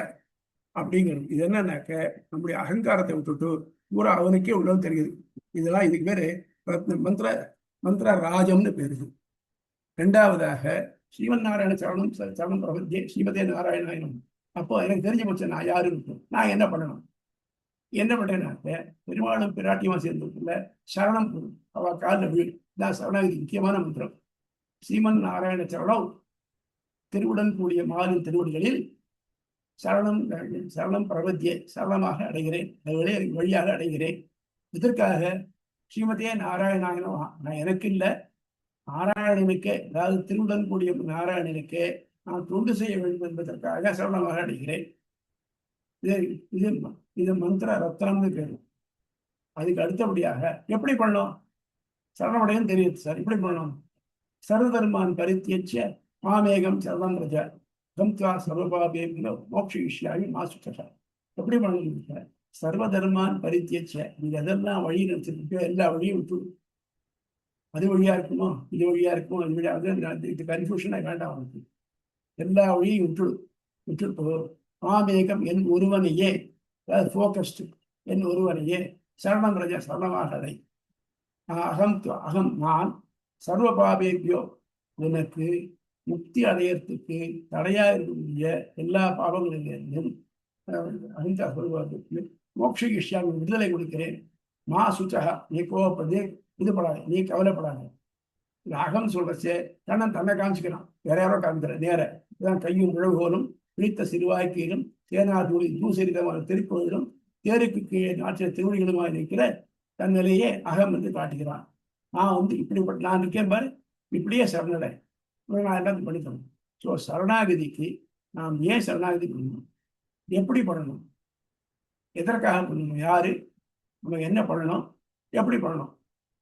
அப்படிங்கிறது. இது என்னன்னாக்க நம்முடைய அகங்காரத்தை விட்டுட்டு பூரா அவனுக்கே உள்ளது தெரியுது. இதெல்லாம் இதுக்கு பேரு மந்திர ராஜம்னு பேருது. 2ஆவதாக ஸ்ரீமன் நாராயண சரணம் சரணம் பிரபத்தியே ஸ்ரீமதே நாராயணாயனம். அப்போ எனக்கு தெரிஞ்சு போச்சு நான் யாருன்னு. நான் என்ன பண்ணணும், என்ன பண்றேன்னாக்க பெருமாளும் பிராட்டியமா சேர்ந்துல சரணம் அவ காலில் வீடு தான் சரணாகதி முக்கியமான மந்திரம். ஸ்ரீமன் நாராயண சரணம் திருவுடன் கூடிய மாலின் திருவடிகளில் சரணம் சரணம் பிரபத்தியை சரணமாக அடைகிறேன், வழியாக அடைகிறேன். இதற்காக ஸ்ரீமதியே நாராயணாயனம் நான் எனக்கு இல்லை, நாராயணனுக்கே, அதாவது திருவுடன் கூடிய நாராயணனுக்கே நான் தொண்டு செய்ய வேண்டும் என்பதற்காக சரணமாக அடைகிறேன். இது மந்திர ரத்னம்னு பேரு. அதுக்கு அடுத்தபடியாக எப்படி பண்ணணும், சரணமடையும் தெரியுது சார், இப்படி பண்ணணும். சர்வதர்மான் பரித்தியச்ச மாமேகம் சரணம் ரஜ கம்த்வா சர்வபாபேபிலோ மோக்ஷயிஷ்யாமி மா சுச்சா. எப்படி பண்ணணும், சர்வதர்மான் பரித்தியச்ச, நீங்க எதெல்லாம் வழி நினைச்சிருக்கோ எல்லா வழியும் விட்டு, அது வழியா இருக்குமோ இது வழியா இருக்குமோ அது வழியா, இது கன்ஃபியூஷனே வேண்டாம் அவனுக்கு. எல்லா வழியும் விட்டுட்டு மாமேகம் என் ஒருவனையே, அதாவது ஃபோக்கஸ்டு என் ஒருவனையே சரணம் ரஜ சரணமாக அடை. அகம் நான் சர்வபாபேபியோ உனக்கு முக்தி அடையறதுக்கு தடையா இருக்கக்கூடிய எல்லா பாவங்களிலிருந்தும் அகிம்சா சொல்வதற்கு மோக்ஷயிஷ்யாமி விடுதலை கொடுக்கிறேன். மா சுச்சகா, நீ கோவப்படு, இதுபடாது, நீ கவலைப்படாது. இந்த அகம் சொல்றச்சே கண்ணன் தன்னை காமிச்சுக்கிறான், வேற யாரோ காமிக்கிற நேர இதான் கையும் விழவுகோலும் பிடித்த சிறுவாய்க்கீரும் தேனாதூரி தூசரிதமான திருப்பொழுதும் தேருக்கு கீழே நாட்டிய திருவடிகளுமாய் இருக்கிற தன்னிலேயே அகம் என்று காட்டுகிறான். நான் இப்படிப்பட்ட நான் இருக்கேன் பாரு, இப்படியே சரணடை, நான் எல்லாத்தையும் படிக்கணும். ஸோ சரணாகதிக்கு நாம் ஏன் சரணாகதி பண்ணணும், எப்படி பண்ணணும், எதற்காக பண்ணணும், யாரு நம்ம என்ன பண்ணணும், எப்படி பண்ணணும்,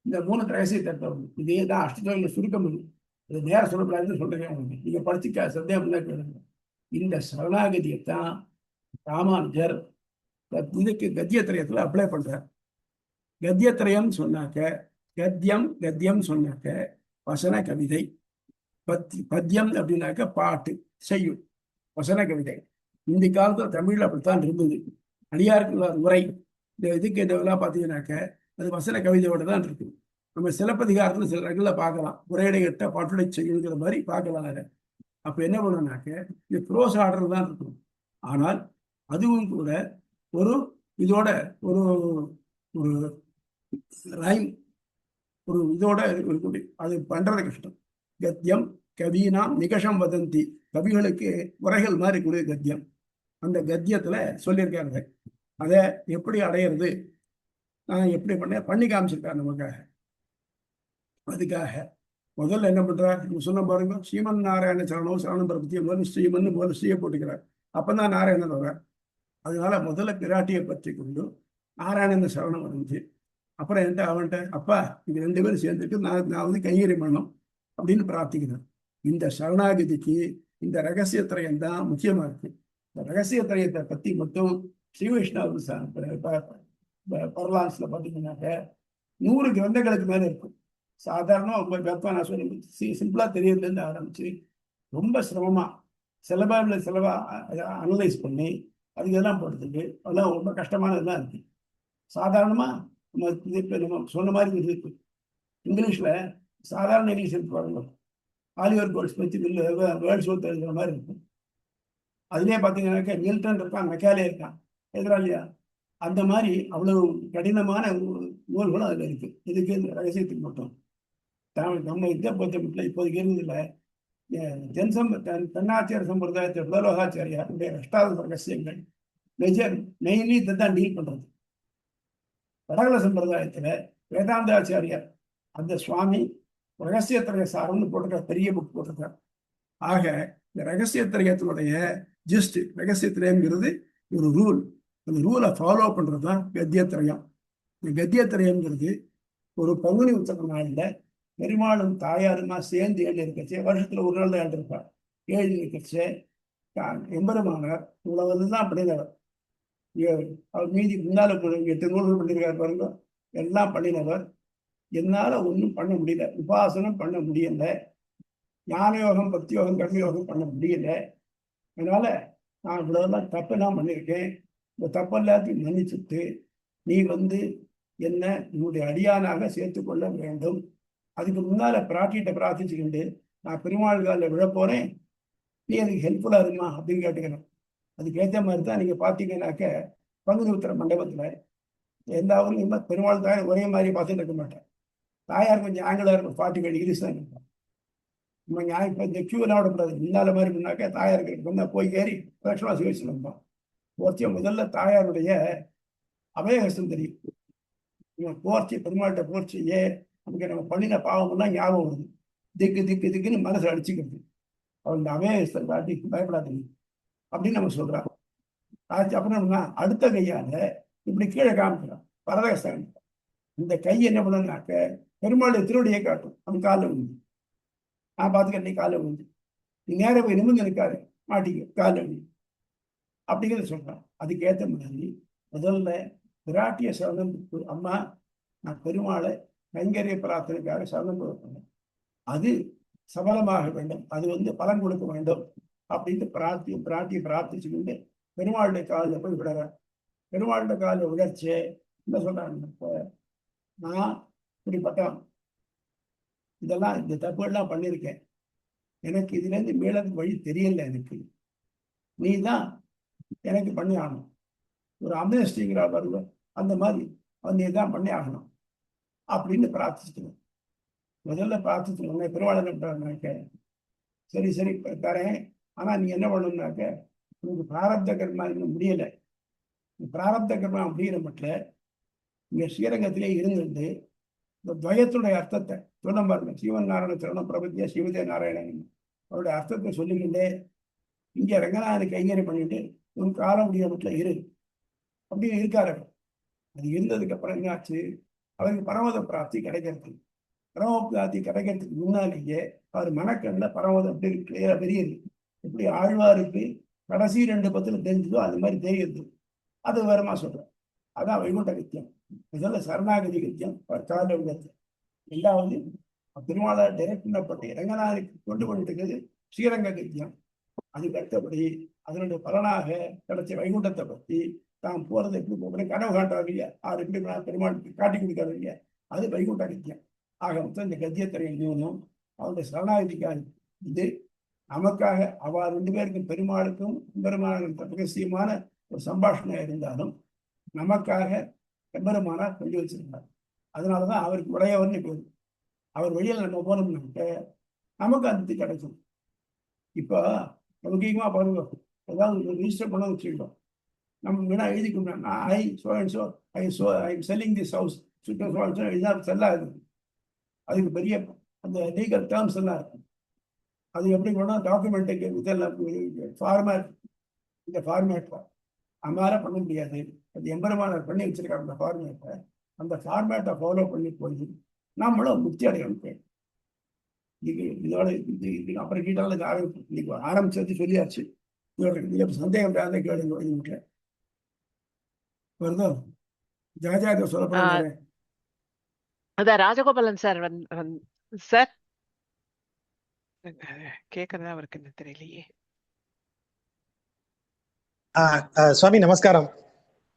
இந்த 3 ரகசிய தத்துவம். இதே தான் அஷ்டதோஷ சுருக்கம். இது நேரம் சொல்லக்கூடாதுன்னு சொல்றேன் உங்களுக்கு, நீங்க படிச்சுக்க சந்தேகம் இல்லை கேளுங்க. இந்த சரணாகதியைத்தான் ராமானுஜர் இதுக்கு கத்தியத்திரயத்துல அப்ளை பண்றார். கத்தியத்திரயம் சொன்னாக்க கத்தியம் சொன்னாக்க வசன கவிதை, பத்தியம் அப்படின்னாக்க பாட்டு செய்யும் வசன கவிதை. இந்த காலத்துல தமிழ்ல அப்படித்தான் இருந்தது. அடியாருக்கு உரை இந்த இதுக்கு இதெல்லாம் பார்த்தீங்கன்னாக்க அது வசன கவிதையோட தான் இருக்கு. நம்ம சிலப்பதிகாரத்துல சில இடங்கள்ல பார்க்கலாம், உரையடையிட்ட பாட்டுடை செய்யுங்கிற மாதிரி பார்க்கலாம். அதை அப்ப என்ன பண்ணணும்னாக்க இது ப்ரோஸ் ஆர்டர் தான் இருக்கும். ஆனால் அதுவும் கூட ஒரு இதோட ஒரு ஒரு ரைம் ஒரு இதோட இருக்கக்கூடிய, அது பண்றது கஷ்டம். கத்தியம் கவீனாம் நிகஷம் வதந்தி, கவிகளுக்கு உரைகள் மாதிரி கூடிய கத்தியம். அந்த கத்தியத்துல சொல்லியிருக்காங்க. அதை எப்படி அடையிறது, நான் எப்படி பண்ணி காமிச்சிருக்காரு நமக்காக. அதுக்காக முதல்ல என்ன பண்றார், சொன்ன பாருங்க, ஸ்ரீமன் நாராயண சரணம் சரணம் பிரபத்தியம் ஸ்ரீமன் முதல்ல ஸ்ரீயை போட்டுக்கிறார். அப்பதான் நாராயணன் வர்றார். அதனால முதல்ல பிராட்டியை பற்றி கொண்டு நாராயணன் சரணம் அடைஞ்சு அப்புறம் என்கிட்ட அவன்கிட்ட அப்பா இங்க 2 பேரும் சேர்ந்துட்டு நான் வந்து கைங்கரியம் பண்ணணும் அப்படின்னு பிரார்த்திக்கிறேன். இந்த சரணாகதிக்கு இந்த ரகசியத்திரயம் தான் முக்கியமா இருக்கு. இந்த ரகசியத்திரயத்தை பத்தி மட்டும் ஸ்ரீ வைஷ்ணவ பரலான்ஸ்ல பார்த்தீங்கன்னாக்க 100 கிரந்தங்களுக்கு மேல இருக்கும். சாதாரணமா உங்க கற்பனை நான் சொல்லி சிம்பிளா தெரியறதுலேருந்து ஆரம்பிச்சு ரொம்ப சிரமமா சிலபா அனலைஸ் பண்ணி அதுக்கு எல்லாம் போடுறதுக்கு அதெல்லாம் ரொம்ப கஷ்டமானதுதான் இருக்கு. சாதாரணமா நம்ம சொன்ன மாதிரி இருக்கு. இங்கிலீஷ்ல சாதாரண இங்கிலீஷ் இருக்கு பாருங்க, ஆலிவர் கோல்ட்ஸ் பற்றி வேர்ல்ட்ஸ் ஒர்த் எழுதுற மாதிரி இருக்கும். அதுலேயே பார்த்தீங்கன்னாக்கா மில்டன் இருக்கான், மெக்காலே இருக்கான், எதிராளியா. அந்த மாதிரி அவ்வளவு கடினமான நூல்களும் அதில் இருக்கு. இதுக்கு இந்த ரகசியத்துக்கு மட்டும் நம்ம இதை பொறுத்த மட்டும் இப்போதைக்கு இருந்ததில்லை. தென்னாச்சார சம்பிரதாயத்தை புலலோகாச்சாரியாருடைய அஷ்டாவது ரகசியங்கள் மெயின்லி இதை தான் டீல் பண்றது. வடகல சம்பிரதாயத்துல வேதாந்தாச்சாரியார் அந்த சுவாமி ரகசியத்திரைய சாரம்னு போட்டிருக்கார், பெரிய புக் போட்டிருக்கார். ஆக இந்த ரகசியத்திரையத்தினுடைய ஜஸ்ட் ரகசியத்திரயங்கிறது ஒரு ரூல். அந்த ரூலை ஃபாலோ பண்றது தான் கத்தியத்திரயம். இந்த கத்தியத்திரயங்கிறது ஒரு பங்குனி உத்தர நாளில் பெருமாளும் தாயாருமா சேர்ந்து ஏழு இருக்கச்சே, வருஷத்துல ஒரு நாள் தான் எழுந்திருப்பார். ஏழு இருக்கச்சே எம்பெருமானார் இவ்வளவுதான் பண்ணினவர். அவர் மீதி முன்னால 8 நூல்கள் பண்ணியிருக்காரு பாருங்க, எல்லாம் பண்ணினவர். என்னால ஒன்றும் பண்ண முடியல, உபாசனம் பண்ண முடியல, ஞான யோகம் பக்தி யோகம் கர்ம யோகம் பண்ண முடியல. அதனால நான் இவ்வளவுதான் தப்பெல்லாம் பண்ணியிருக்கேன். இந்த தப்பெல்லாத்தையும் மன்னிச்சுட்டு நீ வந்து என்ன என்னுடைய அடியானாக சேர்த்துக்கொள்ள வேண்டும். அதுக்கு முன்னால பிராட்டிகிட்ட பிரார்த்திச்சுக்கிண்டு நான் பெருமாள் காலில் விழப்போறேன், நீ எனக்கு ஹெல்ப்ஃபுல்லா இருக்குமா அப்படின்னு கேட்டுக்கிறேன். அதுக்கு ஏற்ற மாதிரி தான் நீங்க பார்த்தீங்கன்னாக்க பங்குனி உத்திர மண்டபத்துல எல்லா ஊரும் பெருமாள் தாயார் ஒரே மாதிரி பார்த்துட்டு இருக்க மாட்டேன். தாயார் கொஞ்சம் ஆங்கிளா இருக்கும், 45 டிகிரிஸ் தான் இருக்கும். நம்ம நியாயம் இப்போ இந்த கியூலாம் விடக்கூடாது. முன்னால மாதிரி பண்ணாக்க தாயாருக்கு வந்தா போய் ஏறி லட்சணா சிவச்சு வந்தோம். போர்த்திய முதல்ல தாயாருடைய அபயஹஸ்தம் தெரியும். இவன் போர்ச்சி பெருமாள்கிட்ட போர்ச்சியே நமக்கு நம்ம பண்ணின பாவம்லாம் ஞாபகம் வருது. திக்கு திக்கு திக்குன்னு மனசை அடிச்சுக்கிறது. அவன் அபயஹஸ்தம் காட்டி பயப்படாதீங்க அப்படின்னு நம்ம சொல்றான். அப்புறம் அடுத்த கையால இப்படி கீழே காமிக்கிறான் பரதகஸ்தம். இந்த கை என்ன பண்ணுனாக்க பெருமாளுடைய திருவடியை காட்டும். அவன் காலில் விழுந்து நான் பார்த்துக்க, நீ காலில் விழுந்து நீ நேரம் போய் நிமிர்ந்து நிற்காரு மாட்டிக்க காலில் விழு அப்படிங்கிறத சொல்றான். அதுக்கு ஏற்ற மாதிரி முதல்ல பிராட்டிய சரணம், அம்மா நான் பெருமாளை கைங்கரிய பிரார்த்தனைக்காக சரணம் கொடுப்பேன், அது சபலமாக வேண்டும், அது வந்து பலன் கொடுக்க வேண்டும் அப்படின்னு பிராட்டியை பிரார்த்திச்சுக்கிட்டு பெருமாளுடைய காலில் போய் விடுற. பெருமாளுடைய காலில் விடச்சே என்ன சொல்றாங்க, நான் இப்படிப்பட்டவன், இதெல்லாம் இந்த தப்புகள்லாம் பண்ணியிருக்கேன், எனக்கு இதுலேருந்து மீளதுக்கு வழி தெரியல, எனக்கு நீ தான் எனக்கு பண்ணி ஆகணும். ஒரு அம்னஸ்டிங்கிற வருவ அந்த மாதிரி நீ தான் பண்ணி ஆகணும் அப்படின்னு பிரார்த்திச்சுக்கணும். முதல்ல பிரார்த்திச்சு உடனே பெருமாள் என்ன பண்றாருனாக்க, சரி சரி தரேன், ஆனா நீ என்ன பண்ணணும்னாக்க உனக்கு பிராரப்த கர்மா இன்னும் முடியல, பிராரப்த கர்மா முடிகிற மட்டும் இங்க ஸ்ரீரங்கத்திலே இருந்துட்டு இந்த துவயத்துடைய அர்த்தத்தை சொல்ல பாருங்க. சிவன் நாராயண சரணம் பிரபத்தியா சிவதே நாராயணன் அவருடைய அர்த்தத்தை சொல்லிக்கிட்டே இங்க ரங்கநாதனுக்கு கைங்கரியம் பண்ணிட்டு ஒரு காலம் முடிய மட்டும் இரு அப்படின்னு இருக்காரு. அது இருந்ததுக்கு அப்புறம் என்னாச்சு, அவருக்கு பரமத பிராப்தி கிடைக்கிறது. பரம பிராப்தி கிடைக்கிறதுக்கு முன்னாலேயே அவர் மனக்கண்ணில் பரமதம் அப்படி கிளியரா தெரியுது. எப்படி ஆழ்வாருக்கு கடைசி 2 பத்துல தெரிஞ்சதோ அது மாதிரி தெரியுது. அது வரமா சொல்றேன். அதான் வைகுண்ட கத்தியம். முதல்ல சரணாகதி கத்தியம், கால விதத்தை. 2வது பெருமாளால் டைரக்ட் பண்ணப்பட்டு ரங்கநாதனுக்கு கொண்டு இருக்கிறது ஸ்ரீரங்க கத்தியம். அதுக்கு அடுத்தபடி அதனுடைய பலனாக கிடைச்ச வைகுண்டத்தை பற்றி தான் போறது எப்படி போகிறேன் கனவு காட்டுறாரு இல்லையா, அவர் எப்படி பெருமாள் காட்டி கொடுக்காரு இல்லையா, அது வைகுண்ட கத்தியம். ஆக மொத்தம் இந்த கத்தியத்திரை எழுதணும் அவருடைய சரணாகதிக்காக. இது நமக்காக அவ 2 பேருக்கும் பெருமாளுக்கும் பெருமாளுக்கும் ரகசியமான ஒரு சம்பாஷணம் இருந்தாலும் நமக்காக எம்பெருமானார் சொல்லி வச்சிருந்தார். அதனாலதான் அவருக்கு உடையவர்னு பேரு. அவர் வழியில் நம்ம போனோம்னாக்க நமக்கு அந்த கிடைக்கும். இப்போ லௌகிகமா பாருங்க, ஏதாவது ரிஜிஸ்டர் பண்ண வச்சுக்கிட்டோம், நம்ம வேணா எழுதிக்கணும், ஐ செல்லிங் திஸ் ஹவுஸ் செல்லாது. அதுக்கு பெரிய அந்த லீகல் டேர்ம்ஸ் எல்லாம் இருக்கு. அது எப்படி போனால் டாக்குமெண்ட்டுக்கு இதெல்லாம் ஃபார்மேட், இந்த ஃபார்மேட் அம்மால பண்ண முடியாது. அது எம்பெருமானார் பண்ணி வச்சிருக்காங்க அந்த ஃபார்மேட்டை. அந்த ஃபார்மேட்டை ஃபாலோ பண்ணி போய் நம்மளும் முக்தி அடையணும். இதோட இது அப்புறம் கீட்டாளுக்கு இன்னைக்கு ஆரம்பிச்சது சொல்லியாச்சு. இதோட சந்தேகம் இல்லாத கேளுங்க. வருதோ ஜாஜாக ஆ, சொல்லப்படுறாரு. அதான் ராஜகோபாலன் சார் சார் கேக்குறதா அவருக்கு என்ன தெரியலையே. சுவாமி நமஸ்காரம்.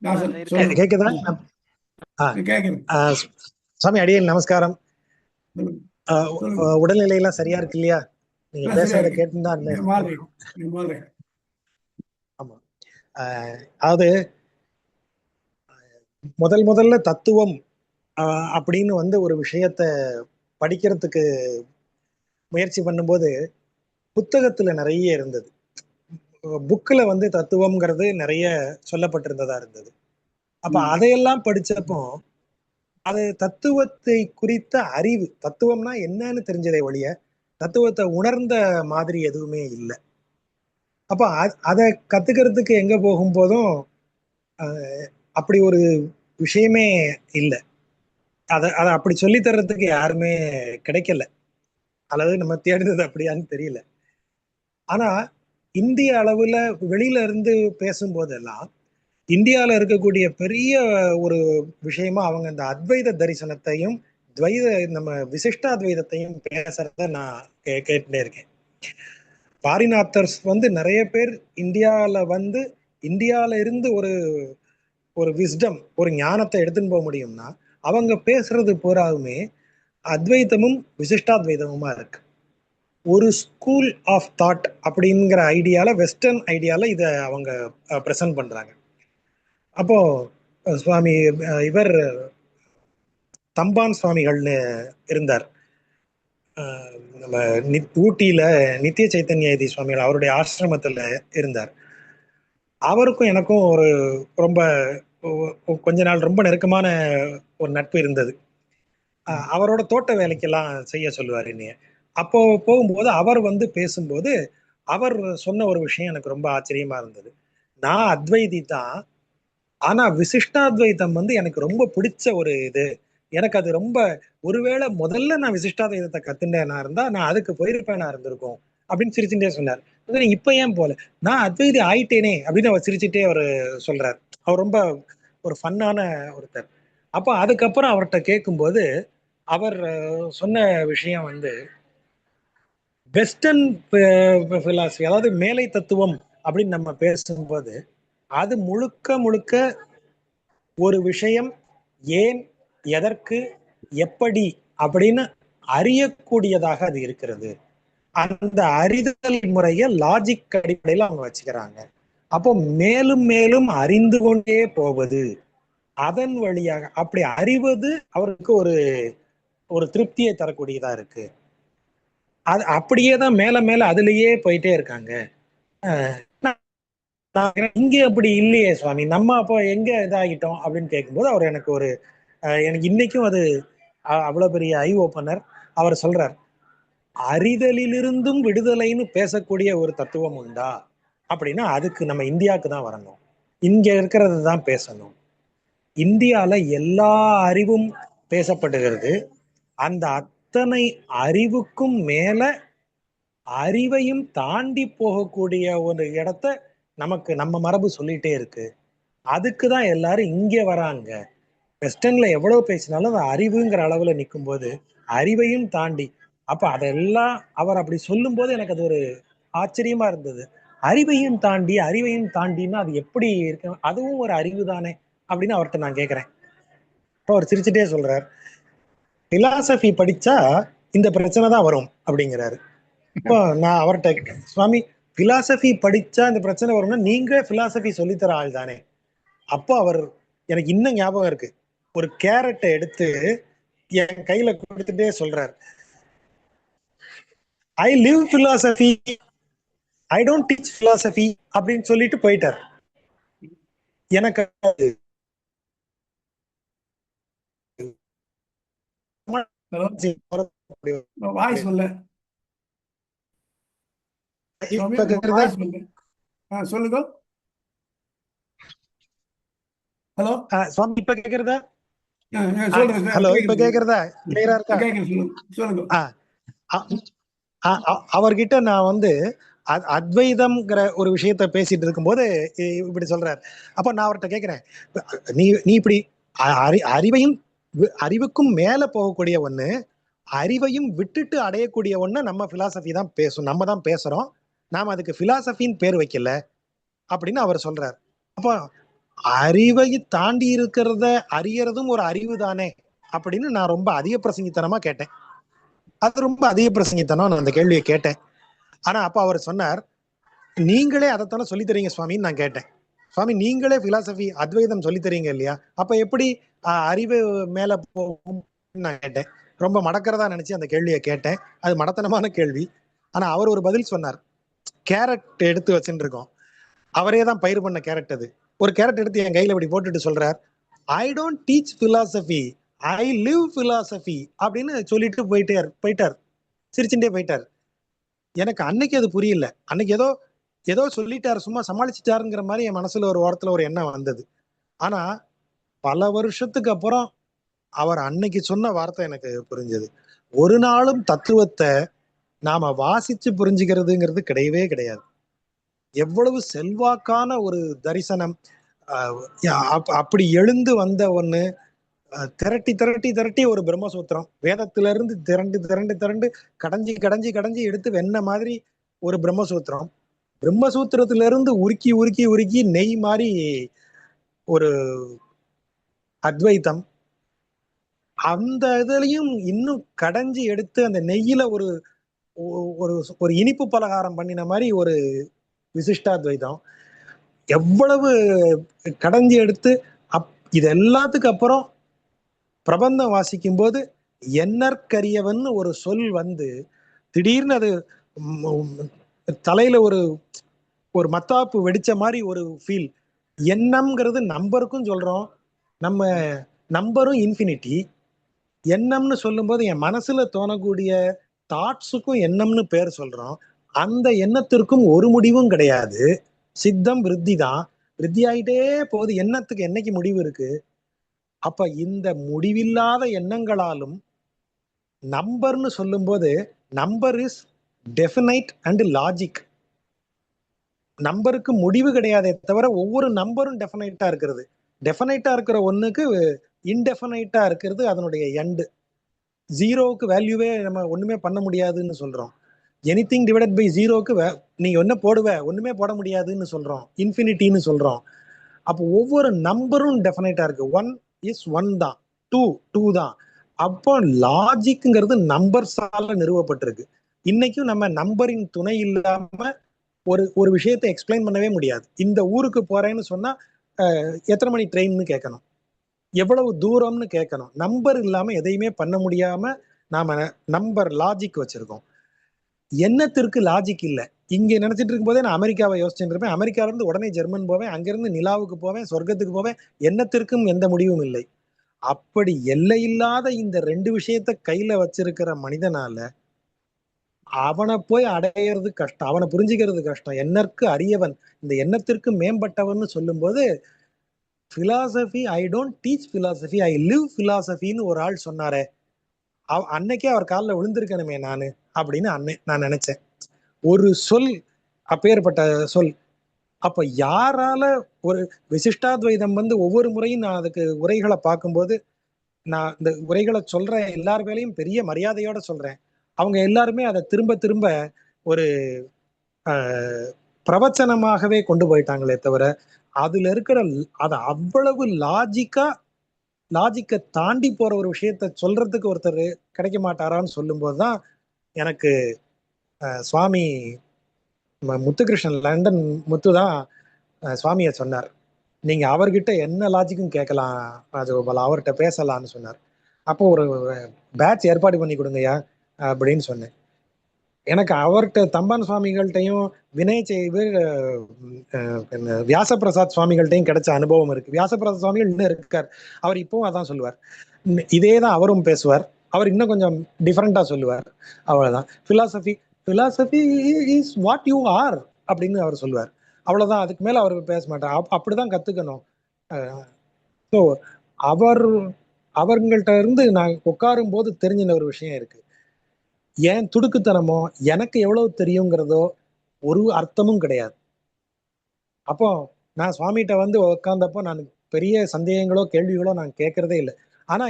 இருக்காரு. கேக்குதா? கேட்குறேன். சுவாமி அடியேன் நமஸ்காரம். சொல்லுங்க. உடல்நிலை எல்லாம் சரியா இருக்கு இல்லையா? நீங்க பேசுறத கேட்டுதான். ஆமா. அதாவது முதல்ல தத்துவம் அப்படின்னு ஒரு விஷயத்த படிக்கிறதுக்கு முயற்சி பண்ணும்போது புத்தகத்துல நிறைய இருந்தது. புக்ல தத்துவம்ங்கிறது நிறைய சொல்லப்பட்டிருந்ததா இருந்தது. அப்ப அதையெல்லாம் படிச்சப்போ அது தத்துவத்தை குறித்த அறிவு, தத்துவம்னா என்னன்னு தெரிஞ்சதை ஒழிய தத்துவத்தை உணர்ந்த மாதிரி எதுவுமே இல்லை. அப்ப அதை கத்துக்கிறதுக்கு எங்க போகும்போதும் அப்படி ஒரு விஷயமே இல்லை. அதை அப்படி சொல்லி தர்றதுக்கு யாருமே கிடைக்கல, அல்லது நம்ம தேடுறது அப்படியான்னு தெரியல. ஆனா இந்திய அளவுல வெளியில இருந்து பேசும்போதெல்லாம் இந்தியாவில் இருக்கக்கூடிய பெரிய ஒரு விஷயமா அவங்க இந்த அத்வைத தரிசனத்தையும் நம்ம விசிஷ்டாத்வைதத்தையும் பேசுறத நான் கேட்டுட்டே இருக்கேன். பாரிநாத்தர்ஸ் நிறைய பேர் இந்தியால இருந்து ஒரு விஸ்டம், ஒரு ஞானத்தை எடுத்துன்னு போக முடியும்னா அவங்க பேசுறது பூராவுமே அத்வைதமும் விசிஷ்டாத்வைதமுமா இருக்கு. ஒரு ஸ்கூல் ஆஃப் தாட் அப்படிங்கிற ஐடியால, வெஸ்டர்ன் ஐடியால இதை அவங்க பிரசன்ட் பண்றாங்க. அப்போ சுவாமி இவர் தம்பான் சுவாமிகள்னு இருந்தார், நம்ம ஊட்டியில நித்திய சைத்தன்யதி சுவாமிகள் அவருடைய ஆசிரமத்துல இருந்தார். அவருக்கும் எனக்கும் ரொம்ப கொஞ்ச நாள் ரொம்ப நெருக்கமான ஒரு நட்பு இருந்தது. அவரோட தோட்ட வேலைக்கெல்லாம் செய்ய சொல்லுவார் என்னைய. அப்போ போகும்போது அவர் பேசும்போது அவர் சொன்ன ஒரு விஷயம் எனக்கு ரொம்ப ஆச்சரியமா இருந்தது. நான் அத்வைதி தான், ஆனா விசிஷ்டாத்வைதம் எனக்கு ரொம்ப பிடிச்ச ஒரு இது. எனக்கு அது ரொம்ப, ஒருவேளை முதல்ல நான் விசிஷ்டாத்வைதத்தை கத்துட்டேனா இருந்தா நான் அதுக்கு போயிருப்பேனா இருந்திருக்கும் அப்படின்னு சிரிச்சுட்டே சொன்னார். இப்ப ஏன் போல, நான் அத்வைதி ஆயிட்டேனே அப்படின்னு அவர் சிரிச்சுட்டே அவர் சொல்றார். அவர் ரொம்ப ஒரு ஃபன்னான ஒருத்தர். அப்போ அதுக்கப்புறம் அவர்கிட்ட கேட்கும்போது அவர் சொன்ன விஷயம் வெஸ்டர்ன் பிலாசபி, அதாவது மேலை தத்துவம் அப்படின்னு நம்ம பேசும்போது அது முழுக்க முழுக்க ஒரு விஷயம் ஏன், எதற்கு, எப்படி அப்படின்னு அறியக்கூடியதாக அது இருக்கிறது. அந்த அறிதல் முறைய லாஜிக் அடிப்படையில் அவங்க வச்சுக்கிறாங்க. அப்போ மேலும் மேலும் அறிந்து கொண்டே போவது, அதன் வழியாக அப்படி அறிவது அவருக்கு ஒரு திருப்தியை தரக்கூடியதா இருக்கு. அது அப்படியே தான் மேல மேல அதுலயே போயிட்டே இருக்காங்க. இங்க அப்படி இல்லையே சுவாமி, நம்ம அப்போ எங்க இதாகிட்டோம் அப்படின்னு கேட்கும்போது அவர் எனக்கு இன்னைக்கும் அது அவ்வளவு பெரிய ஐ ஓப்பனர். அவர் சொல்றார், அறிதலிலிருந்தும் விடுதலைன்னு பேசக்கூடிய ஒரு தத்துவம் உண்டா அப்படின்னா அதுக்கு நம்ம இந்தியாவுக்கு தான் வரணும், இங்க இருக்கிறது தான் பேசணும். இந்தியால எல்லா அறிவும் பேசப்படுகிறது. அந்த அத்தனை அறிவுக்கும் மேல அறிவையும் தாண்டி போகக்கூடிய ஒரு இடத்த நமக்கு நம்ம மரபு சொல்லிட்டே இருக்கு. அதுக்குதான் எல்லாரும் இங்க வராங்க. வெஸ்டர்ன்ல எவ்வளவு பேசினாலும் அது அறிவுங்கிற அளவுல நிற்கும் போது அறிவையும் தாண்டி, அப்ப அதெல்லாம் அவர் அப்படி சொல்லும் போது எனக்கு அது ஒரு ஆச்சரியமா இருந்தது. அறிவையும் தாண்டின்னா அது எப்படி இருக்கு, அதுவும் ஒரு அறிவு தானே அப்படின்னு அவர்கிட்ட நான் கேட்கிறேன். இப்போ அவர் சிரிச்சுட்டே சொல்றார், பிலாசபி படிச்சா இந்த பிரச்சனை தான் வரும் அப்படிங்கிறாரு. இப்போ நான் அவர்கிட்ட, சுவாமி பிலாசபி படிச்சா இந்த பிரச்சனை வரும்னா நீங்க பிலாசபி சொல்லித்தர ஆள் தானே. அப்போ அவர் எனக்கு இன்னும் ஞாபகம் இருக்கு, ஒரு கேரட்டை எடுத்து என் கையில கொடுத்துட்டே சொல்றார், I live philosophy, I don't teach philosophy அப்படின்னு சொல்லிட்டு போயிட்டார். எனக்கு வாய் சொல்ல சொல்லுங்க. ஹலோ சுவாமி இப்ப கேக்குறதா? சொல்றேன் ஹலோ, இப்ப கேக்குறதா? கிளியரா இருக்கா? கேட்குறேன், சொல்லுங்க. அவர்கிட்ட நான் வந்து அத்வைதம்ங்கிற ஒரு விஷயத்த பேசிட்டு இருக்கும்போது இப்படி சொல்றாரு. அப்ப நான் அவர்கிட்ட கேட்கிறேன், நீ நீ இப்படி அறிவையும் அறிவுக்கும் மேல போகக்கூடிய ஒண்ணு, அறிவையும் விட்டுட்டு அடையக்கூடிய ஒண்ணு நம்ம பிலாசபி தான் பேசும், நம்ம தான் பேசுறோம், நாம அதுக்கு பிலாசபின்னு பேர் வைக்கல அப்படின்னு அவர் சொல்றார். அப்போ அறிவை தாண்டி இருக்கிறத அறியறதும் ஒரு அறிவு தானே அப்படின்னு நான் ரொம்ப அதிக பிரசங்கித்தனமா கேட்டேன். அது ரொம்ப அதிக பிரசங்கித்தனம், நான் அந்த கேள்வியை கேட்டேன். ஆனா அப்ப அவர் சொன்னார், நீங்களே அதைத்தானே சொல்லி தரீங்க சுவாமின்னு நான் கேட்டேன். சுவாமி நீங்களே பிலாசபி அத்வைதம் சொல்லி தரீங்க இல்லையா, அப்ப எப்படி அறிவு மேல போகும் நான் கேட்டேன். ரொம்ப மடக்கிறதா நினைச்சு அந்த கேள்வியை கேட்டேன். அது மடத்தனமான கேள்வி. ஆனா அவர் ஒரு பதில் சொன்னார். கேரட் எடுத்து வச்சுட்டு இருக்கோம், அவரே தான் பயிர் பண்ண கேரட். அது ஒரு கேரட் எடுத்து என் கையில இப்படி போட்டுட்டு சொல்றார், ஐ don't teach philosophy, I live philosophy அப்படின்னு சொல்லிட்டு போயிட்டார், சிரிச்சுட்டே போயிட்டார். எனக்கு அன்னைக்கு அது புரியல. அன்னைக்கு ஏதோ ஏதோ சொல்லிட்டாரு, சும்மா சமாளிச்சுட்டாருங்கிற மாதிரி என் மனசுல ஒரு ஓரத்துல ஒரு எண்ணம் வந்தது. ஆனா பல வருஷத்துக்கு அப்புறம் அவர் அன்னைக்கு சொன்ன வார்த்தை எனக்கு புரிஞ்சது. ஒரு நாளும் தத்துவத்தை நாம வாசிச்சு புரிஞ்சுக்கிறதுங்கிறது கிடையவே கிடையாது. எவ்வளவு செல்வாக்கான ஒரு தரிசனம், அப்படி எழுந்து வந்த ஒண்ணு, திரட்டி திரட்டி திரட்டி ஒரு பிரம்மசூத்திரம் வேதத்துல இருந்து திரண்டு திரண்டு திரண்டு கடைஞ்சி கடைஞ்சி கடைஞ்சி எடுத்து வெண்ண மாதிரி ஒரு பிரம்மசூத்திரம், பிரம்மசூத்திரத்துல இருந்து உருக்கி உருக்கி உருக்கி நெய் மாதிரி ஒரு அத்வைத்தம், அந்த இதுலயும் இன்னும் கடைஞ்சி எடுத்து அந்த நெய்யில ஒரு ஒரு ஒரு இனிப்பு பலகாரம் பண்ணின மாதிரி ஒரு விசிஷ்டாத்வைதம், எவ்வளவு கடைஞ்சி எடுத்து இது எல்லாத்துக்கு அப்புறம் பிரபந்தம் வாசிக்கும் போது எண்ணற்கரியவன் ஒரு சொல் வந்து திடீர்னு அது தலையில ஒரு ஒரு மத்தாப்பு வெடிச்ச மாதிரி ஒரு ஃபீல். எண்ணம்ங்கிறது நம்பருக்கும் சொல்றோம், நம்ம நம்பரும் இன்ஃபினிட்டி. எண்ணம்னு சொல்லும்போது என் மனசுல தோணக்கூடிய தாட்ஸுக்கும் எண்ணம்னு பேர் சொல்றோம். அந்த எண்ணத்திற்கும் ஒரு முடிவும் கிடையாது. சித்தம் விருத்தி தான், விருத்தி ஆகிட்டே போகுது. எண்ணத்துக்கு என்னைக்கு முடிவு இருக்கு? அப்ப இந்த முடிவில்லாத எண்ணங்களாலும் நம்பர்னு சொல்லும்போது number is definite and logic. நம்பருக்கு முடிவு கிடையாதே தவிர ஒவ்வொரு நம்பரும் டெஃபினைட்டா இருக்கிறது. டெஃபினைட்டா இருக்கிற ஒண்ணுக்கு இன்டெஃபினைட்டா இருக்கிறது அதனுடைய எண்டு. ஜீரோவுக்கு வேல்யூவே நம்ம ஒண்ணுமே பண்ண முடியாதுன்னு சொல்றோம். எனிதிங் டிவைடட் பை ஜீரோவுக்கு நீங்க என்ன போடுவ, ஒண்ணுமே போட முடியாதுன்னு சொல்றோம், இன்ஃபினிட்டின்னு சொல்றோம். அப்போ ஒவ்வொரு நம்பரும் டெஃபினைட்டா இருக்கு. 1 இஸ் 1 தான், 2 தான். அப்போ லாஜிக்ங்கிறது நம்பர்ஸால நிறுவப்பட்டிருக்கு. இன்னைக்கும் நம்ம நம்பரின் துணை இல்லாம ஒரு விஷயத்தை எக்ஸ்பிளைன் பண்ணவே முடியாது. இந்த ஊருக்கு போறேன்னு சொன்னா எத்தனை மணி ட்ரெயின்னு கேட்கணும், எவ்வளவு தூரம்னு கேட்கணும். நம்பர் இல்லாம எதையுமே பண்ண முடியாம நாம நம்பர் லாஜிக் வச்சிருக்கோம். எண்ணத்திற்கு லாஜிக் இல்லை. இங்க நினைச்சிட்டு இருக்கும் போதே நான் அமெரிக்காவை யோசிச்சுட்டு இருப்பேன், அமெரிக்கால இருந்து உடனே ஜெர்மன் போவேன், அங்கிருந்து நிலாவுக்கு போவேன், சொர்க்கத்துக்கு போவேன், எண்ணத்திற்கும் எந்த முடிவும் இல்லை. அப்படி எல்லையில்லாத இந்த ரெண்டு விஷயத்த கையில வச்சிருக்கிற மனிதனால அவனை போய் அடையிறது கஷ்டம், அவனை புரிஞ்சுக்கிறது கஷ்டம். எண்ணற்கு அறியவன், இந்த எண்ணத்திற்கு மேம்பட்டவன் சொல்லும் போது philosophy, I don't teach philosophy, I live பிலாசபின்னு ஒரு ஆள் சொன்னாரே, அன்னைக்கே அவர் காலில் விழுந்திருக்கணுமே நானு அப்படின்னு நான் நினைச்சேன். ஒரு சொல், அப்பேற்பட்ட சொல். அப்ப யாரால ஒரு விசிஷ்டாத்வைதம் வந்து ஒவ்வொரு முறையும் நான் அதுக்கு உரைகளை பார்க்கும்போது, நான் இந்த உரைகளை சொல்ற எல்லார் மேலையும் பெரிய மரியாதையோட சொல்றேன். அவங்க எல்லாருமே அதை திரும்ப திரும்ப ஒரு பிரவச்சனமாகவே கொண்டு போயிட்டாங்களே தவிர அதுல இருக்கிற அதை அவ்வளவு லாஜிக்கை தாண்டி போற ஒரு விஷயத்த சொல்றதுக்கு ஒருத்தர் கிடைக்க மாட்டாரான்னு சொல்லும் போதுதான் எனக்கு சுவாமி முத்துகிருஷ்ணன், லண்டன் முத்து தான் சுவாமியை சொன்னார், நீங்க அவர்கிட்ட என்ன லாஜிக்கும் கேட்கலாம் ராஜகோபால், அவர்கிட்ட பேசலாம்னு சொன்னார். அப்போ ஒரு பேட்ச் ஏற்பாடு பண்ணி கொடுங்கய்யா அப்படின்னு சொன்னேன். எனக்கு அவர்கிட்ட தம்பான் சுவாமிகள்கிட்டையும் வினய் வியாசபிரசாத் சுவாமிகள்ட்டையும் கிடைச்ச அனுபவம் இருக்கு. வியாசபிரசாத் சுவாமிகள் இன்னும் இருக்கார், அவர் இப்பவும் அதான் சொல்லுவார், இதே தான் அவரும் பேசுவார், அவர் இன்னும் கொஞ்சம் டிஃப்ரெண்டா சொல்லுவார், அவ்வளவுதான். Philosophy is what you are அப்படின்னு அவர் சொல்லுவார், அவ்வளவுதான். அதுக்கு மேல அவர் பேச மாட்டார். அப்படிதான் கத்துக்கணும். ஸோ அவர்கள்ட்ட இருந்து நான் உட்காரும் போது தெரிஞ்சின ஒரு விஷயம் இருக்கு. ஏன் துடுக்குத்தனமோ எனக்கு எவ்வளவு தெரியுங்கிறதோ ஒரு அர்த்தமும் கிடையாது. அப்போ நான் சுவாமிகிட்ட வந்து உட்கார்ந்தப்போ நான் பெரிய சந்தேகங்களோ கேள்விகளோ நான் கேட்கறதே இல்லை. ஆனா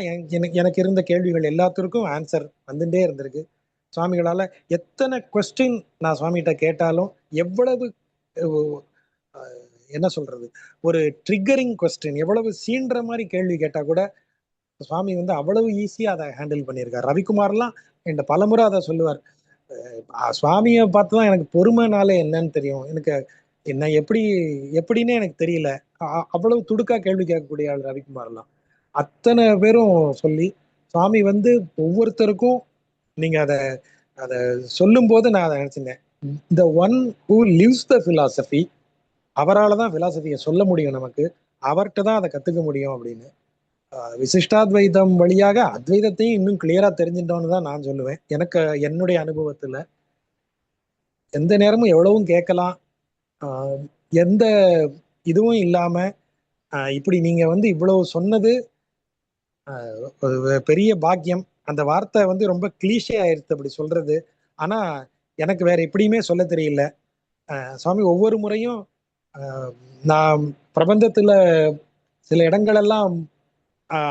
எனக்கு இருந்த கேள்விகள் எல்லாத்திற்கும் ஆன்சர் வந்துட்டே இருந்திருக்கு. சுவாமிகளால எத்தனை கொஸ்டின் நான் சுவாமிகிட்ட கேட்டாலும், எவ்வளவு என்ன சொல்றது, ஒரு ட்ரிகரிங் கொஸ்டின், எவ்வளவு சீன்ற மாதிரி கேள்வி கேட்டா கூட சுவாமி வந்து அவ்வளவு ஈஸியா அதை ஹேண்டில் பண்ணியிருக்காரு. ரவிக்குமார்லாம் என்கிட்ட பலமுறை அதை சொல்லுவார். சுவாமியை பார்த்துதான் எனக்கு பொறுமைனாலே என்னன்னு தெரியும், எனக்கு என்ன எப்படின்னே எனக்கு தெரியல. அவ்வளவு துடுக்கா கேள்வி கேட்கக்கூடிய ஆள் ரவிக்குமார்லாம். அத்தனை பேரும் சொல்லி சுவாமி வந்து ஒவ்வொருத்தருக்கும் நீங்க அதை சொல்லும் போது நான் அதை நினைச்சிருந்தேன், the one who lives the philosophy, அவரால் தான் பிலாசபியை சொல்ல முடியும், நமக்கு அவர்கிட்ட தான் அதை கத்துக்க முடியும் அப்படின்னு. விசிஷ்டாத்வைதம் வழியாக அத்வைதத்தையும் இன்னும் கிளியரா தெரிஞ்சுட்டோன்னு தான் நான் சொல்லுவேன். எனக்கு என்னுடைய அனுபவத்துல எந்த நேரமும் எவ்வளவும் கேட்கலாம், எந்த இதுவும் இல்லாம இப்படி நீங்க வந்து இவ்வளவு சொன்னது பெரிய பாக்கியம். அந்த வார்த்தை வந்து ரொம்ப கிளீஷே ஆயிடுச்சு அப்படி சொல்றது. ஆனா எனக்கு வேற எப்படியுமே சொல்ல தெரியல. சுவாமி ஒவ்வொரு முறையும் நான் பிரபந்தத்துல சில இடங்களெல்லாம்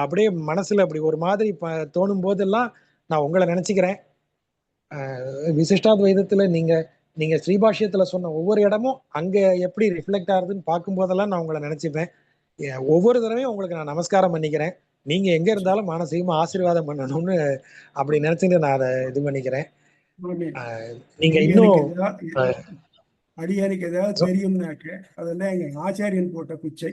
அப்படியே மனசுல அப்படி ஒரு மாதிரி தோணும் போதெல்லாம் நான் உங்களை நினைச்சுக்கிறேன். விசிஷ்டாத்வைதத்துல நீங்க ஸ்ரீபாஷ்யத்துல சொன்ன ஒவ்வொரு இடமும் அங்க எப்படி ரிஃப்ளெக்ட் ஆகுதுன்னு பார்க்கும் போதெல்லாம் நான் உங்களை நினைச்சுப்பேன். ஒவ்வொரு தடவையும் உங்களுக்கு நான் நமஸ்காரம் பண்ணிக்கிறேன். நீங்க எங்க இருந்தாலும் மானசீகமா ஆசீர்வாதம் பண்ணணும்னு அப்படி நினைச்சுட்டு நான் அதை இது பண்ணிக்கிறேன். நீங்க இன்னும் அடியாருக்கு ஏதாவது தெரியும்னாக்க அதெல்லாம் எங்க ஆச்சாரியன் போட்ட பிச்சை.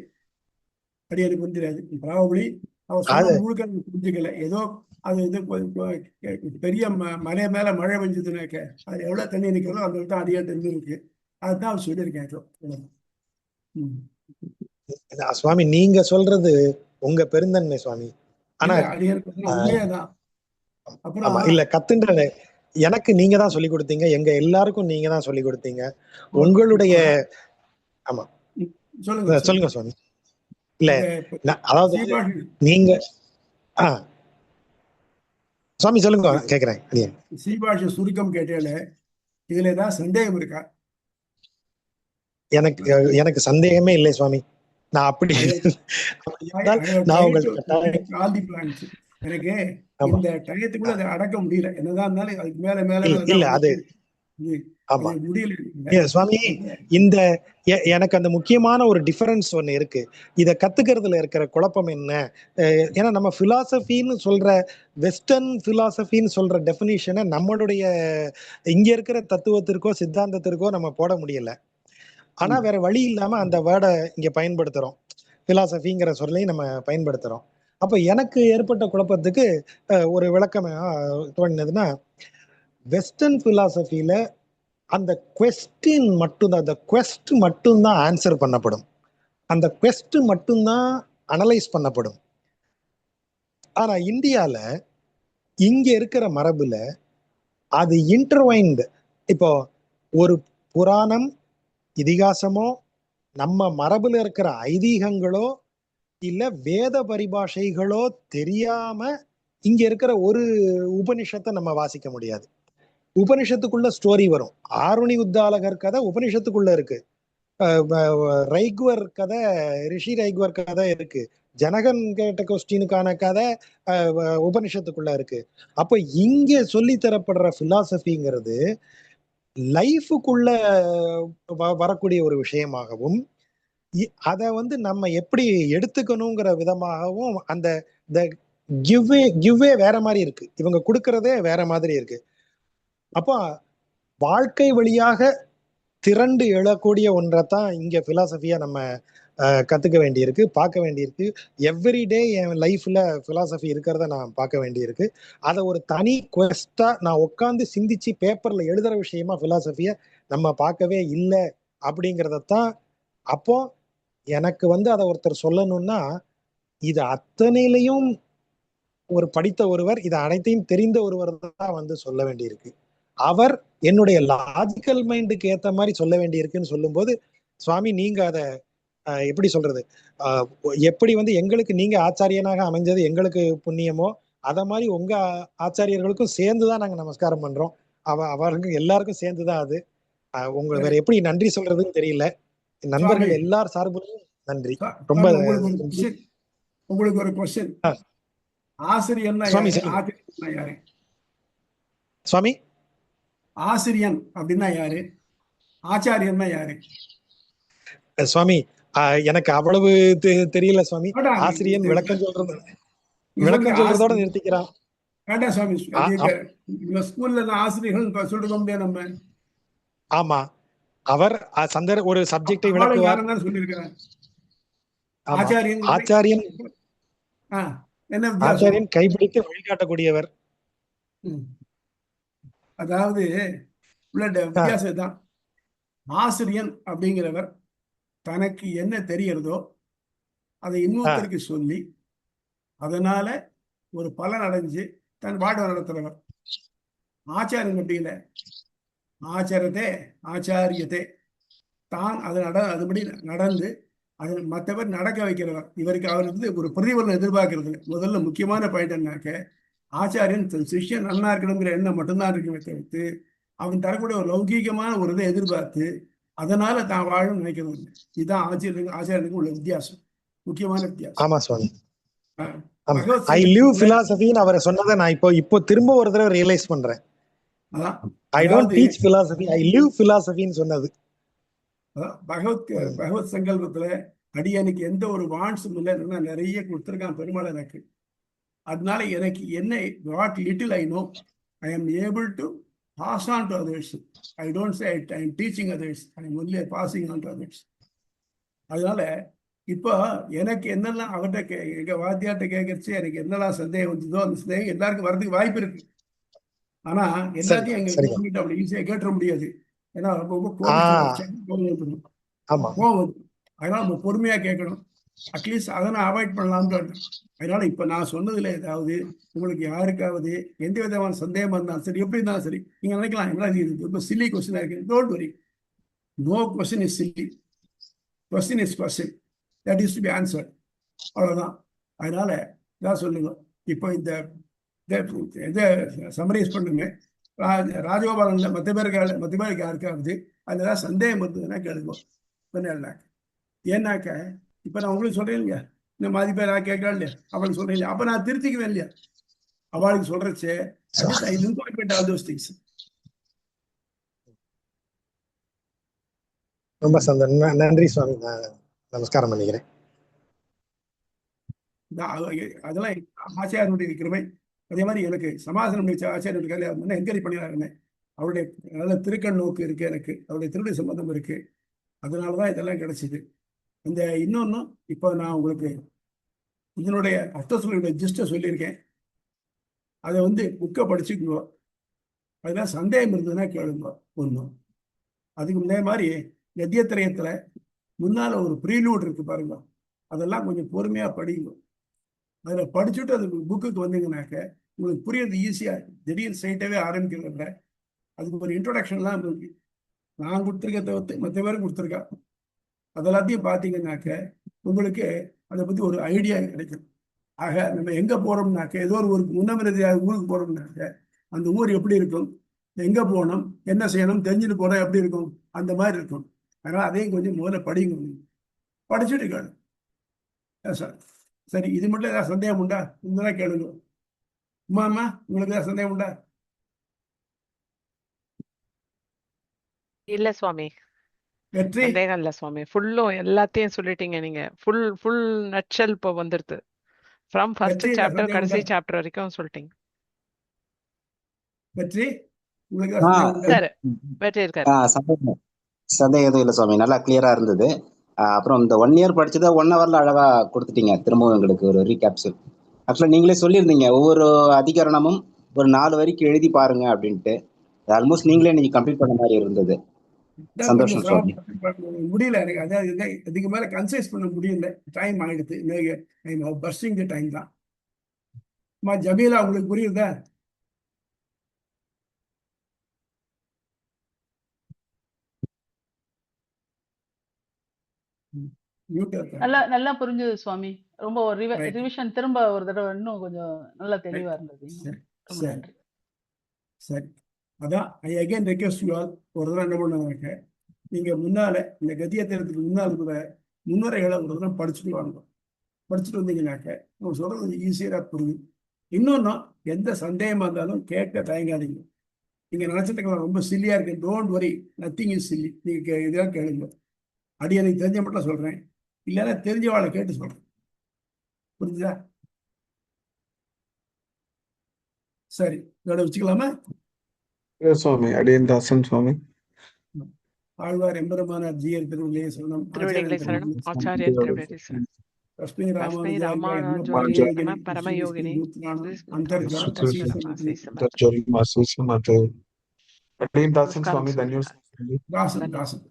அடியாருக்கு வந்து தெரியாது. ப்ராபபிளி அவர் சொன்ன முழுக்க புரிஞ்சுக்கல. ஏதோ அது இது பெரிய மலை மேல மழை பெஞ்சதுனாக்க அது எவ்வளவு தண்ணி நிற்கிறதோ அந்த தான் அடியார் தெரிஞ்சு இருக்கு. அதுதான் அவர் சொல்லியிருக்கேன். சுவாமி நீங்க சொல்றது உங்க பெருந்தன்மை சுவாமி. ஆனா உண்மையாதான். அப்புறம் இல்ல கத்துன்ற எனக்கு நீங்க தான் சொல்லி கொடுத்தீங்க, எங்க எல்லாருக்கும் நீங்க தான் சொல்லி கொடுத்தீங்க. உங்களுடைய ஆமா சொல்லுங்க சுவாமி. இல்ல அதாவது நீங்க சுவாமி சொல்லுங்க கேக்குறேன். ஸ்ரீபாஷ்ய சுருக்கம் கேட்டால இதுல ஏதாவது சந்தேகம் இருக்கா? எனக்கு சந்தேகமே இல்லை சுவாமி. நான் அப்படி நான் உங்களுக்கு எனக்கு இந்த டயத்துக்குள்ள அதை அடக்க முடியல. என்னதான் இருந்தாலும் அதுக்கு மேல மேல இல்ல அது சுவாமி இந்த எனக்கு அந்த முக்கியமான ஒரு டிஃபரன்ஸ் ஒண்ணு இருக்கு. இத கத்துக்கிறதுல இருக்கிற குழப்பம் என்ன, ஏன்னா நம்ம பிலாசபின்னு சொல்ற வெஸ்டர்ன் பிலாசபின்னு சொல்ற டெபினிஷனை நம்மளுடைய இங்க இருக்கிற தத்துவத்திற்கோ சித்தாந்தத்திற்கோ நம்ம போட முடியல. ஆனா வேற வழி இல்லாம அந்த வேர்டை இங்க பயன்படுத்துறோம், பிலாசபிங்கிற சொல்லையும் நம்ம பயன்படுத்துறோம். அப்ப எனக்கு ஏற்பட்ட குழப்பத்துக்கு ஒரு விளக்கம் தோணினதுன்னா, வெஸ்டர்ன் பிலாசபில அந்த குவெஸ்டின் மட்டும்தான், அந்த குவெஸ்ட் மட்டும்தான் ஆன்சர் பண்ணப்படும், அந்த குவெஸ்ட் மட்டும்தான் அனலைஸ் பண்ணப்படும். ஆனா இந்தியால இங்க இருக்கிற மரபுல அது இன்டர்வைன்டு. இப்போ ஒரு புராணம் இதிகாசமோ நம்ம மரபுல இருக்கிற ஐதீகங்களோ இல்ல வேத பரிபாஷைகளோ தெரியாம இங்க இருக்கிற ஒரு உபனிஷத்தை நம்ம வாசிக்க முடியாது. உபனிஷத்துக்குள்ள ஸ்டோரி வரும். ஆருணி உத்தாலகர் கதை உபனிஷத்துக்குள்ள இருக்கு, ரைக்வர் கதை, ரிஷி ரைக்வர் கதை இருக்கு, ஜனகன் கேட்ட கொஸ்டினுக்கான கதை உபனிஷத்துக்குள்ள இருக்கு. அப்ப இங்க சொல்லி தரப்படுற பிலாசபிங்கிறது லைஃபுக்குள்ள வரக்கூடிய ஒரு விஷயமாகவும் அதை வந்து நம்ம எப்படி எடுத்துக்கணுங்கிற விதமாகவும் அந்த கிவ்வே வேற மாதிரி இருக்கு, இவங்க கொடுக்கறதே வேற மாதிரி இருக்கு. அப்போ வாழ்க்கை வழியாக திரண்டு எழக்கூடிய ஒன்றைத்தான் இங்க பிலாசபியா நம்ம கத்துக்க வேண்டியிருக்கு, பார்க்க வேண்டியிருக்கு. எவ்ரிடே என் லைஃப்ல பிலாசபி இருக்கிறத நான் பார்க்க வேண்டியிருக்கு. அதை ஒரு தனி குவெஸ்டா நான் உட்காந்து சிந்திச்சு பேப்பர்ல எழுதுற விஷயமா பிலாசபிய நம்ம பார்க்கவே இல்லை அப்படிங்கிறதான். அப்போ எனக்கு வந்து அதை ஒருத்தர் சொல்லணும்னா இது அத்தனையிலையும் ஒரு படித்த ஒருவர், இது அனைத்தையும் தெரிந்த ஒருவர் தான் வந்து சொல்ல வேண்டியிருக்கு. அவர் என்னுடைய லாஜிக்கல் மைண்டுக்கு ஏத்த மாதிரி சொல்ல வேண்டியிருக்குன்னு சொல்லும்போது, சுவாமி நீங்க அதை எப்படி சொல்றது, ஆஹ் எப்படி வந்து எங்களுக்கு நீங்க ஆச்சாரியனாக அமைஞ்சது எங்களுக்கு புண்ணியமோ, அத மாதிரி உங்க ஆச்சாரியர்களுக்கும் சேர்ந்துதான் நாங்க நமஸ்காரம் பண்றோம். அவருக்கு எல்லாருக்கும் சேர்ந்துதான் அது. உங்களை வேற சரி எப்படி நன்றி சொல்றதுன்னு தெரியல. சுவாமி, நண்பர்கள் எல்லார் சார்பிலும் நன்றி. ரொம்ப சுவாமி உங்களுக்கு ஒரு நன்றி. கொஸ்டின், உங்களுக்கு ஒரு கொஸ்டின். ஆ, ஆசிரியன்னா சுவாமி யாரு, சொல்லுங்க. ஆசிரியன்னா யாரு? சுவாமி, ஆசிரியன் அப்படின்னா யாரு, ஆச்சாரியன்னா யாரு? சுவாமி, எனக்கு அவ்வளவு தெரியல சுவாமி. வேண்டாம், ஆசிரியன் விளக்கம் நீங்க சொல்லுங்க விளக்கம் சொல்றதோட ஆசிரியர். நிறுத்திக்கிறான். வேண்டாம் சுவாமி, ஆ, நம்ம ஸ்கூல்ல ஆசிரியர்கள் சொல்லிருக்க முடியாது நம்ம. ஆமா, அவர் ஒரு சப்ஜெக்டை அவளும் விளக்குவார். யாரும் தான் சொல்லியிருக்கிறேன். ஆமா, ஆச்சாரியன் ஆச்சாரியன் என்ன வித்தியாசம்? ஆச்சாரியன் கைப்பிடித்து வழிகாட்டக்கூடியவர். ம். அதாவது உள்ள ஆ, வித்தியாசம் தான். ஆசிரியன் அப்படிங்கிறவர் தனக்கு என்ன தெரியறதோ அதை ஆ, இன்னொருத்தருக்கு சொல்லி அதனால ஒரு பலன் அடைஞ்சு தன் வாழ்வை நடத்துறவர். ஆச்சாரியன் அப்படி இல்லை. ஆச்சாரத்தே ஆச்சாரியத்தே, தான் அதுபடி நடந்து அதை மற்றவர் நடக்க வைக்கிறவர். இவருக்கு அவர் வந்து ஒரு பிரதிபலன் எதிர்பார்க்கறது இல்லை. முதல்ல முக்கியமான பாயிண்ட் என்னன்னாக்க, ஆச்சாரியன் தன் சிஷ்யன் நன்னா இருக்கணுங்கிற எண்ணம் மட்டும்தான் இருக்குமே தவிர்த்து அவன் தரக்கூடிய ஒரு லௌகீகமான ஒரு இதை எதிர்பார்த்து அதனால தான் வாழும் நினைக்கிறது இல்லை. இதுதான் ஆச்சாரியனுக்கு உள்ள வித்தியாசம், முக்கியமான வித்தியாசம். ஆமா சுவாமி. ஆஹ் ஆமா, பகவத் ஐ லிவ் சங்கீதத்துல பிலாசபின்னு அவரை சொன்னதை நான் இப்போ திரும்ப ஒரு தடவை ரியலைஸ் பண்றேன். அதான் ஐ டோன்ட் அதாவது டீச் பிலாசபி, ஐ லிவ் பிலாசபின்னு சொன்னது. பகவத் சங்கல்பத்துல அடியனுக்கு எந்த ஒரு வான்ஸும் இல்லை. நிறைய கொடுத்துருக்கான் பெருமாள் எனக்கு. அதனால எனக்கு என்ன, what little I know I am able to pass on to others. I don't say I am teaching others, I am only passing on to others. அதனால இப்போ எனக்கு என்னெல்லாம் அவர்கிட்ட எங்க வாத்தியார்ட்ட கேட்கறச்சு எனக்கு என்னெல்லாம் சந்தேகம் வந்ததோ அந்த சந்தேகம் எல்லாருக்கும் வர்றதுக்கு வாய்ப்பு இருக்கு. ஆனா சரிங்க, எல்லாத்தையும் எங்க சரிங்க. கவர்மெண்ட் அப்படி ஈஸியா கேட்டுற முடியாது. ஏன்னா ரொம்ப ஆ, கோபம் வந்துடும். ஆமா, கோவம் வரும். அதனால நம்ம பொறுமையா கேட்கணும். அட்லீஸ்ட் அதை நான் அவாய்ட் பண்ணலாம்னு. அதனால இப்ப நான் சொன்னதுல ஏதாவது உங்களுக்கு யாருக்காவது எந்த விதமான சந்தேகம் இருந்தாலும் சரி, எப்படி இருந்தாலும் சரி, நீங்க நினைக்கலாம் என்ன இது ரொம்ப சில்லி கொஸ்டினா இருக்கு. Don't worry, no question is silly, question is question, that is to be answered. அவ்வளவுதான். அதனால இதான் சொல்லுங்க. இப்போ இந்த இதை சமரைஸ் பண்ணுங்க. ராஜகோபாலன்ல மற்ற பேருக்கு யாருக்காவது அதுல ஏதாவது சந்தேகம் இருந்ததுன்னா கேளுங்க. ஏன்னாக்க இப்ப நான் உங்களுக்கு சொல்றேன் இல்லையா, இந்த மாதிரி பேர் நான் கேட்கறேன் இல்லையா, அவளுக்கு சொல்றேன் இல்லையா, அப்ப நான் திருத்திக்குவேன் இல்லையா அவளுக்கு சொல்றச்சு. ரொம்ப சந்தோஷம். நன்றி சுவாமி, நான் நமஸ்காரம் பண்ணிக்கிறேன். அதெல்லாம் ஆச்சாரியனுடைய கிருமை. அதே மாதிரி எனக்கு சமாதானம் ஆச்சாரியனுடைய என்கரேஜ் பண்ணிடுறாங்க. அவருடைய நல்ல திருக்கண் நோக்கு இருக்கு, எனக்கு அவருடைய திருடைய சம்பந்தம் இருக்கு. அதனாலதான் இதெல்லாம் கிடைச்சிது. இந்த இன்னொன்னு இப்போ நான் உங்களுக்கு இதனுடைய அர்த்தங்களுடைய ஜிஸ்ட சொல்லியிருக்கேன். அதை வந்து புக்கை படிச்சுக்கோ. அதெல்லாம் சந்தேகம் இருந்ததுன்னா கேளுங்க. ஒன்றும் அதுக்கு முன்னே மாதிரி கத்தியத்திரயத்துல முன்னால ஒரு ப்ரீலூட் இருக்கு பாருங்க, அதெல்லாம் கொஞ்சம் பொறுமையா படிங்க. அதுல படிச்சுட்டு அது புக்குக்கு வந்தீங்கன்னாக்க உங்களுக்கு புரியுறது ஈஸியா. திடீர்னு ஸ்ட்ரைட்டாவே ஆரம்பிக்கிறத அதுக்கு ஒரு இன்ட்ரோடக்ஷன்லாம் இருக்கு. நான் கொடுத்துருக்க தவிர்த்து மற்ற பேரும் கொடுத்துருக்கா. அதெல்லாத்தையும் பார்த்தீங்கன்னாக்க உங்களுக்கு அதை பத்தி ஒரு ஐடியா கிடைக்கும். ஆக நம்ம எங்க போறோம்னாக்க, ஏதோ ஒரு ஊருக்கு ஊருக்கு போறோம்னாக்க அந்த ஊர் எப்படி இருக்கும், எங்க போகணும், என்ன செய்யணும் தெரிஞ்சுட்டு போனா எப்படி இருக்கும், அந்த மாதிரி இருக்கும். அதனால அதையும் கொஞ்சம் முதல்ல படிங்க. படிச்சுட்டு கேளு சார். சரி, இது மட்டும் ஏதாவது சந்தேகம் உண்டா? உங்களதான் கேளுங்க. அம்மா உங்களுக்கு ஏதாவது சந்தேகம் உண்டா? இல்ல சுவாமி, வெற்றி சந்தேகம் இல்ல சுவாமி. ஃபுல்லும் எல்லாத்தையும் சொல்லிட்டீங்க நீங்க. ஃபுல் நட்ஷல் இப்போ வந்துருது. ஃப்ரம் ஃபர்ஸ்ட் வெற்றி ஏதாவது சாப்டர் சந்தேகம் உண்டா? கடைசி சாப்டர் வரைக்கும் சொல்லிட்டீங்க. வெற்றி உங்களுக்கு ஏதாவது சந்தேகம் உண்டா? இருக்காரு, வெற்றி இருக்காரு. சந்தேகம் சந்தேகம் எதுவும் இல்லை சுவாமி, நல்லா கிளியரா இருந்தது. அப்புறம் இந்த 1 இயர் படிச்சதை 1 ஹவர்ல அழகா கொடுத்துட்டீங்க. திரும்பவும் எங்களுக்கு ஒரு ரீகேப்சல். ஆக்சுவலா நீங்களே சொல்லியிருந்தீங்க ஒவ்வொரு அதிகரணமும் ஒரு 4 வரிக்கு எழுதி பாருங்க அப்படின்ட்டு. ஆல்மோஸ்ட் நீங்களே இன்னைக்கு கம்ப்ளீட் பண்ண மாதிரி இருந்தது. கொஞ்சம் சந்தோஷம் சுவாமி. முடியல எனக்கு. அதாவது இதுக்கு மேல கன்சைஸ் பண்ண முடியல, டைம் ஆயிடுது. பஸ்டிங் தி டைம் தான். ஜமீலா உங்களுக்கு புரியுதா? மியூட்டா இருக்காங்க. நல்லா நல்லா புரிஞ்சுது சுவாமி. ரொம்ப ஒரு Right. ரிவிஷன் திரும்ப ஒரு தடவை இன்னும் கொஞ்சம் நல்லா தெளிவா இருந்தது. சரி ரொம்ப சரி நன்றி. சரி. அதான் ஐ அகைன் ரெக்வெஸ்ட் யூ ஆல் ஒரு தடவை என்ன பண்ணுவாங்க, நீங்க முன்னால இந்த கத்தியத்திரத்துக்கு முன்னால் இருக்கிற முன்னுரைகளை ஒரு தடவை படிச்சுட்டு வாங்க. படிச்சுட்டு வந்தீங்கன்னாக்க நம்ம சொல்றது ஈஸியாக புரியும். இன்னொன்னு, எந்த சந்தேகமா இருந்தாலும் கேட்க தயங்காதீங்க. நீங்க நினைச்சிட்டு இருக்கலாம் ரொம்ப சில்லியா இருக்கு, டோன்ட் வரி, நத்திங் இஸ் சில்லி. நீங்க இதெல்லாம் கேளுங்க. அடி எனக்கு தெரிஞ்ச மட்டும் சொல்றேன், இல்லைன்னா தெரிஞ்சவாளை கேட்டு சொல்றேன். புரிஞ்சுதா? சரி, இதோட வச்சுக்கலாமா? சுவாமி அடியன் தாசன் சுவாமி. ஆழ்வார் எம்பெருமானார் ஜீயர் திருவிழையை சரணம், திருவடிகளை ஆச்சாரியன் சரணம், திருவிழையை ஆச்சாரியன் திருவடி சரணம். தஸ்மை தஸ்மை ராமானுஜாய ராமானுஜாய நம பரமயோகினி பரமயோகினி அந்தர்ஜன அந்தர்ஜன அடியன் தாசன் சுவாமி. தன்யோஸ் தாசன் தாசன்